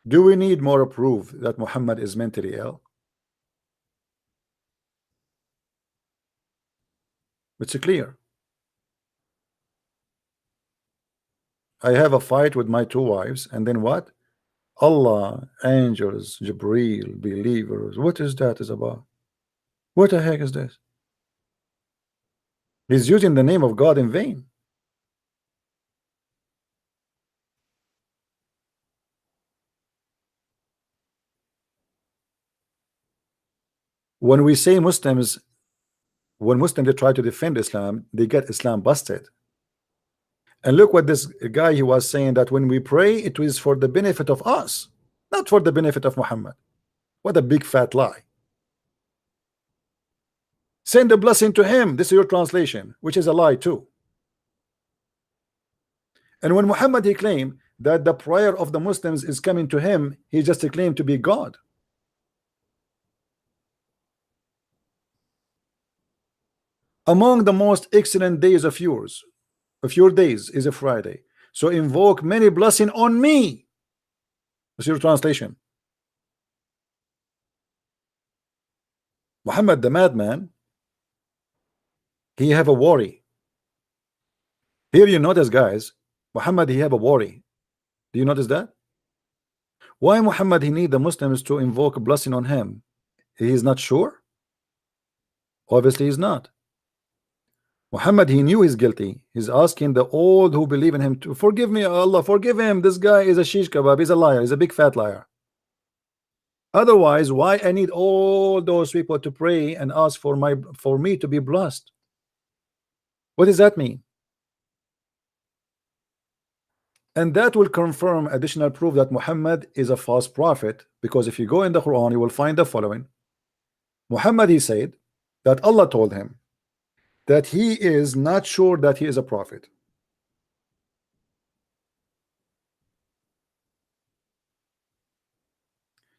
Speaker 2: Do we need more proof that Muhammad is mentally ill? It's clear. I have a fight with my 2 wives, and then what? Allah, angels, Jibreel, believers. What is that is about? What the heck is this? He's using the name of God in vain. When we say Muslims, when Muslims they try to defend Islam, they get Islam busted. And look what this guy he was saying, that when we pray, it is for the benefit of us, not for the benefit of Muhammad. What a big fat lie. Send a blessing to him. This is your translation, which is a lie too. And when Muhammad he claimed that the prayer of the Muslims is coming to him, he just claimed to be God. Among the most excellent days of your days is a Friday. So invoke many blessing on me. That's your translation. Muhammad the madman, he have a worry. Here you notice, guys, Muhammad he have a worry. Do you notice that? Why Muhammad he need the Muslims to invoke a blessing on him? He is not sure. Obviously he's not. Muhammad he knew he's guilty. He's asking the old who believe in him to forgive me, Allah, forgive him. This guy is a shish kebab, he's a liar, he's a big fat liar. Otherwise, why I need all those people to pray and ask for me to be blessed? What does that mean? And that will confirm additional proof that Muhammad is a false prophet, because if you go in the Quran, you will find the following. Muhammad he said that Allah told him that he is not sure that he is a prophet.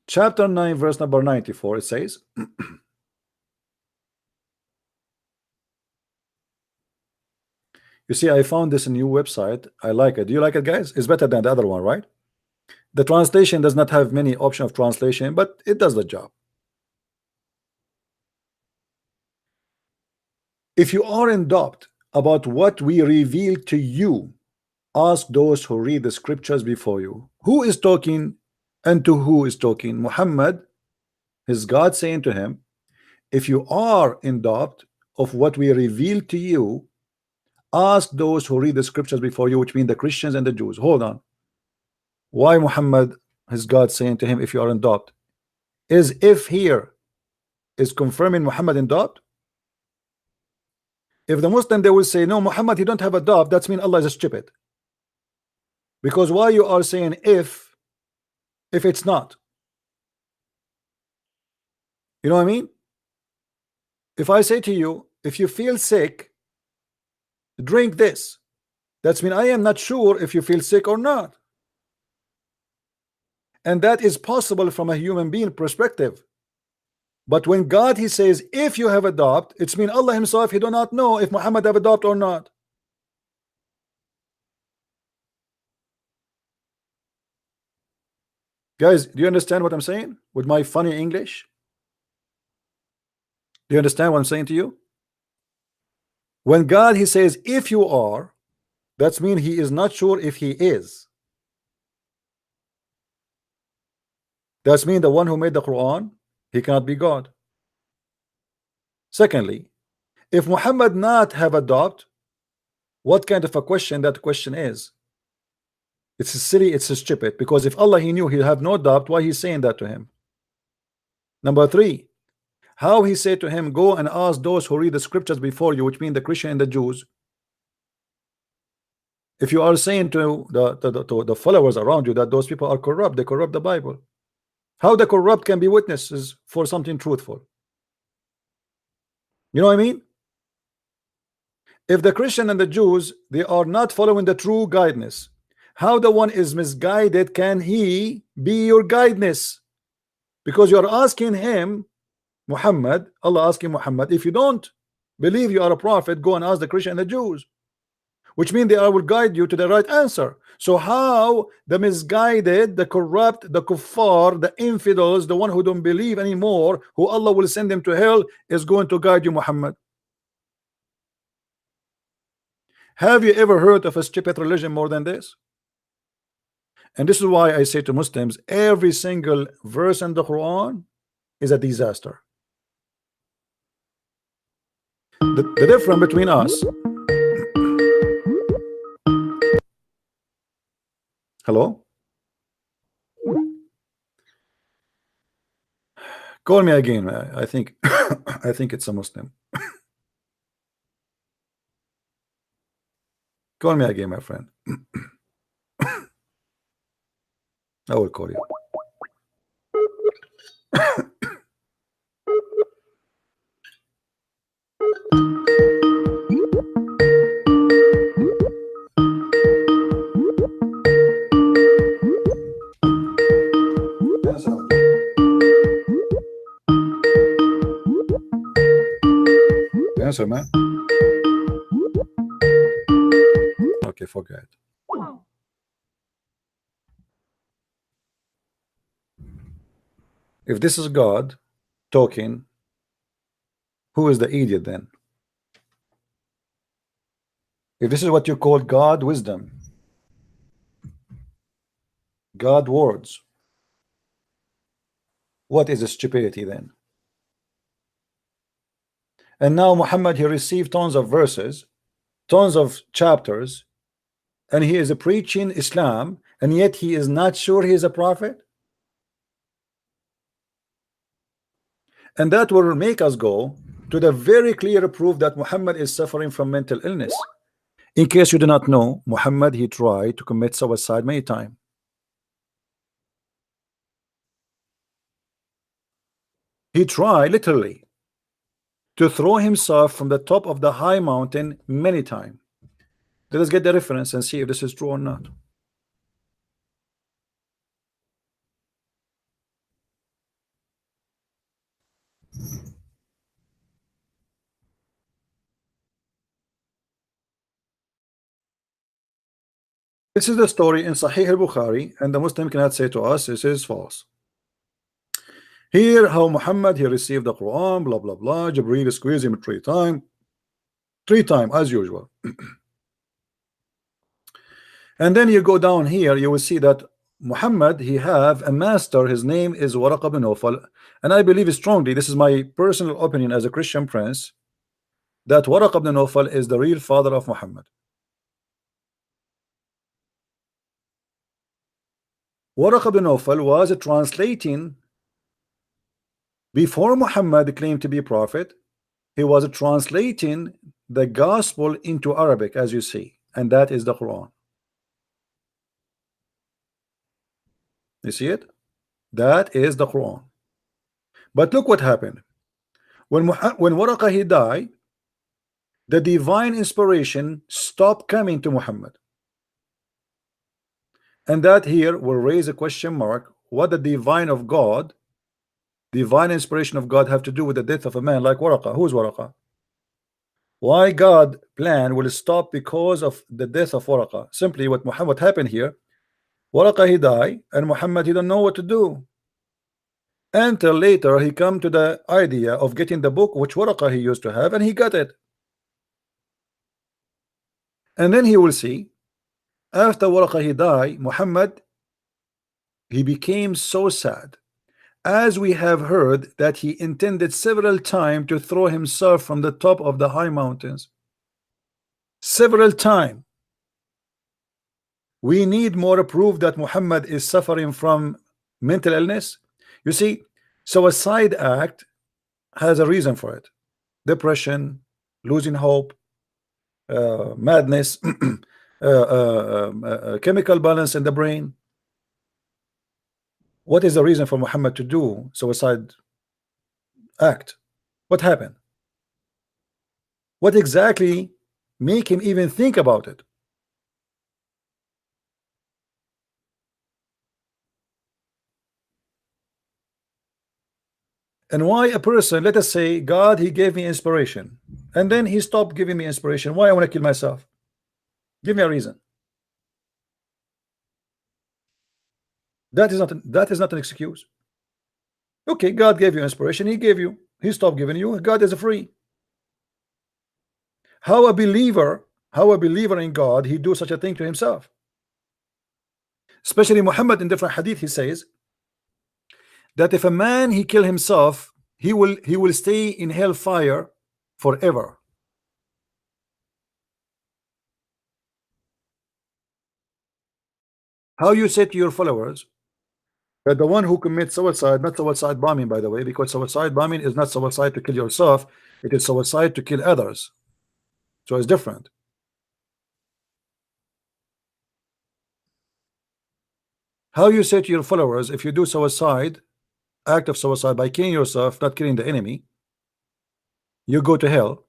Speaker 2: Chapter 9 verse number 94, it says you see, I found this new website. I like it. Do you like it, guys? It's better than the other one, right? The translation does not have many options of translation, but it does the job. If you are in doubt about what we reveal to you, ask those who read the scriptures before you. Who is talking and to who is talking? Muhammad, is God saying to him, if you are in doubt of what we reveal to you, ask those who read the scriptures before you, which mean the Christians and the Jews. Hold on. Why Muhammad is God saying to him, if you are in doubt? Is if here is confirming Muhammad in doubt? If the Muslim they will say, no, Muhammad, he don't have a doubt, that's mean Allah is stupid. Because why you are saying if it's not? You know what I mean? If I say to you, if you feel sick, drink this, that's mean I am not sure if you feel sick or not. And that is possible from a human being perspective. But when God he says if you have a doubt, it's mean Allah himself he do not know if Muhammad have a doubt or not. Guys, do you understand what I'm saying with my funny English? Do you understand what I'm saying to you? When God he says if you are, that's mean he is not sure if he is. That's mean the one who made the Quran, he cannot be God. Secondly, if Muhammad not have a doubt, what kind of a question that question is? It's silly, it's stupid, because if Allah he knew he'll have no doubt, why he's saying that to him? Number 3, how he said to him, go and ask those who read the scriptures before you, which mean the Christian and the Jews. If you are saying to the followers around you that those people are corrupt, they corrupt the Bible, how the corrupt can be witnesses for something truthful? You know what I mean? If the Christian and the Jews they are not following the true guidance, how the one is misguided can he be your guidance? Because you are asking him, Muhammad, Allah asking Muhammad, if you don't believe you are a prophet, go and ask the Christian and the Jews, which means they will guide you to the right answer. So how the misguided, the corrupt, the kuffar, the infidels, the one who don't believe anymore, who Allah will send them to hell, is going to guide you, Muhammad? Have you ever heard of a stupid religion more than this? And this is why I say to Muslims, every single verse in the Quran is a disaster. The difference between us. Hello? Call me again. I think I think it's a Muslim. Call me again, my friend. I will call you. Answer, man. Okay, forget. If this is God talking, who is the idiot then? If this is what you call God wisdom, God words, what is the stupidity then? And now Muhammad, he received tons of verses, tons of chapters, and he is preaching Islam, and yet he is not sure he is a prophet. And that will make us go to the very clear proof that Muhammad is suffering from mental illness. In case you do not know, Muhammad, he tried to commit suicide many times. He tried literally to throw himself from the top of the high mountain many times. Let us get the reference and see if this is true or not. This is the story in Sahih al-Bukhari, and the Muslim cannot say to us this is false. Here how Muhammad, he received the Quran, blah blah blah. Jibreel squeezed him three times as usual. And then you go down here, you will see that Muhammad, he have a master, his name is Waraqa bin Nawfal, and I believe strongly, this is my personal opinion as a Christian prince, that Waraqa bin Nawfal is the real father of Muhammad. Waraqa bin Nawfal was translating before Muhammad claimed to be prophet. He was translating the gospel into Arabic, as you see, and that is the Quran. You see it? That is the Quran. But look what happened when Waraqa he died. The divine inspiration stopped coming to Muhammad, and that here will raise a question mark. What the divine of God, divine inspiration of God, have to do with the death of a man like Waraqa? Who is Waraqa? Why God plan will stop because of the death of Waraqa? Simply what happened here, Waraqa he died, and Muhammad, he don't know what to do until later he come to the idea of getting the book which Waraqa he used to have, and he got it. And then he will see, after Waraqa he died, Muhammad, he became so sad, as we have heard that he intended several times to throw himself from the top of the high mountains. Several times. We need more proof that Muhammad is suffering from mental illness. You see, suicide act has a reason for it: depression, losing hope, madness, chemical balance in the brain. What is the reason for Muhammad to do suicide act? What happened? What exactly make him even think about it? And why a person, let us say God, he gave me inspiration, and then he stopped giving me inspiration. Why I want to kill myself? Give me a reason. That is not an excuse. Okay, God gave you inspiration, he gave you, he stopped giving you. God is free. How a believer in God, he do such a thing to himself? Especially Muhammad in different hadith, he says that if a man he kill himself, he will stay in hellfire forever. How you say to your followers that the one who commits suicide, not suicide bombing, by the way, because suicide bombing is not suicide to kill yourself, it is suicide to kill others, so it's different. How you say to your followers, if you do suicide, act of suicide by killing yourself, not killing the enemy, you go to hell,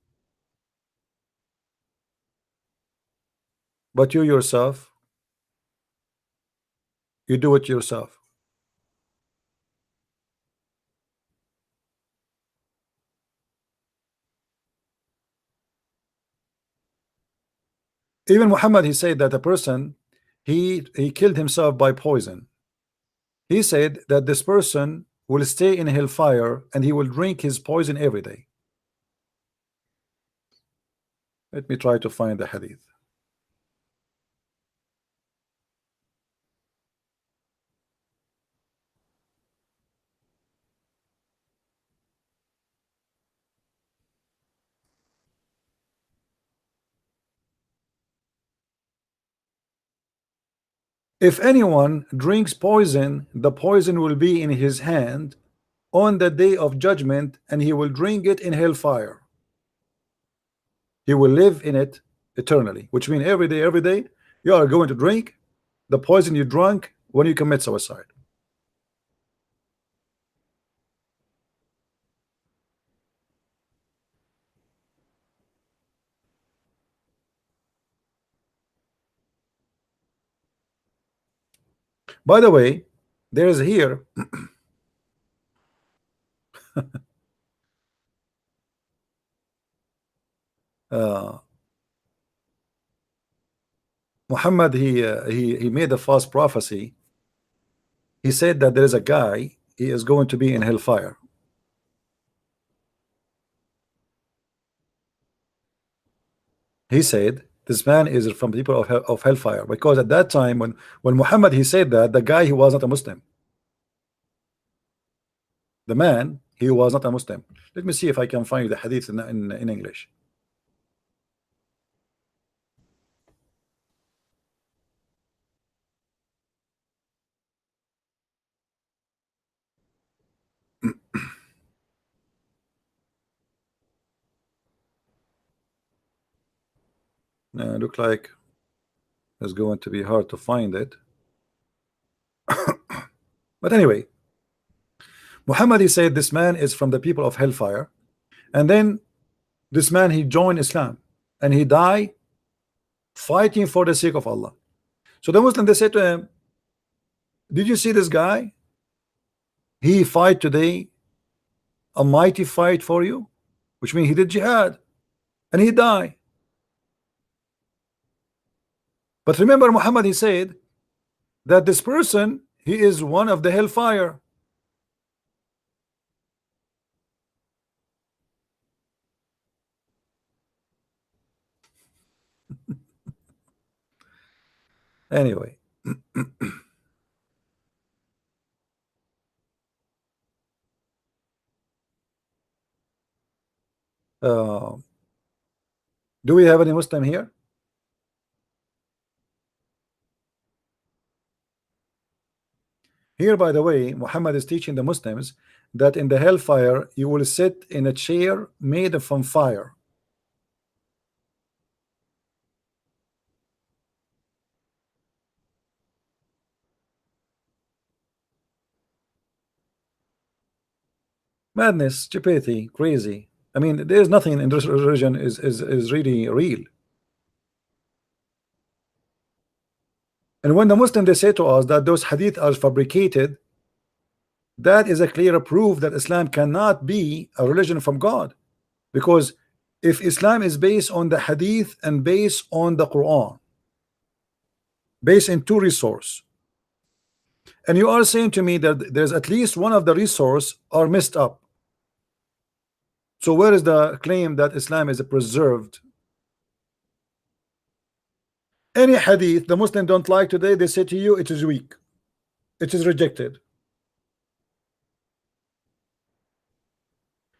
Speaker 2: but you yourself, you do it yourself. Even Muhammad, he said that a person he killed himself by poison. He said that this person will stay in hellfire and he will drink his poison every day. Let me try to find the hadith. If anyone drinks poison, the poison will be in his hand on the day of judgment, and he will drink it in hellfire. He will live in it eternally, which means every day you are going to drink the poison you drank when you commit suicide. By the way, there is here Muhammad, he made a false prophecy. He said that there is a guy, he is going to be in hellfire. He said this man is from people of hellfire, because at that time when Muhammad he said that, the guy, he was not a Muslim. The man, he was not a Muslim. Let me see if I can find the hadith in English. Look like it's going to be hard to find it. But anyway, Muhammad, he said this man is from the people of hellfire, and then this man, he joined Islam and he died fighting for the sake of Allah. So the Muslim, they said to him, did you see this guy? He fight today a mighty fight for you, which means he did jihad and he died. But remember, Muhammad, he said that this person, he is one of the hellfire. Anyway, do we have any Muslim here? Here, by the way, Muhammad is teaching the Muslims that in the hellfire you will sit in a chair made from fire. Madness, stupidity, crazy. I mean, there is nothing in this religion is really real. And when the Muslim, they say to us that those hadith are fabricated, that is a clear proof that Islam cannot be a religion from God. Because if Islam is based on the hadith and based on the Quran, based in two resources, and you are saying to me that there's at least one of the resources are messed up, so where is the claim that Islam is preserved? Any hadith the Muslim don't like today, they say to you it is weak, it is rejected.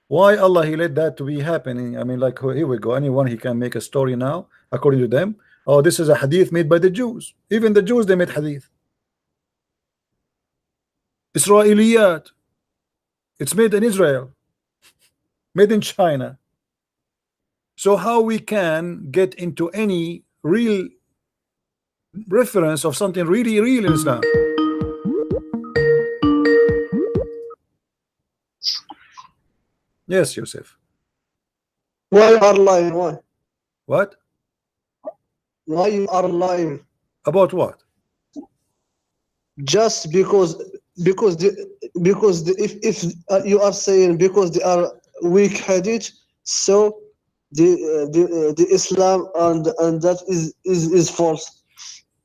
Speaker 2: Why Allah He let that to be happening? I mean, like, here we go. Anyone He can make a story now according to them. Oh, this is a hadith made by the Jews. Even the Jews, they made hadith. Israeliyat. It's made in Israel, made in China. So how we can get into any real reference of something really real in Islam? Yes, Yusuf.
Speaker 4: Why you are lying? Why?
Speaker 2: What?
Speaker 4: Why you are lying?
Speaker 2: About what?
Speaker 4: Just because if you are saying because they are weak hadith, so the Islam and that is false.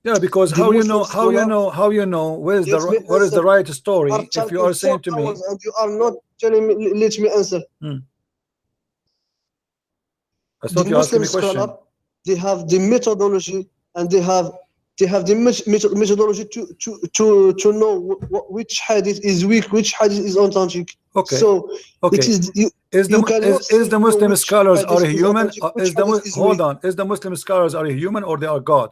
Speaker 2: Yeah, because
Speaker 4: The
Speaker 2: how you
Speaker 4: Muslim
Speaker 2: know where's
Speaker 4: Let me
Speaker 2: where is the
Speaker 4: answer.
Speaker 2: right story
Speaker 4: Are
Speaker 2: if you
Speaker 4: talking
Speaker 2: are saying
Speaker 4: 4
Speaker 2: to me
Speaker 4: hours and you are not telling me. Let me answer.
Speaker 2: I
Speaker 4: The
Speaker 2: thought you asking
Speaker 4: Muslim
Speaker 2: me a question.
Speaker 4: scholar, they have the methodology and they have the methodology to know which hadith is weak, which hadith is authentic.
Speaker 2: Okay.
Speaker 4: So
Speaker 2: Okay.
Speaker 4: it is you
Speaker 2: Is the
Speaker 4: cannot say
Speaker 2: is the
Speaker 4: to know
Speaker 2: Muslim
Speaker 4: which
Speaker 2: scholars are
Speaker 4: hadith is
Speaker 2: human?
Speaker 4: authentic, which hadith is
Speaker 2: Hold
Speaker 4: weak.
Speaker 2: on. Is the Muslim scholars are human or they are God?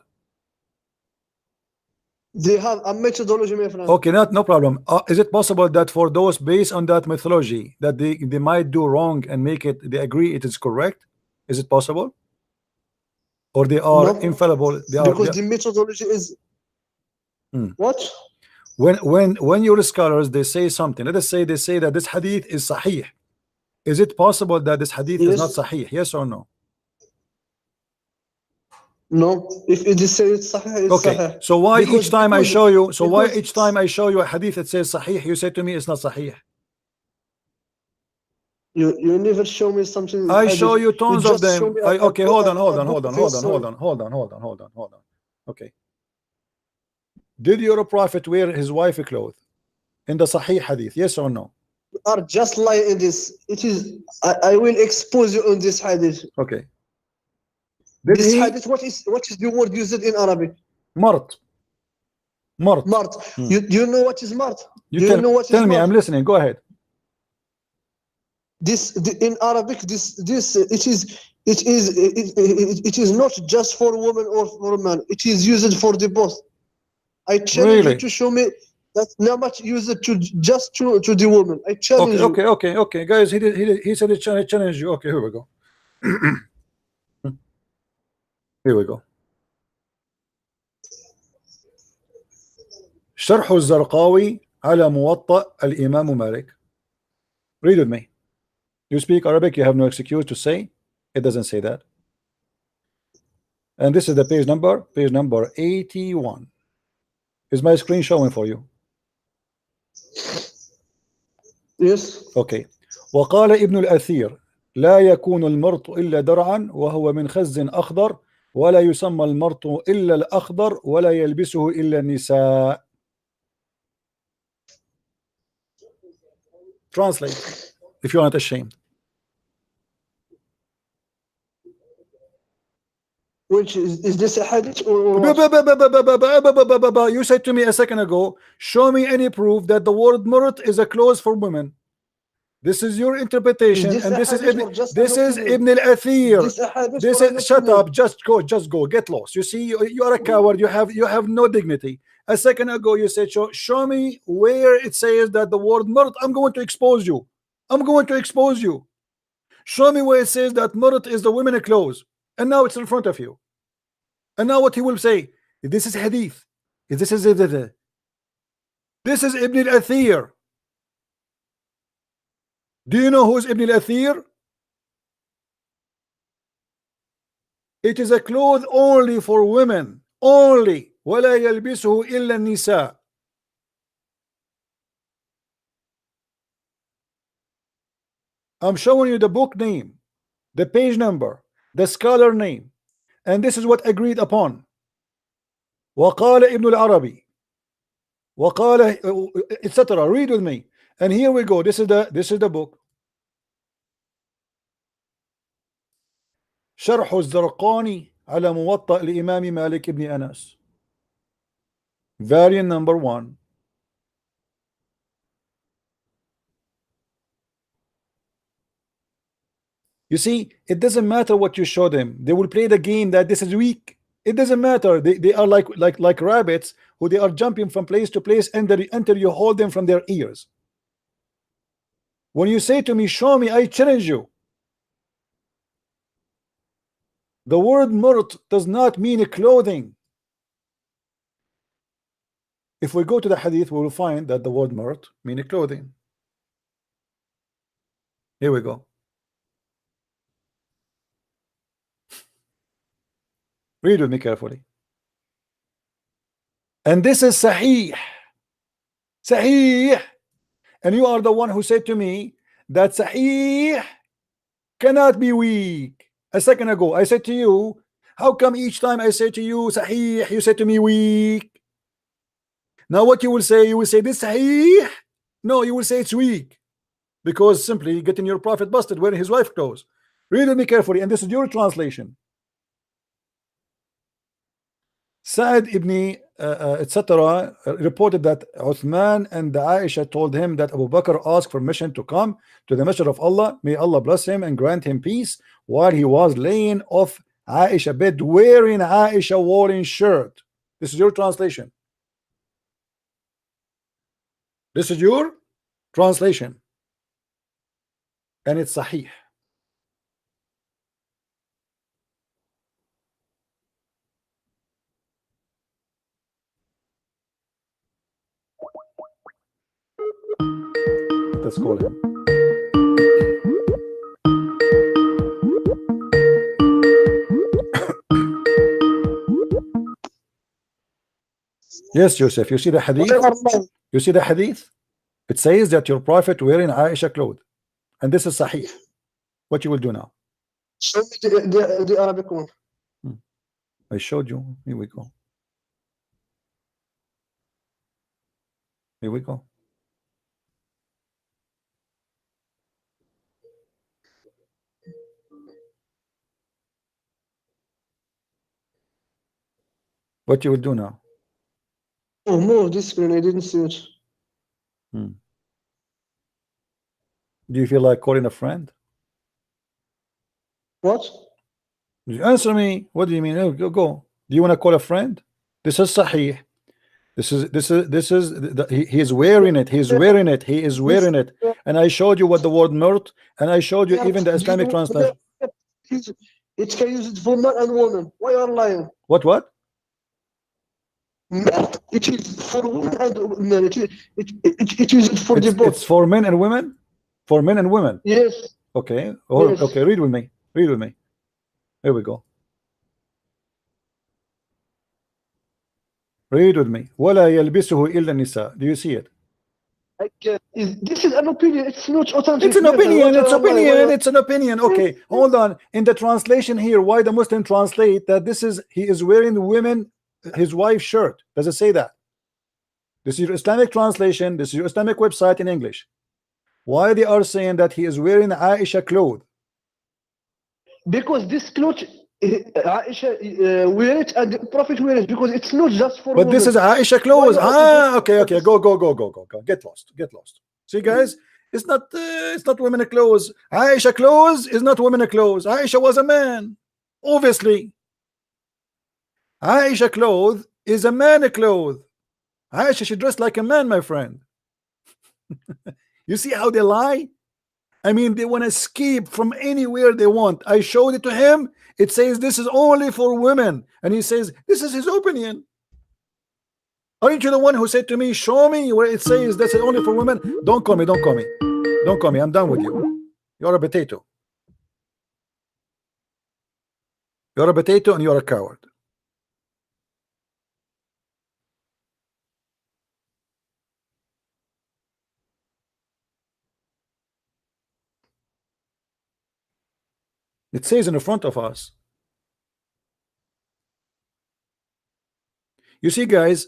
Speaker 4: They have a methodology, my friend.
Speaker 2: Okay, no problem. Is it possible that for those based on that mythology that they might do wrong and make it they agree it is correct? Is it possible? Or they are
Speaker 4: No,
Speaker 2: infallible?
Speaker 4: because the methodology is what?
Speaker 2: When your scholars they say something, let us say they say that this hadith is sahih. Is it possible that this hadith is not
Speaker 4: Yes.
Speaker 2: sahih? Yes or no?
Speaker 4: No, if it is said sahih, it's
Speaker 2: Okay,
Speaker 4: sahih.
Speaker 2: so why
Speaker 4: Because-
Speaker 2: each time I
Speaker 4: because-
Speaker 2: show you, so why
Speaker 4: because-
Speaker 2: each time I show you a hadith that says sahih, you say to me it's not sahih?
Speaker 4: You never show me something.
Speaker 2: I
Speaker 4: hadith.
Speaker 2: show you tons of
Speaker 4: just show
Speaker 2: them.
Speaker 4: me
Speaker 2: Okay, hold on.
Speaker 4: book of history.
Speaker 2: Okay. Did your prophet wear his wife clothes in the sahih hadith? Yes or no?
Speaker 4: You are just lying in this. It is. I will expose you on this hadith.
Speaker 2: Okay. Did
Speaker 4: This
Speaker 2: he?
Speaker 4: hadith. What is the word used in Arabic?
Speaker 2: Mart.
Speaker 4: Mart. You know what is mart?
Speaker 2: You
Speaker 4: Do
Speaker 2: tell,
Speaker 4: you know what is
Speaker 2: tell me,
Speaker 4: mart?
Speaker 2: I'm listening. Go ahead.
Speaker 4: In Arabic, it is not just for women or for man. It is used for the both. I challenge
Speaker 2: Really?
Speaker 4: you to show me that not much used just to the woman. I challenge you.
Speaker 2: Okay, guys. He said it challenge you. Okay, here we go. Here we go. شرح الزرقاوي على موطأ الإمام مالك. Read with me. You speak Arabic, you have no excuse to say it doesn't say that. And this is the page number 81. Is my screen showing for you?
Speaker 4: Yes.
Speaker 2: Okay. وقال ابن الأثير لا يكون المرط إلا درعا وهو من خز أخضر ولا يسمى المرط إلا الأخضر ولا يلبسه إلا النساء. Translate if you're not ashamed.
Speaker 4: Which is this a hadith or what?
Speaker 2: You said to me a second ago, show me any proof that the word murt is a clause for women. This is your interpretation,
Speaker 4: Is this
Speaker 2: and
Speaker 4: a
Speaker 2: this is
Speaker 4: hadith or just
Speaker 2: this
Speaker 4: an
Speaker 2: is
Speaker 4: opinion?
Speaker 2: Ibn al-Athir.
Speaker 4: This a hadith
Speaker 2: This
Speaker 4: or
Speaker 2: is
Speaker 4: an
Speaker 2: shut
Speaker 4: opinion?
Speaker 2: up. Just go. Get lost. You see, you are a coward. You have no dignity. A second ago, you said show me where it says that the word murt. I'm going to expose you. Show me where it says that murt is the women clothes, and now it's in front of you. And now what he will say? This is hadith. This is Ibn al-Athir. Do you know who is Ibn al-Athir? It is a cloth only for women. Only. ولا يلبسه إلا النساء. I'm showing you the book name, the page number, the scholar name, and this is what agreed upon. وقال ابن العربي وقال etc. Read with me. And here we go. This is the book. شرح الزرقاني على موطأ الإمام مالك ابن أنس. Variant number 1. You see, it doesn't matter what you show them. They will play the game that this is weak. It doesn't matter. They are like rabbits who they are jumping from place to place until you hold them from their ears. When you say to me, show me, I challenge you. The word murt does not mean clothing. If we go to the hadith, we will find that the word murt means clothing. Here we go. Read with me carefully. And this is Sahih. Sahih. And you are the one who said to me that Sahih cannot be weak. A second ago, I said to you, how come each time I say to you Sahih, you say to me weak? Now what you will say this Sahih? No, you will say it's weak. Because simply getting your prophet busted wearing his wife clothes. Read with me carefully, and this is your translation. Sa'id ibn etc. reported that Uthman and Aisha told him that Abu Bakr asked permission to come to the Messenger of Allah, may Allah bless him and grant him peace, while he was laying off Aisha bed wearing Aisha woolen shirt. This is your translation. This is your translation, and it's Sahih. Let's call him. Yes, Joseph, you see the hadith? You see the hadith? It says that your prophet wearing Aisha clothes, and this is Sahih. What you will do now?
Speaker 4: Show me the Arabic one.
Speaker 2: I showed you. Here we go. Here we go. What you will do now?
Speaker 4: Oh, move this screen. I didn't see it.
Speaker 2: Do you feel like calling a friend?
Speaker 4: What?
Speaker 2: You answer me. What do you mean? Oh, go. Do you want to call a friend? This is Sahih. He is wearing it. He is wearing it. He is wearing it. And I showed you what the word murt, and I showed you even the Islamic translation.
Speaker 4: It can use it for man and woman. Why are you lying?
Speaker 2: What?
Speaker 4: It is for women and men. It uses for the both.
Speaker 2: It's for men and women? For men and women?
Speaker 4: Yes.
Speaker 2: Okay.
Speaker 4: Yes.
Speaker 2: Okay, read with me. Read with me. Here we go. Read with me. وَلَا يَلْبِسُهُ إِلَّا النِّسَاء. Do you see it?
Speaker 4: This is an opinion. It's not authentic.
Speaker 2: It's an opinion. It's opinion. It's an opinion. Okay, hold on. In the translation here, why the Muslim translate that this is he is wearing the women his wife's shirt? Does it say that? This is your Islamic translation. This is your Islamic website in English. Why they are saying that he is wearing Aisha clothes?
Speaker 4: Because this cloth, Aisha wear it and the Prophet wear it, because it's not just for
Speaker 2: But
Speaker 4: women.
Speaker 2: this is Aisha clothes. Okay. Go. Get lost. See, guys, it's not women clothes. Aisha clothes is not women clothes. Aisha was a man, obviously. Aisha clothes is a man clothes. Aisha, she dressed like a man, my friend. You see how they lie? I mean, they want to escape from anywhere they want. I showed it to him. It says this is only for women, and he says this is his opinion. Aren't you the one who said to me, show me where it says that's only for women? Don't call me. I'm done with you. You're a potato. You're a potato and you're a coward. It says in the front of us. You see, guys,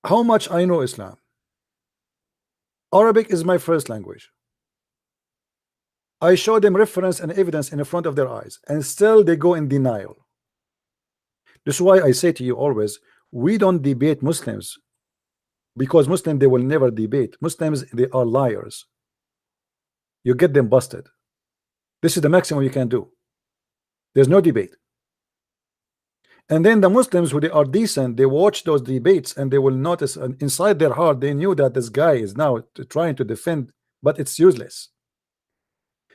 Speaker 2: how much I know Islam. Arabic is my first language. I show them reference and evidence in front of their eyes, and still they go in denial. This is why I say to you always, we don't debate Muslims, because Muslims, they will never debate. Muslims, they are liars. You get them busted. This is the maximum you can do. There's no debate. And then the Muslims who they are decent, they watch those debates and they will notice inside their heart they knew that this guy is now trying to defend, but it's useless.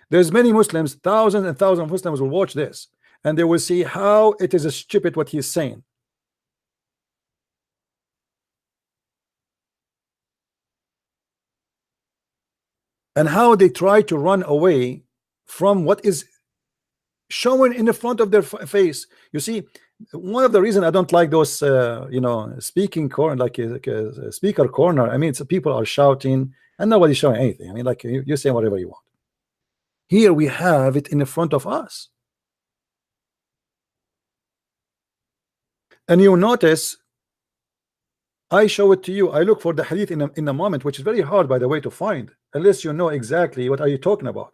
Speaker 2: There's many Muslims, thousands and thousands of Muslims will watch this and they will see how it is stupid what he's saying. And how they try to run away from what is shown in the front of their face. You see, one of the reasons I don't like those you know, speaking corner, like a speaker corner. I mean, it's people are shouting and nobody's showing anything. I mean, like you say whatever you want. Here we have it in the front of us. And you notice I show it to you. I look for the hadith in a moment, which is very hard, by the way, to find unless you know exactly what are you talking about.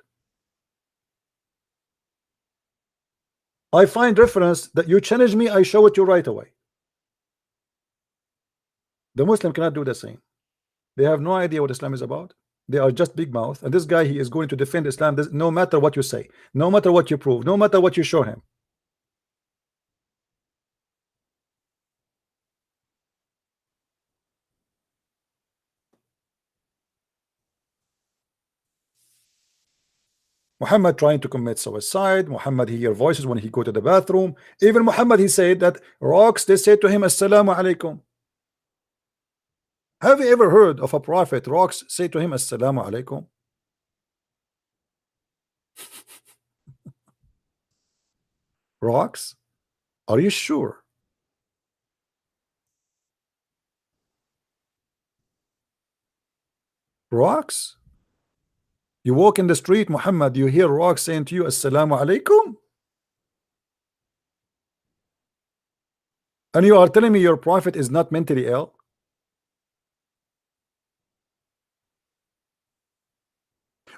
Speaker 2: I find reference that you challenge me, I show it you right away. The Muslim cannot do the same. They have no idea what Islam is about. They are just big mouth, and this guy, he is going to defend Islam no matter what you say, no matter what you prove, no matter what you show him. Muhammad trying to commit suicide. Muhammad, he hear voices when he go to the bathroom. Even Muhammad, he said that rocks, they say to him, Assalamu alaikum. Have you ever heard of a prophet, rocks say to him, Assalamu alaikum? Rocks? Are you sure? Rocks? You walk in the street, Muhammad, you hear rocks saying to you, Assalamu alaikum? And you are telling me your prophet is not mentally ill?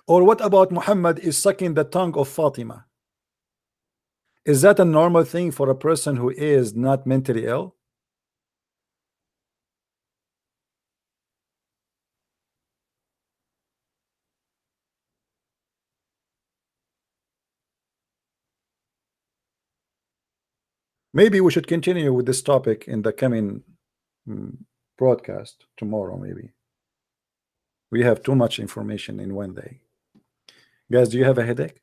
Speaker 2: Or what about Muhammad is sucking the tongue of Fatima? Is that a normal thing for a person who is not mentally ill? Maybe we should continue with this topic in the coming broadcast tomorrow. Maybe we have too much information in one day. Guys, do you have a headache?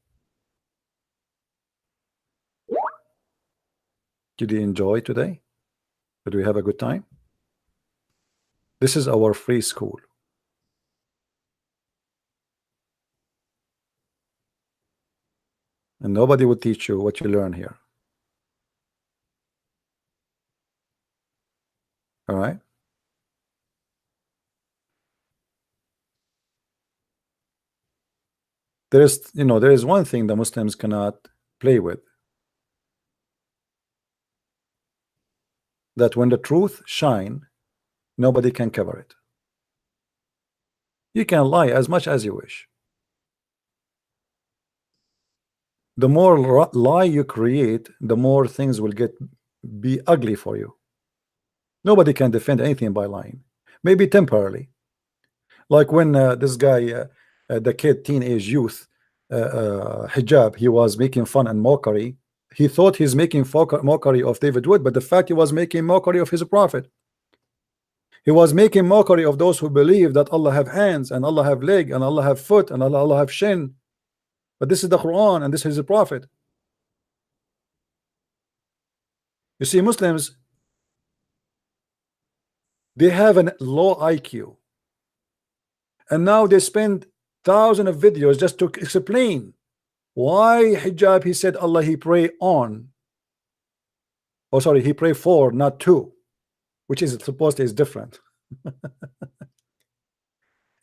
Speaker 2: Did you enjoy today? Did we have a good time? This is our free school. And nobody will teach you what you learn here. All right. There is one thing the Muslims cannot play with. That when the truth shine, nobody can cover it. You can lie as much as you wish. The more lie you create, the more things will be ugly for you. Nobody can defend anything by lying. Maybe temporarily, like when this guy, the kid, teenage youth, hijab, he was making fun and mockery. He thought he's making mockery of David Wood, but the fact he was making mockery of his prophet. He was making mockery of those who believe that Allah have hands and Allah have leg and Allah have foot and Allah have shin. But this is the Quran and this is the prophet. You see, Muslims, they have a low IQ, and now they spend thousands of videos just to explain why hijab, he said Allah he pray on, oh sorry, he pray for, not to, which is supposed to is different.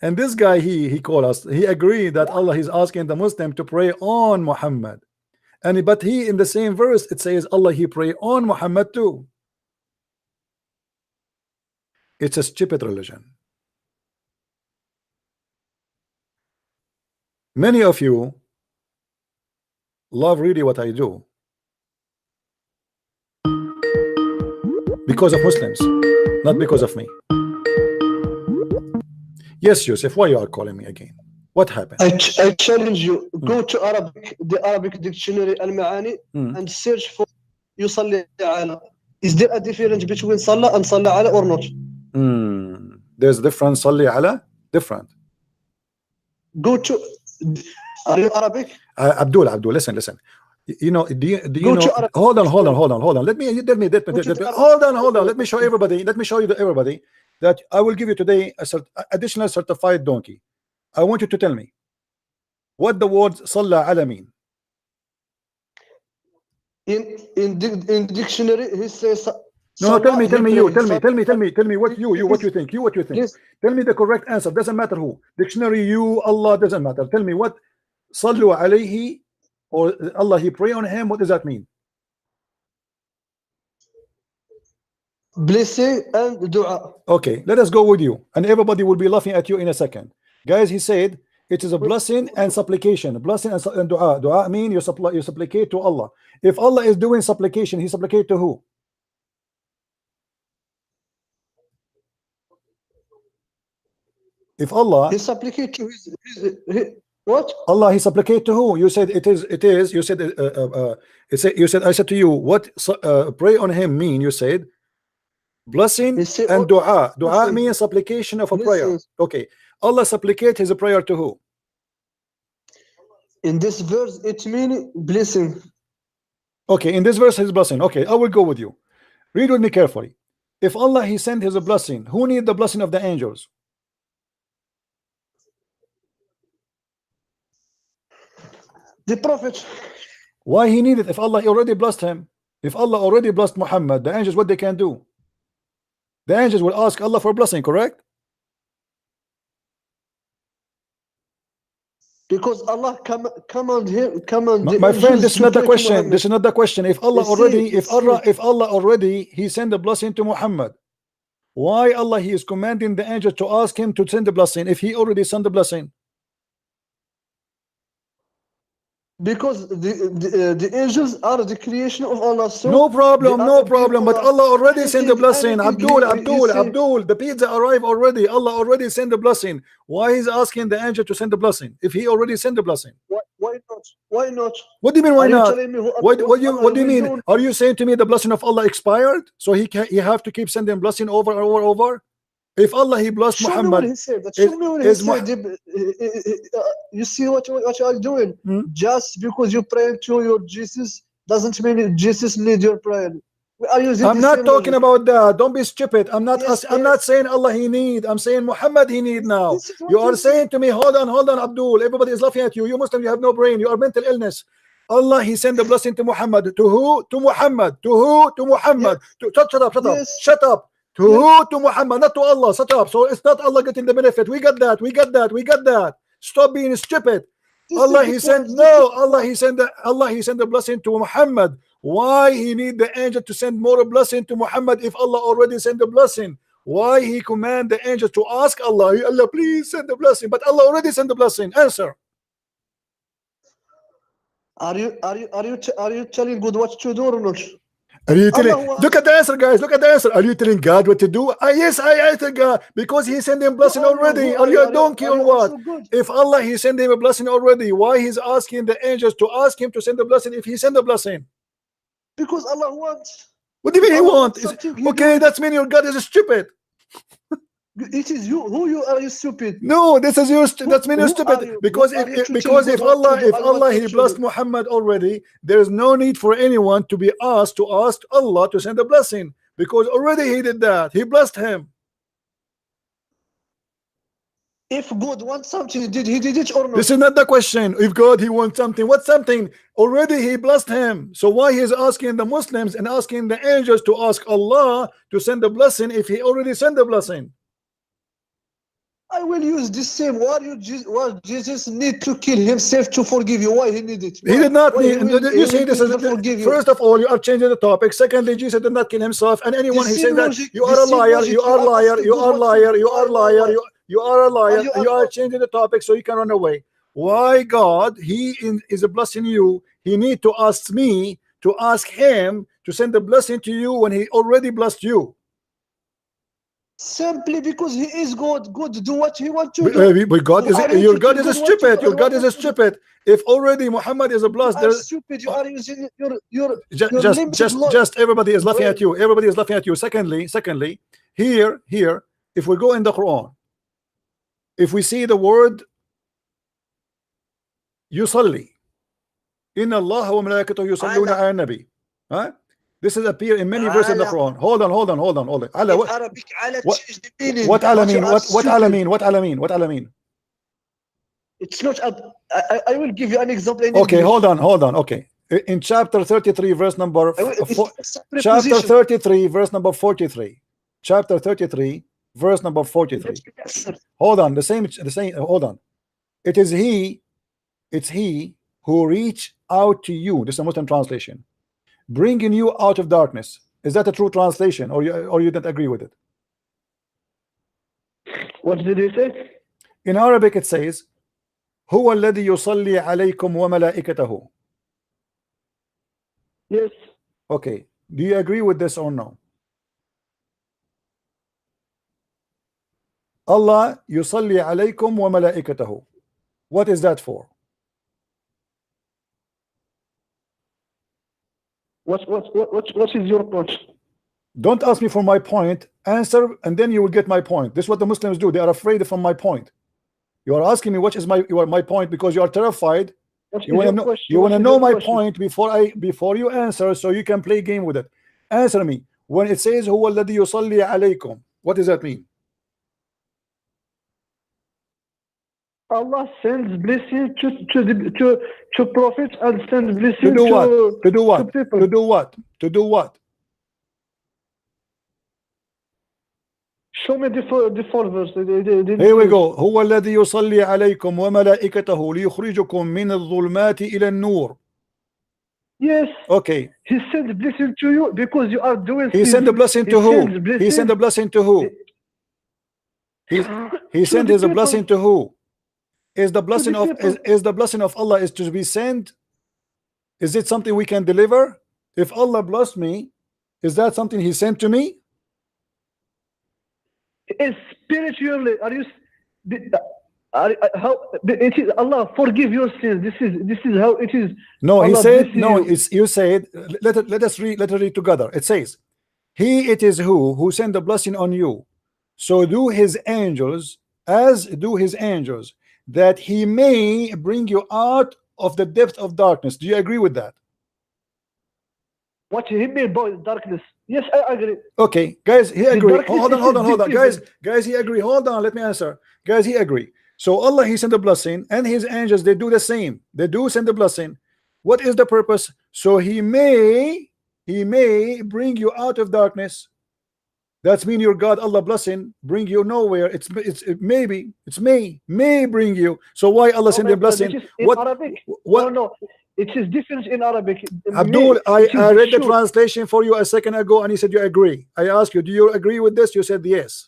Speaker 2: And this guy, he called us, he agreed that Allah is asking the Muslim to pray on Muhammad, but he in the same verse it says Allah he pray on Muhammad too. It's a stupid religion. Many of you love really what I do because of Muslims, not because of me. Yes, Yusuf, why you are calling me again? What happened?
Speaker 4: I challenge you. Go to Arabic, the Arabic dictionary Al-Ma'ani, and search for يصلي على. Is there a difference between صلى and صلى على or not?
Speaker 2: There's different. صلي على different.
Speaker 4: Go to. Are you Arabic?
Speaker 2: Abdul, listen. You know, do you know? Hold on. Let me hold on. Let me show everybody. Let me show you to everybody that I will give you today a additional certified donkey. I want you to tell me what the word صلى على mean.
Speaker 4: In dictionary, he says.
Speaker 2: No, tell me what you think.
Speaker 4: Yes.
Speaker 2: Tell me the correct answer. Doesn't matter who. Dictionary, you, Allah, doesn't matter. Tell me what صلوا عليه or Allah, he pray on him. What does that mean?
Speaker 4: Blessing and dua.
Speaker 2: Okay, let us go with you, and everybody will be laughing at you in a second. Guys, he said it is a blessing and supplication. Blessing and dua. Dua mean you supplicate to Allah. If Allah is doing supplication, he supplicate to who? If Allah,
Speaker 4: he supplicate to his what?
Speaker 2: Allah, he supplicate to who? You said it is. You said you said I said to you what pray on him mean. You said blessing and dua. Dua means supplication of a prayer. Okay, Allah supplicate his prayer to who?
Speaker 4: In this verse, it means blessing.
Speaker 2: Okay, in this verse, his blessing. Okay, I will go with you. Read with me carefully. If Allah he sent his blessing, who need the blessing of the angels?
Speaker 4: The Prophet.
Speaker 2: Why he needed? If Allah already blessed him, if Allah already blessed Muhammad, the angels, what they can do? The angels will ask Allah for blessing, correct?
Speaker 4: Because Allah command him.
Speaker 2: My friend, this is not the question. This is not the question. If Allah already, he sent the blessing to Muhammad. Why Allah he is commanding the angels to ask him to send the blessing if he already sent the blessing?
Speaker 4: Because the angels are the creation of Allah. So
Speaker 2: no problem. But Allah already sent the blessing. Abdul, the pizza arrived already. Allah already sent the blessing. Why is asking the angel to send the blessing if he already sent the blessing?
Speaker 4: Why not? Why not?
Speaker 2: What do you mean? Why not? What do you mean?
Speaker 4: Doing?
Speaker 2: Are you saying to me the blessing of Allah expired? So he have to keep sending blessing over and over? If Allah he blessed Muhammad,
Speaker 4: you see what you are doing. Just because you pray to your Jesus doesn't mean Jesus need your prayer.
Speaker 2: I'm not talking about that. Don't be stupid. I'm not saying Allah he need. I'm saying Muhammad he need now. You are saying to me, hold on, Abdul. Everybody is laughing at you. You Muslim, you have no brain. You are mental illness. Allah he sent the blessing to Muhammad. To who? To Muhammad. To who? To Muhammad.
Speaker 4: Yes.
Speaker 2: Shut up. To who? To Muhammad, not to Allah. Shut up. So it's not Allah getting the benefit. We got that. Stop being stupid. Allah he sent the blessing to Muhammad. Why he need the angel to send more blessing to Muhammad if Allah already sent the blessing? Why he command the angel to ask Allah, Allah please send the blessing, but Allah already sent the blessing? Answer.
Speaker 4: Are you telling God what to do or not?
Speaker 2: Are you telling? Look at the answer, guys. Look at the answer. Are you telling God what to do? Yes, I tell God because He sent him blessing already. Are you a donkey or what? If Allah He sent him a blessing already, why He's asking the angels to ask Him to send the blessing if He sent the blessing?
Speaker 4: Because Allah wants.
Speaker 2: What do you mean He wants? Okay, that's mean your God is stupid.
Speaker 4: It is you. Who you are? You stupid.
Speaker 2: No, this is you. That's mean you're stupid. Because if Allah He blessed Muhammad already, there is no need for anyone to be asked to ask Allah to send a blessing because already He did that. He blessed him.
Speaker 4: If God wants something, He did it or not?
Speaker 2: This is not the question. If God He wants something, what something? Already He blessed him. So why He's asking the Muslims and asking the angels to ask Allah to send the blessing if He already sent the blessing?
Speaker 4: I will use this same. Why Jesus need to kill himself to forgive you? Why he need it?
Speaker 2: He did not need. You see, this is first of all, you are changing the topic. Secondly, Jesus did not kill himself. And anyone he said that you are a liar, you are a liar, you are a liar, you are a liar, you are a liar. You are changing the topic so you can run away. Why God? He is blessing you. he need to ask me to ask him to send the blessing to you when he already blessed you?
Speaker 4: Simply because he is God. God do what he wants to do.
Speaker 2: But God is,
Speaker 4: You are
Speaker 2: your God
Speaker 4: reaching
Speaker 2: is
Speaker 4: to God
Speaker 2: stupid.
Speaker 4: what you-
Speaker 2: Your God is stupid. If already Muhammad is a blessed,
Speaker 4: You are
Speaker 2: there,
Speaker 4: stupid. You are using your
Speaker 2: just
Speaker 4: limited
Speaker 2: everybody is laughing at
Speaker 4: brain.
Speaker 2: you. Everybody is laughing at you. Secondly, here, if we go in the Quran, if we see the word yusalli, inna Allah wa malaikatahu yusalluna ala nabi, huh? This is appear in many verses in the Quran. Hold on. Ala,
Speaker 4: In
Speaker 2: what,
Speaker 4: Arabic, ala
Speaker 2: what-
Speaker 4: change the meaning.
Speaker 2: what ala
Speaker 4: But you
Speaker 2: mean?
Speaker 4: are
Speaker 2: What ala
Speaker 4: stupid.
Speaker 2: mean? What ala mean?
Speaker 4: It's not. I will give you an example in
Speaker 2: Okay,
Speaker 4: English.
Speaker 2: hold on. Okay, in chapter 33, verse number
Speaker 4: It's a
Speaker 2: chapter
Speaker 4: preposition.
Speaker 2: 33, verse number 43. Chapter 33, verse number 43. Hold on, the same. Hold on. It's he who reach out to you. This is a Muslim translation, bringing you out of darkness. Is that a true translation, or you don't agree with it?
Speaker 4: What did he say?
Speaker 2: In Arabic, it says, "Huwa alladhi yusalli alaykum wa malaikatahu."
Speaker 4: Yes.
Speaker 2: Okay, do you agree with this or no? Allah yusalli alaykum wa malaikatahu. What is that for?
Speaker 4: What is your point?
Speaker 2: Don't ask me for my point. Answer, and then you will get my point. This is what the Muslims do. They are afraid from my point. You are asking me what is my point because you are terrified. You want to know my point before you answer, so you can play game with it. Answer me. When it says huwa alladhi yusalli alaykum, what does that mean?
Speaker 4: Allah sends blessing to prophets and sends blessing
Speaker 2: To do what? To do what?
Speaker 4: to people.
Speaker 2: To do what? To do what?
Speaker 4: Show me the four verse.
Speaker 2: Here we go. هو الذي يصلي عليكم وملائكته ليخرجكم من الظلمات إلى النور.
Speaker 4: Yes.
Speaker 2: Okay.
Speaker 4: He sent blessing to you because you are doing.
Speaker 2: He sent the blessing to who? He sent the blessing to who? He sent his blessing to who? Is the blessing of is the blessing of Allah is to be sent? Is it something we can deliver? If Allah blessed me, is that something He sent to me?
Speaker 4: Is spiritually. Are you? How it is? Allah forgive your sins. This is how it is.
Speaker 2: No, He
Speaker 4: Allah
Speaker 2: said
Speaker 4: bless
Speaker 2: no.
Speaker 4: you.
Speaker 2: It's you said. Let us read together. It says, He it is who sent the blessing on you. So do His angels, as do His angels, that He may bring you out of the depth of darkness. Do you agree with that?
Speaker 4: What he mean by darkness? Yes, I agree.
Speaker 2: Okay, guys, He agree.
Speaker 4: darkness
Speaker 2: Hold on,
Speaker 4: is
Speaker 2: guys, He agree. Hold on, let me answer. Guys, He agree. So Allah, He sent the blessing, and His angels, they do the same. They do send the blessing. What is the purpose? So He may bring you out of darkness. That's mean your God, Allah blessing, bring you nowhere. It may bring you. So why Allah send the blessing?
Speaker 4: In Arabic.
Speaker 2: What?
Speaker 4: No. It is different in Arabic.
Speaker 2: Abdul, I read the
Speaker 4: true.
Speaker 2: translation for you a second ago, and you said you agree. I asked you, do you agree with this? You said yes.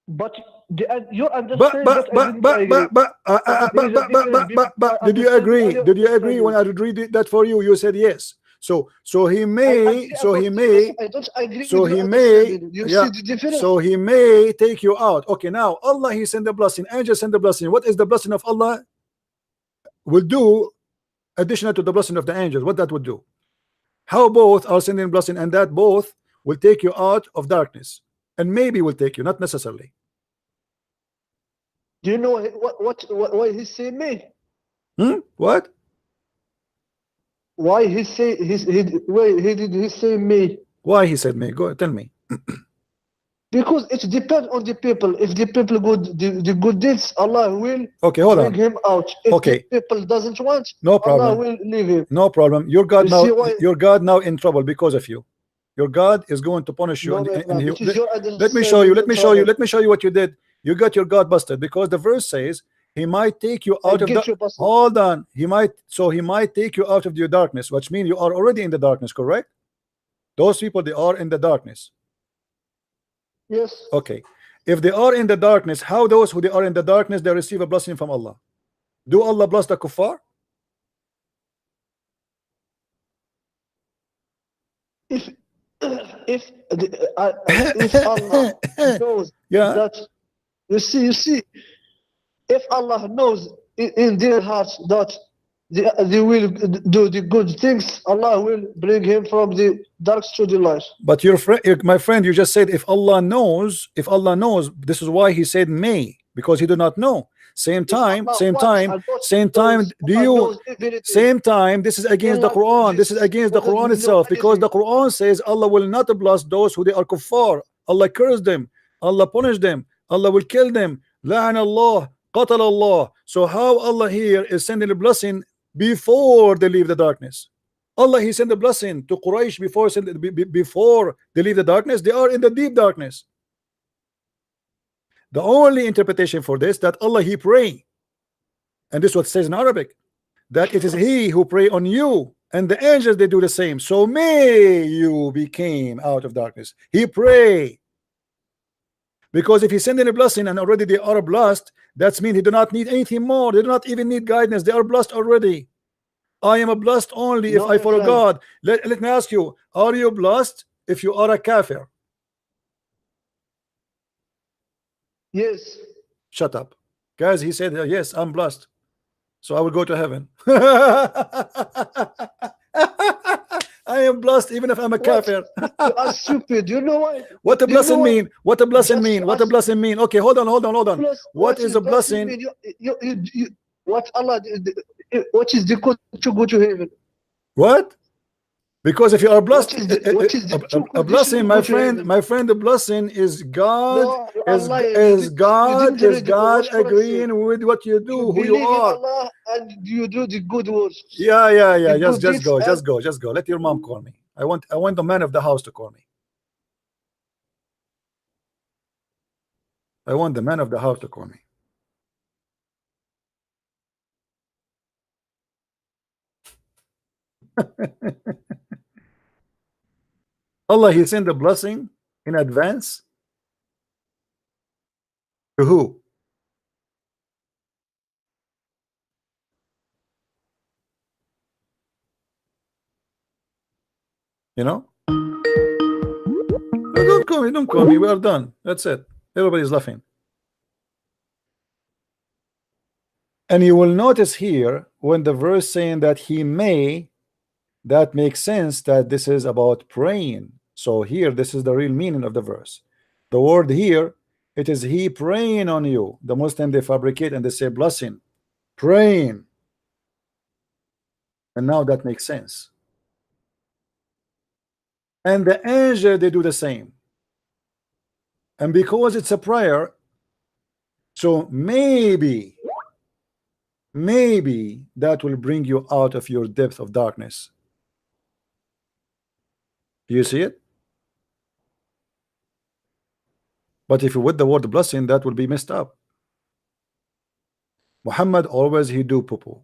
Speaker 4: But your understanding.
Speaker 2: Did you agree? Did you agree when I read that for you? You said yes. So he may.
Speaker 4: I don't agree.
Speaker 2: So
Speaker 4: with
Speaker 2: He
Speaker 4: your
Speaker 2: may.
Speaker 4: understanding. You see the difference?
Speaker 2: So He may take you out. Okay, now Allah, He sent the blessing. Angels send the blessing. What is the blessing of Allah? Will do additional to the blessing of the angels. What that would do? How both are sending blessing, and that both will take you out of darkness, and maybe will take you, not necessarily.
Speaker 4: Do you know why he say me?
Speaker 2: What?
Speaker 4: Why he say why did he say me?
Speaker 2: Why He said me? Go tell me.
Speaker 4: Because it depends on the people. If the people the good deeds, Allah will
Speaker 2: Okay, hold
Speaker 4: bring
Speaker 2: on.
Speaker 4: him out. If
Speaker 2: Okay.
Speaker 4: the people doesn't want,
Speaker 2: No problem.
Speaker 4: Allah will leave him.
Speaker 2: No problem. Your God
Speaker 4: You
Speaker 2: now.
Speaker 4: see why-
Speaker 2: Your God now in trouble because of you. Your God is going to punish you.
Speaker 4: No,
Speaker 2: and
Speaker 4: no, it is your
Speaker 2: let me show you.
Speaker 4: understanding
Speaker 2: Let me
Speaker 4: in
Speaker 2: show you.
Speaker 4: trouble.
Speaker 2: Let me show you what you did. You got your God busted because the verse says He might take you out of
Speaker 4: get
Speaker 2: the.
Speaker 4: you busted.
Speaker 2: Hold on. He might take you out of your darkness, which means you are already in the darkness. Correct? Those people, they are in the darkness.
Speaker 4: Yes.
Speaker 2: Okay. If they are in the darkness, how those who they are in the darkness they receive a blessing from Allah? Do Allah bless the kuffar?
Speaker 4: if Allah knows
Speaker 2: Yeah.
Speaker 4: that, you see, if Allah knows in their hearts that they will do the good things, Allah will bring him from the dark to the light.
Speaker 2: But your friend, my friend, you just said if Allah knows, this is why he said may, because he did not know. Same time,
Speaker 4: Allah
Speaker 2: same
Speaker 4: wants
Speaker 2: time,
Speaker 4: and not
Speaker 2: same time.
Speaker 4: knows,
Speaker 2: Do
Speaker 4: Allah
Speaker 2: you?
Speaker 4: knows everything.
Speaker 2: Same time, this is against the
Speaker 4: Allah
Speaker 2: Quran. This is
Speaker 4: knows
Speaker 2: against the
Speaker 4: whether
Speaker 2: Quran
Speaker 4: we know
Speaker 2: itself, because the
Speaker 4: anything.
Speaker 2: Quran says Allah will not bless those who they are kuffar. Allah curse them. Allah punish them. Allah will kill them. La'an Allah, qatal Allah. So how Allah here is sending a blessing before they leave the darkness? Allah, he sent the blessing to Quraysh before they leave the darkness. They are in the deep darkness. The only interpretation for this, that Allah he pray, and this is what it says in Arabic, that it is he who pray on you, and the angels they do the same. So may you became out of darkness. He pray, because if he send in a blessing and already they are blessed, that means he do not need anything more. They do not even need guidance. They are blessed already. I am a blessed only if
Speaker 4: No,
Speaker 2: I follow
Speaker 4: friend.
Speaker 2: God. Let me ask you, are you blessed if you are a kafir?
Speaker 4: Yes.
Speaker 2: Shut up, guys. He said yes, I'm blessed, so I will go to heaven. I am blessed even if I'm a kafir.
Speaker 4: You are stupid. You know why?
Speaker 2: What a
Speaker 4: You know
Speaker 2: blessing
Speaker 4: what?
Speaker 2: mean? What a blessing
Speaker 4: Just
Speaker 2: mean? What a
Speaker 4: ask-
Speaker 2: blessing mean? Okay, hold on.
Speaker 4: Plus,
Speaker 2: What is a blessing?
Speaker 4: mean? What Allah? What is the code to go to heaven?
Speaker 2: What? Because if you are blessed,
Speaker 4: What is the true
Speaker 2: a blessing,
Speaker 4: condition
Speaker 2: my
Speaker 4: to go to
Speaker 2: friend,
Speaker 4: heaven?
Speaker 2: the blessing is God,
Speaker 4: No,
Speaker 2: is
Speaker 4: Allah,
Speaker 2: is God,
Speaker 4: you
Speaker 2: is
Speaker 4: didn't
Speaker 2: God
Speaker 4: read the Quran
Speaker 2: agreeing with what you do,
Speaker 4: You
Speaker 2: who you
Speaker 4: believe in
Speaker 2: are.
Speaker 4: Allah and you do the good works.
Speaker 2: Yeah.
Speaker 4: The
Speaker 2: Just
Speaker 4: good deeds
Speaker 2: go,
Speaker 4: and-
Speaker 2: just go. Let your mom call me. I want the man of the house to call me. I want the man of the house to call me. Allah, he sent the blessing in advance to who? You know? No, don't call me. We are done. That's it. Everybody's laughing. And you will notice here when the verse saying that he may, that makes sense that this is about praying. So here, this is the real meaning of the verse. The word here, it is he praying on you. The Muslim, they fabricate and they say blessing, praying. And now that makes sense. And the angel, they do the same. And because it's a prayer, so maybe that will bring you out of your depth of darkness. Do you see it? But if you with the word blessing, that will be messed up. Muhammad always he do poo-poo.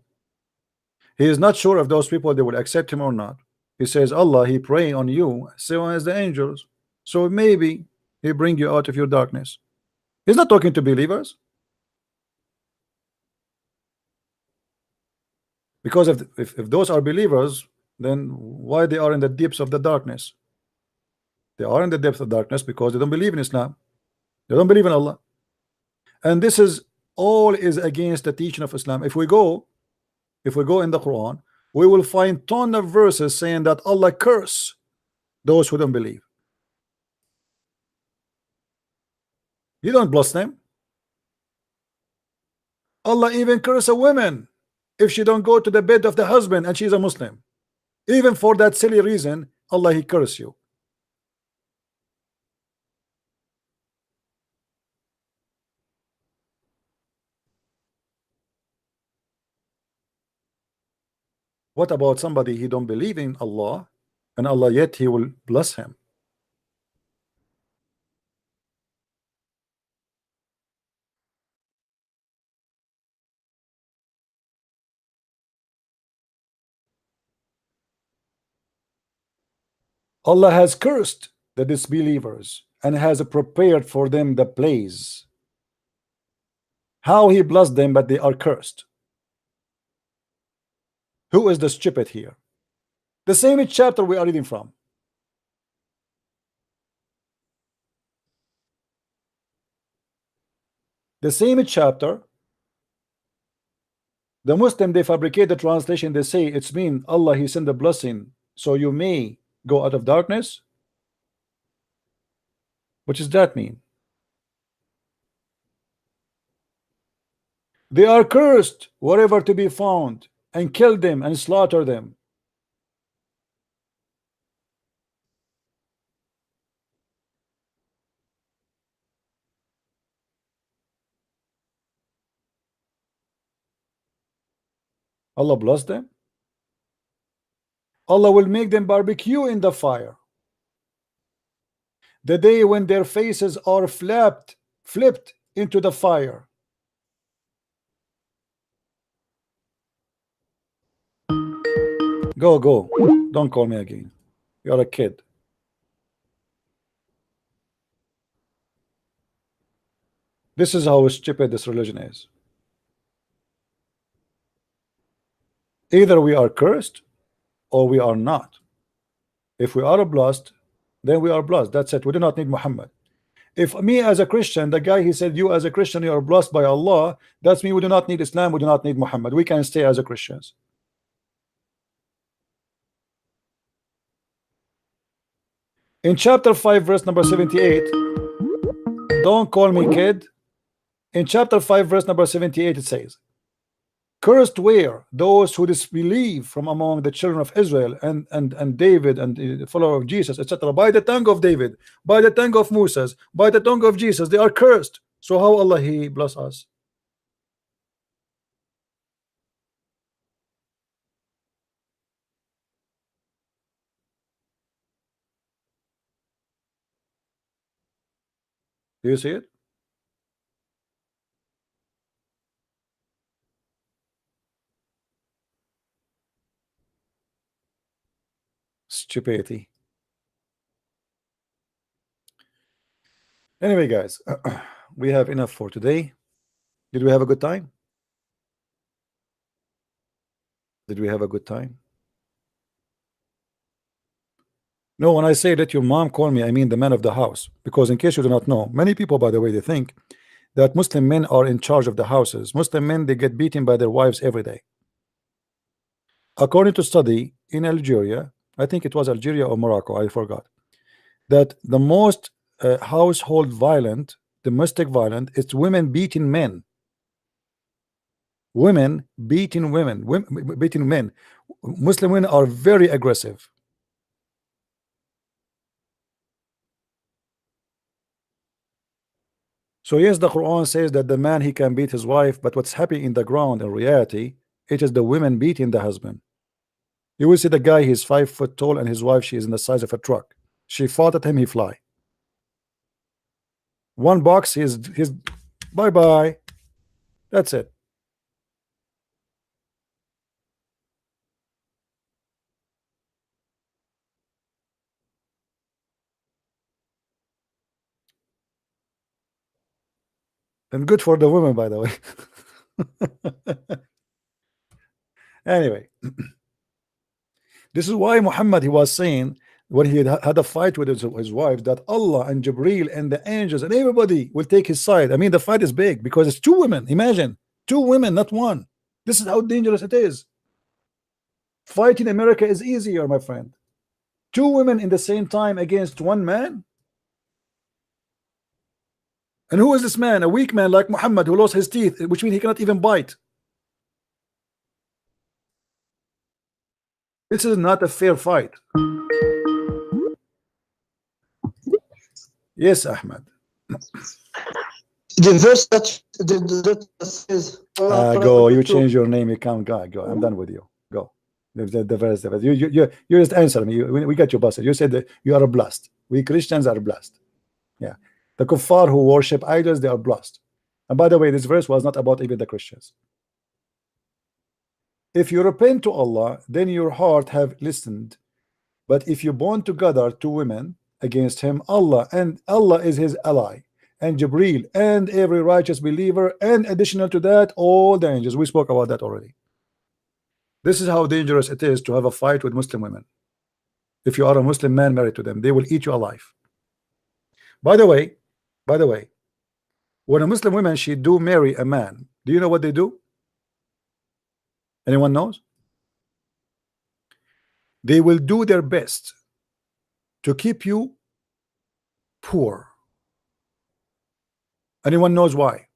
Speaker 2: He is not sure if those people they will accept him or not. He says Allah he pray on you, so as the angels. So maybe he bring you out of your darkness. He's not talking to believers. Because if those are believers, then why they are in the depths of the darkness? They are in the depths of darkness because they don't believe in Islam. They don't believe in Allah. And this is all is against the teaching of Islam. If we go in the Quran, we will find ton of verses saying that Allah curse those who don't believe. You don't bless them. Allah even curse a woman if she don't go to the bed of the husband and she's a Muslim. Even for that silly reason, Allah he curse you. What about somebody he don't believe in Allah and Allah yet he will bless him? Allah has cursed the disbelievers and has prepared for them the place. How he blessed them, but they are cursed. Who is the stupid here? The same chapter we are reading from. The same chapter, the Muslim, they fabricate the translation. They say it's mean Allah, he sent the blessing so you may go out of darkness. What does that mean? They are cursed wherever to be found, and kill them and slaughter them. Allah bless them. Allah will make them barbecue in the fire. The day when their faces are flipped into the fire. Go, don't call me again. You're a kid. This is how stupid this religion is. Either we are cursed or we are not. If we are blessed, then we are blessed. That's it. We do not need Muhammad. If me as a Christian, the guy he said, you as a Christian, you are blessed by Allah, that's me. We do not need Islam. We do not need Muhammad. We can stay as a Christians. In chapter 5 verse number 78, don't call me kid. In chapter 5 verse number 78 it says, cursed were those who disbelieve from among the children of Israel and David and the follower of Jesus, etc. By the tongue of David, by the tongue of Moses, by the tongue of Jesus, they are cursed. So how Allah he bless us? Do you see it? Stupidity. Anyway, guys, we have enough for today. Did we have a good time? Did we have a good time? No, when I say that your mom called me, I mean the man of the house. Because in case you do not know, many people, by the way, they think that Muslim men are in charge of the houses. Muslim men, they get beaten by their wives every day. According to study in Algeria, I think it was Algeria or Morocco, I forgot, that the most household violent, domestic violent, it's women beating men. Women beating women, beating men. Muslim women are very aggressive. So yes, the Quran says that the man he can beat his wife, but what's happening in the ground in reality, it is the women beating the husband. You will see the guy, he's 5 foot tall, and his wife, she is in the size of a truck. She fought at him, he fly. One box, he's bye-bye. That's it. And good for the women, by the way. Anyway, this is why Muhammad, he was saying when he had a fight with his wife, that Allah and Jibreel and the angels and everybody will take his side. I mean, the fight is big because it's 2 women. Imagine 2 women, not 1. This is how dangerous it is. Fighting America is easier, my friend. 2 women in the same time against 1 man. And who is this man? A weak man like Muhammad who lost his teeth, which means he cannot even bite. This is not a fair fight. Yes, Ahmed.
Speaker 4: The verse that says,
Speaker 2: go. You change your name. You can't go. I'm done with you. Go. The verse. You just answer me. We got your busted. You said that you are blessed. We Christians are blessed. Yeah. The kuffar who worship idols, they are blessed. And by the way, this verse was not about even the Christians. If you repent to Allah, then your heart have listened. But if you bond together 2 women against him, Allah is his ally, and Jibreel and every righteous believer, and additional to that, all the angels. We spoke about that already. This is how dangerous it is to have a fight with Muslim women. If you are a Muslim man married to them, they will eat you alive. By the way, when a Muslim woman she do marry a man, do you know what they do? Anyone knows? They will do their best to keep you poor. Anyone knows why?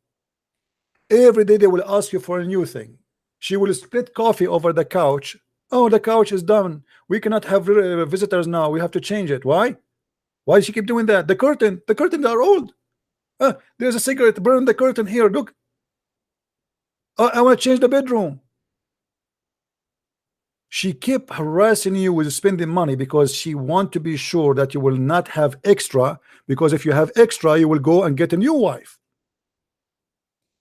Speaker 2: Every day they will ask you for a new thing. She will split coffee over the couch. Oh, the couch is done. We cannot have visitors now. We have to change it. Why? Why does she keep doing that? The curtains are old. There's a cigarette. Burn the curtain here. Look. I want to change the bedroom. She keep harassing you with spending money because she want to be sure that you will not have extra, because if you have extra you will go and get a new wife.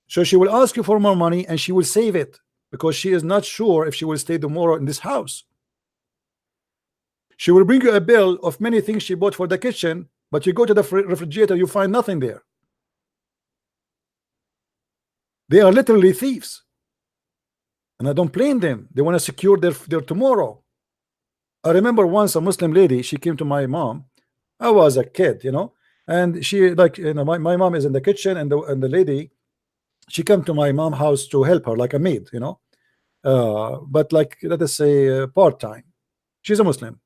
Speaker 2: So she will ask you for more money and she will save it because she is not sure if she will stay tomorrow in this house. She will bring you a bill of many things she bought for the kitchen, but you go to the refrigerator, you find nothing there. They are literally thieves. And I don't blame them. They want to secure their tomorrow. I remember once a Muslim lady, she came to my mom. I was a kid, you know, and she like, you know, my mom is in the kitchen, and the lady, she came to my mom's house to help her like a maid, you know, but like, let us say part-time. She's a Muslim.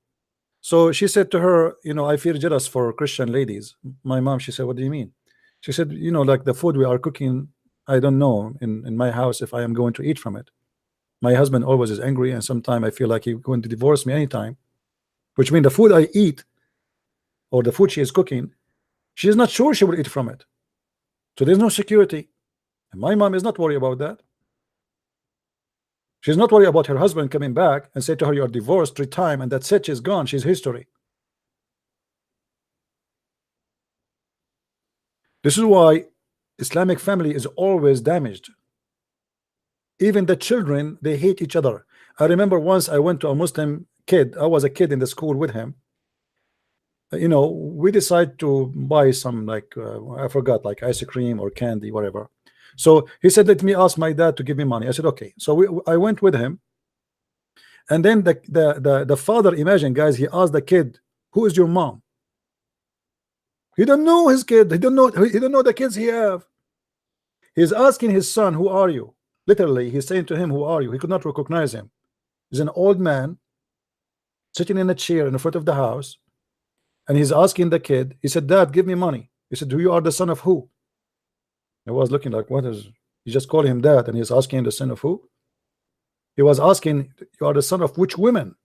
Speaker 2: So she said to her, you know, I feel jealous for Christian ladies. My mom, she said, what do you mean? She said, you know, like the food we are cooking, I don't know in my house if I am going to eat from it. My husband always is angry, and sometimes I feel like he's going to divorce me anytime, which means the food I eat or the food she is cooking, she is not sure she will eat from it. So there's no security. And my mom is not worried about that. She's not worried about her husband coming back and say to her, you're divorced 3 times, and that's it, she's gone, she's history. This is why Islamic family is always damaged. Even the children, they hate each other. I remember once I went to a Muslim kid. I was a kid in the school with him. You know, we decided to buy some like I forgot, like ice cream or candy, whatever. So he said, let me ask my dad to give me money. I said, okay. So I went with him, and then the father, imagine guys, he asked the kid, who is your mom? He don't know his kid. He don't know the kids he have. He's asking his son, who are you? Literally, he's saying to him, who are you? He could not recognize him. He's an old man sitting in a chair in the front of the house, and he's asking the kid. He said, Dad, give me money. He said, you are the son of who? I was looking like, what is, he just called him dad, and he's asking the son of who? He was asking, you are the son of which women?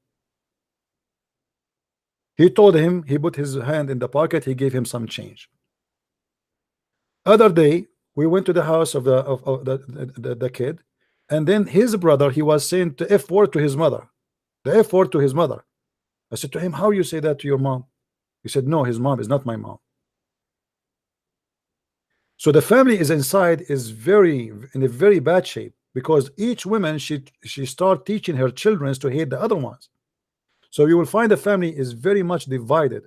Speaker 2: He told him. He put his hand in the pocket. He gave him some change. Other day, we went to the house of the kid, and then his brother, he was saying the F word to his mother. The F word to his mother. I said to him, how you say that to your mom? He said, no, his mom is not my mom. So the family is inside is in a very bad shape, because each woman she start teaching her children to hate the other ones. So you will find the family is very much divided.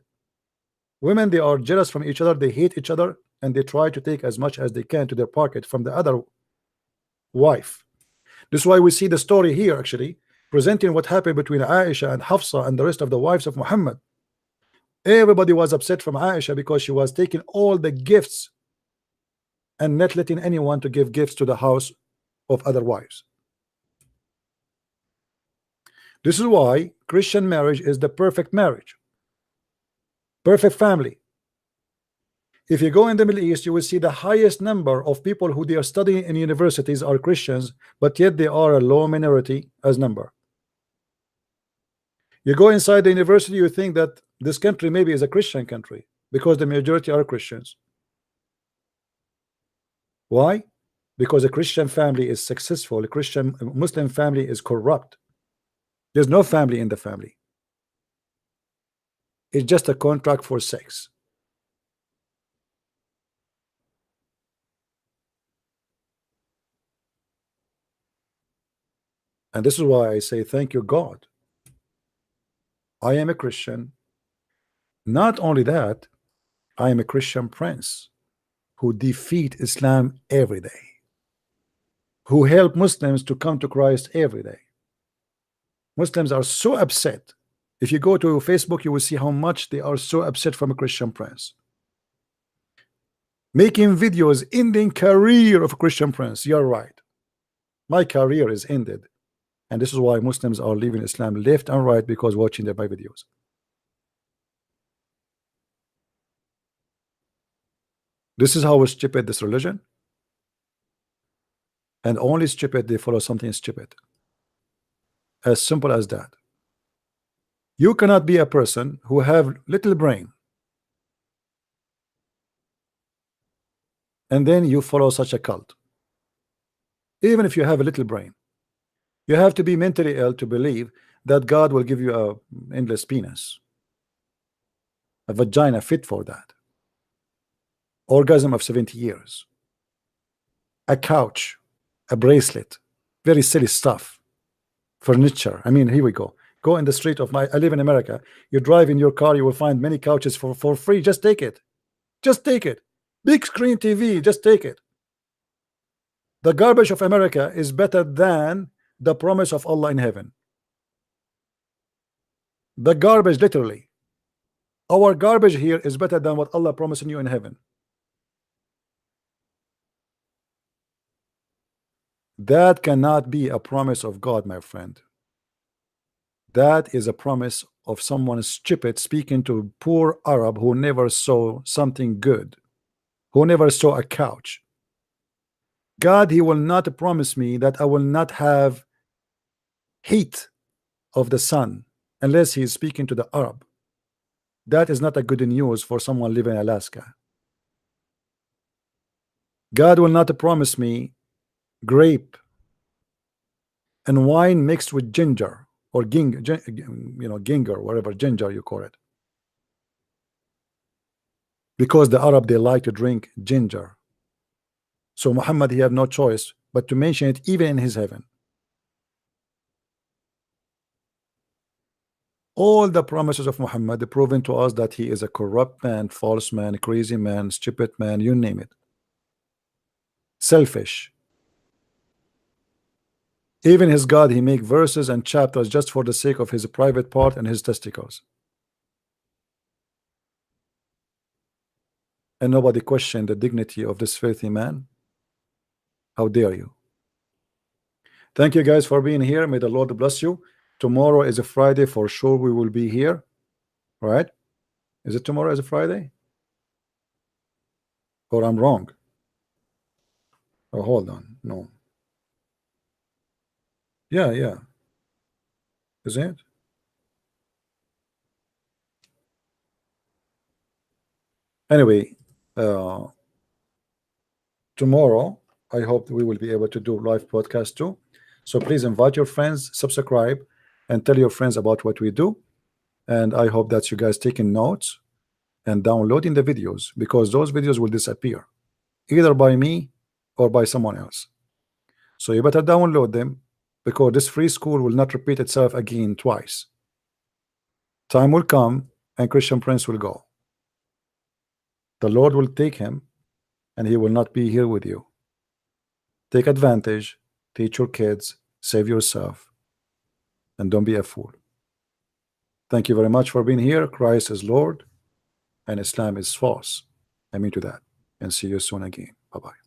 Speaker 2: Women, they are jealous from each other, they hate each other, and they try to take as much as they can to their pocket from the other wife. This is why we see the story here actually presenting what happened between Aisha and Hafsa and the rest of the wives of Muhammad. Everybody was upset from Aisha because she was taking all the gifts and not letting anyone to give gifts to the house of other wives. This is why Christian marriage is the perfect marriage, perfect family. If you go in the Middle East, you will see the highest number of people who they are studying in universities are Christians, but yet they are a low minority as number. You go inside the university, you think that this country maybe is a Christian country because the majority are Christians. Why? Because a Christian family is successful. A Muslim family is corrupt. There's no family in the family. It's just a contract for sex. And this is why I say thank you, God. I am a Christian. Not only that, I am a Christian prince who defeat Islam every day, who help Muslims to come to Christ every day. Muslims are so upset. If you go to Facebook, you will see how much they are so upset from a Christian prince. making videos, ending career of Christian Prince. You're right. My career is ended. And this is why Muslims are leaving Islam left and right, because watching my videos. This is how stupid this religion. And only stupid, they follow something stupid. As simple as that. You cannot be a person who have little brain and then you follow such a cult. Even if you have a little brain, you have to be mentally ill to believe that God will give you a endless penis, a vagina fit for that, orgasm of 70 years, a couch, a bracelet, very silly stuff, furniture. I mean, here we go. Go in the street of I live in America. You drive in your car, you will find many couches for free. Just take it. Just take it. Big screen TV, just take it. The garbage of America is better than the promise of Allah in heaven. The garbage, literally. Our garbage here is better than what Allah promising you in heaven. That cannot be a promise of God, my friend. That is a promise of someone stupid speaking to a poor Arab who never saw something good, who never saw a couch. God, he will not promise me that I will not have heat of the sun unless he is speaking to the Arab. That is not a good news for someone living in Alaska. God will not promise me grape and wine mixed with ginger or ginger, whatever ginger you call it, because the Arab, they like to drink ginger. So Muhammad, he have no choice but to mention it even in his heaven. All the promises of Muhammad proven to us that he is a corrupt man, false man, crazy man, stupid man, you name it, selfish. Even his God, he make verses and chapters just for the sake of his private part and his testicles. And nobody questioned the dignity of this filthy man. How dare you? Thank you guys for being here. May the Lord bless you. Tomorrow is a Friday for sure. We will be here, right? Is it tomorrow is a Friday? Or I'm wrong? Oh, hold on. No. Yeah. Is it? Anyway, tomorrow I hope we will be able to do live podcast too. So please invite your friends, subscribe, and tell your friends about what we do. And I hope that you guys taking notes and downloading the videos, because those videos will disappear either by me or by someone else. So you better download them, because this free school will not repeat itself again twice. Time will come and Christian Prince will go. The Lord will take him and he will not be here with you. Take advantage, teach your kids, save yourself, and don't be a fool. Thank you very much for being here. Christ is Lord and Islam is false. I mean to that. And see you soon again. Bye-bye.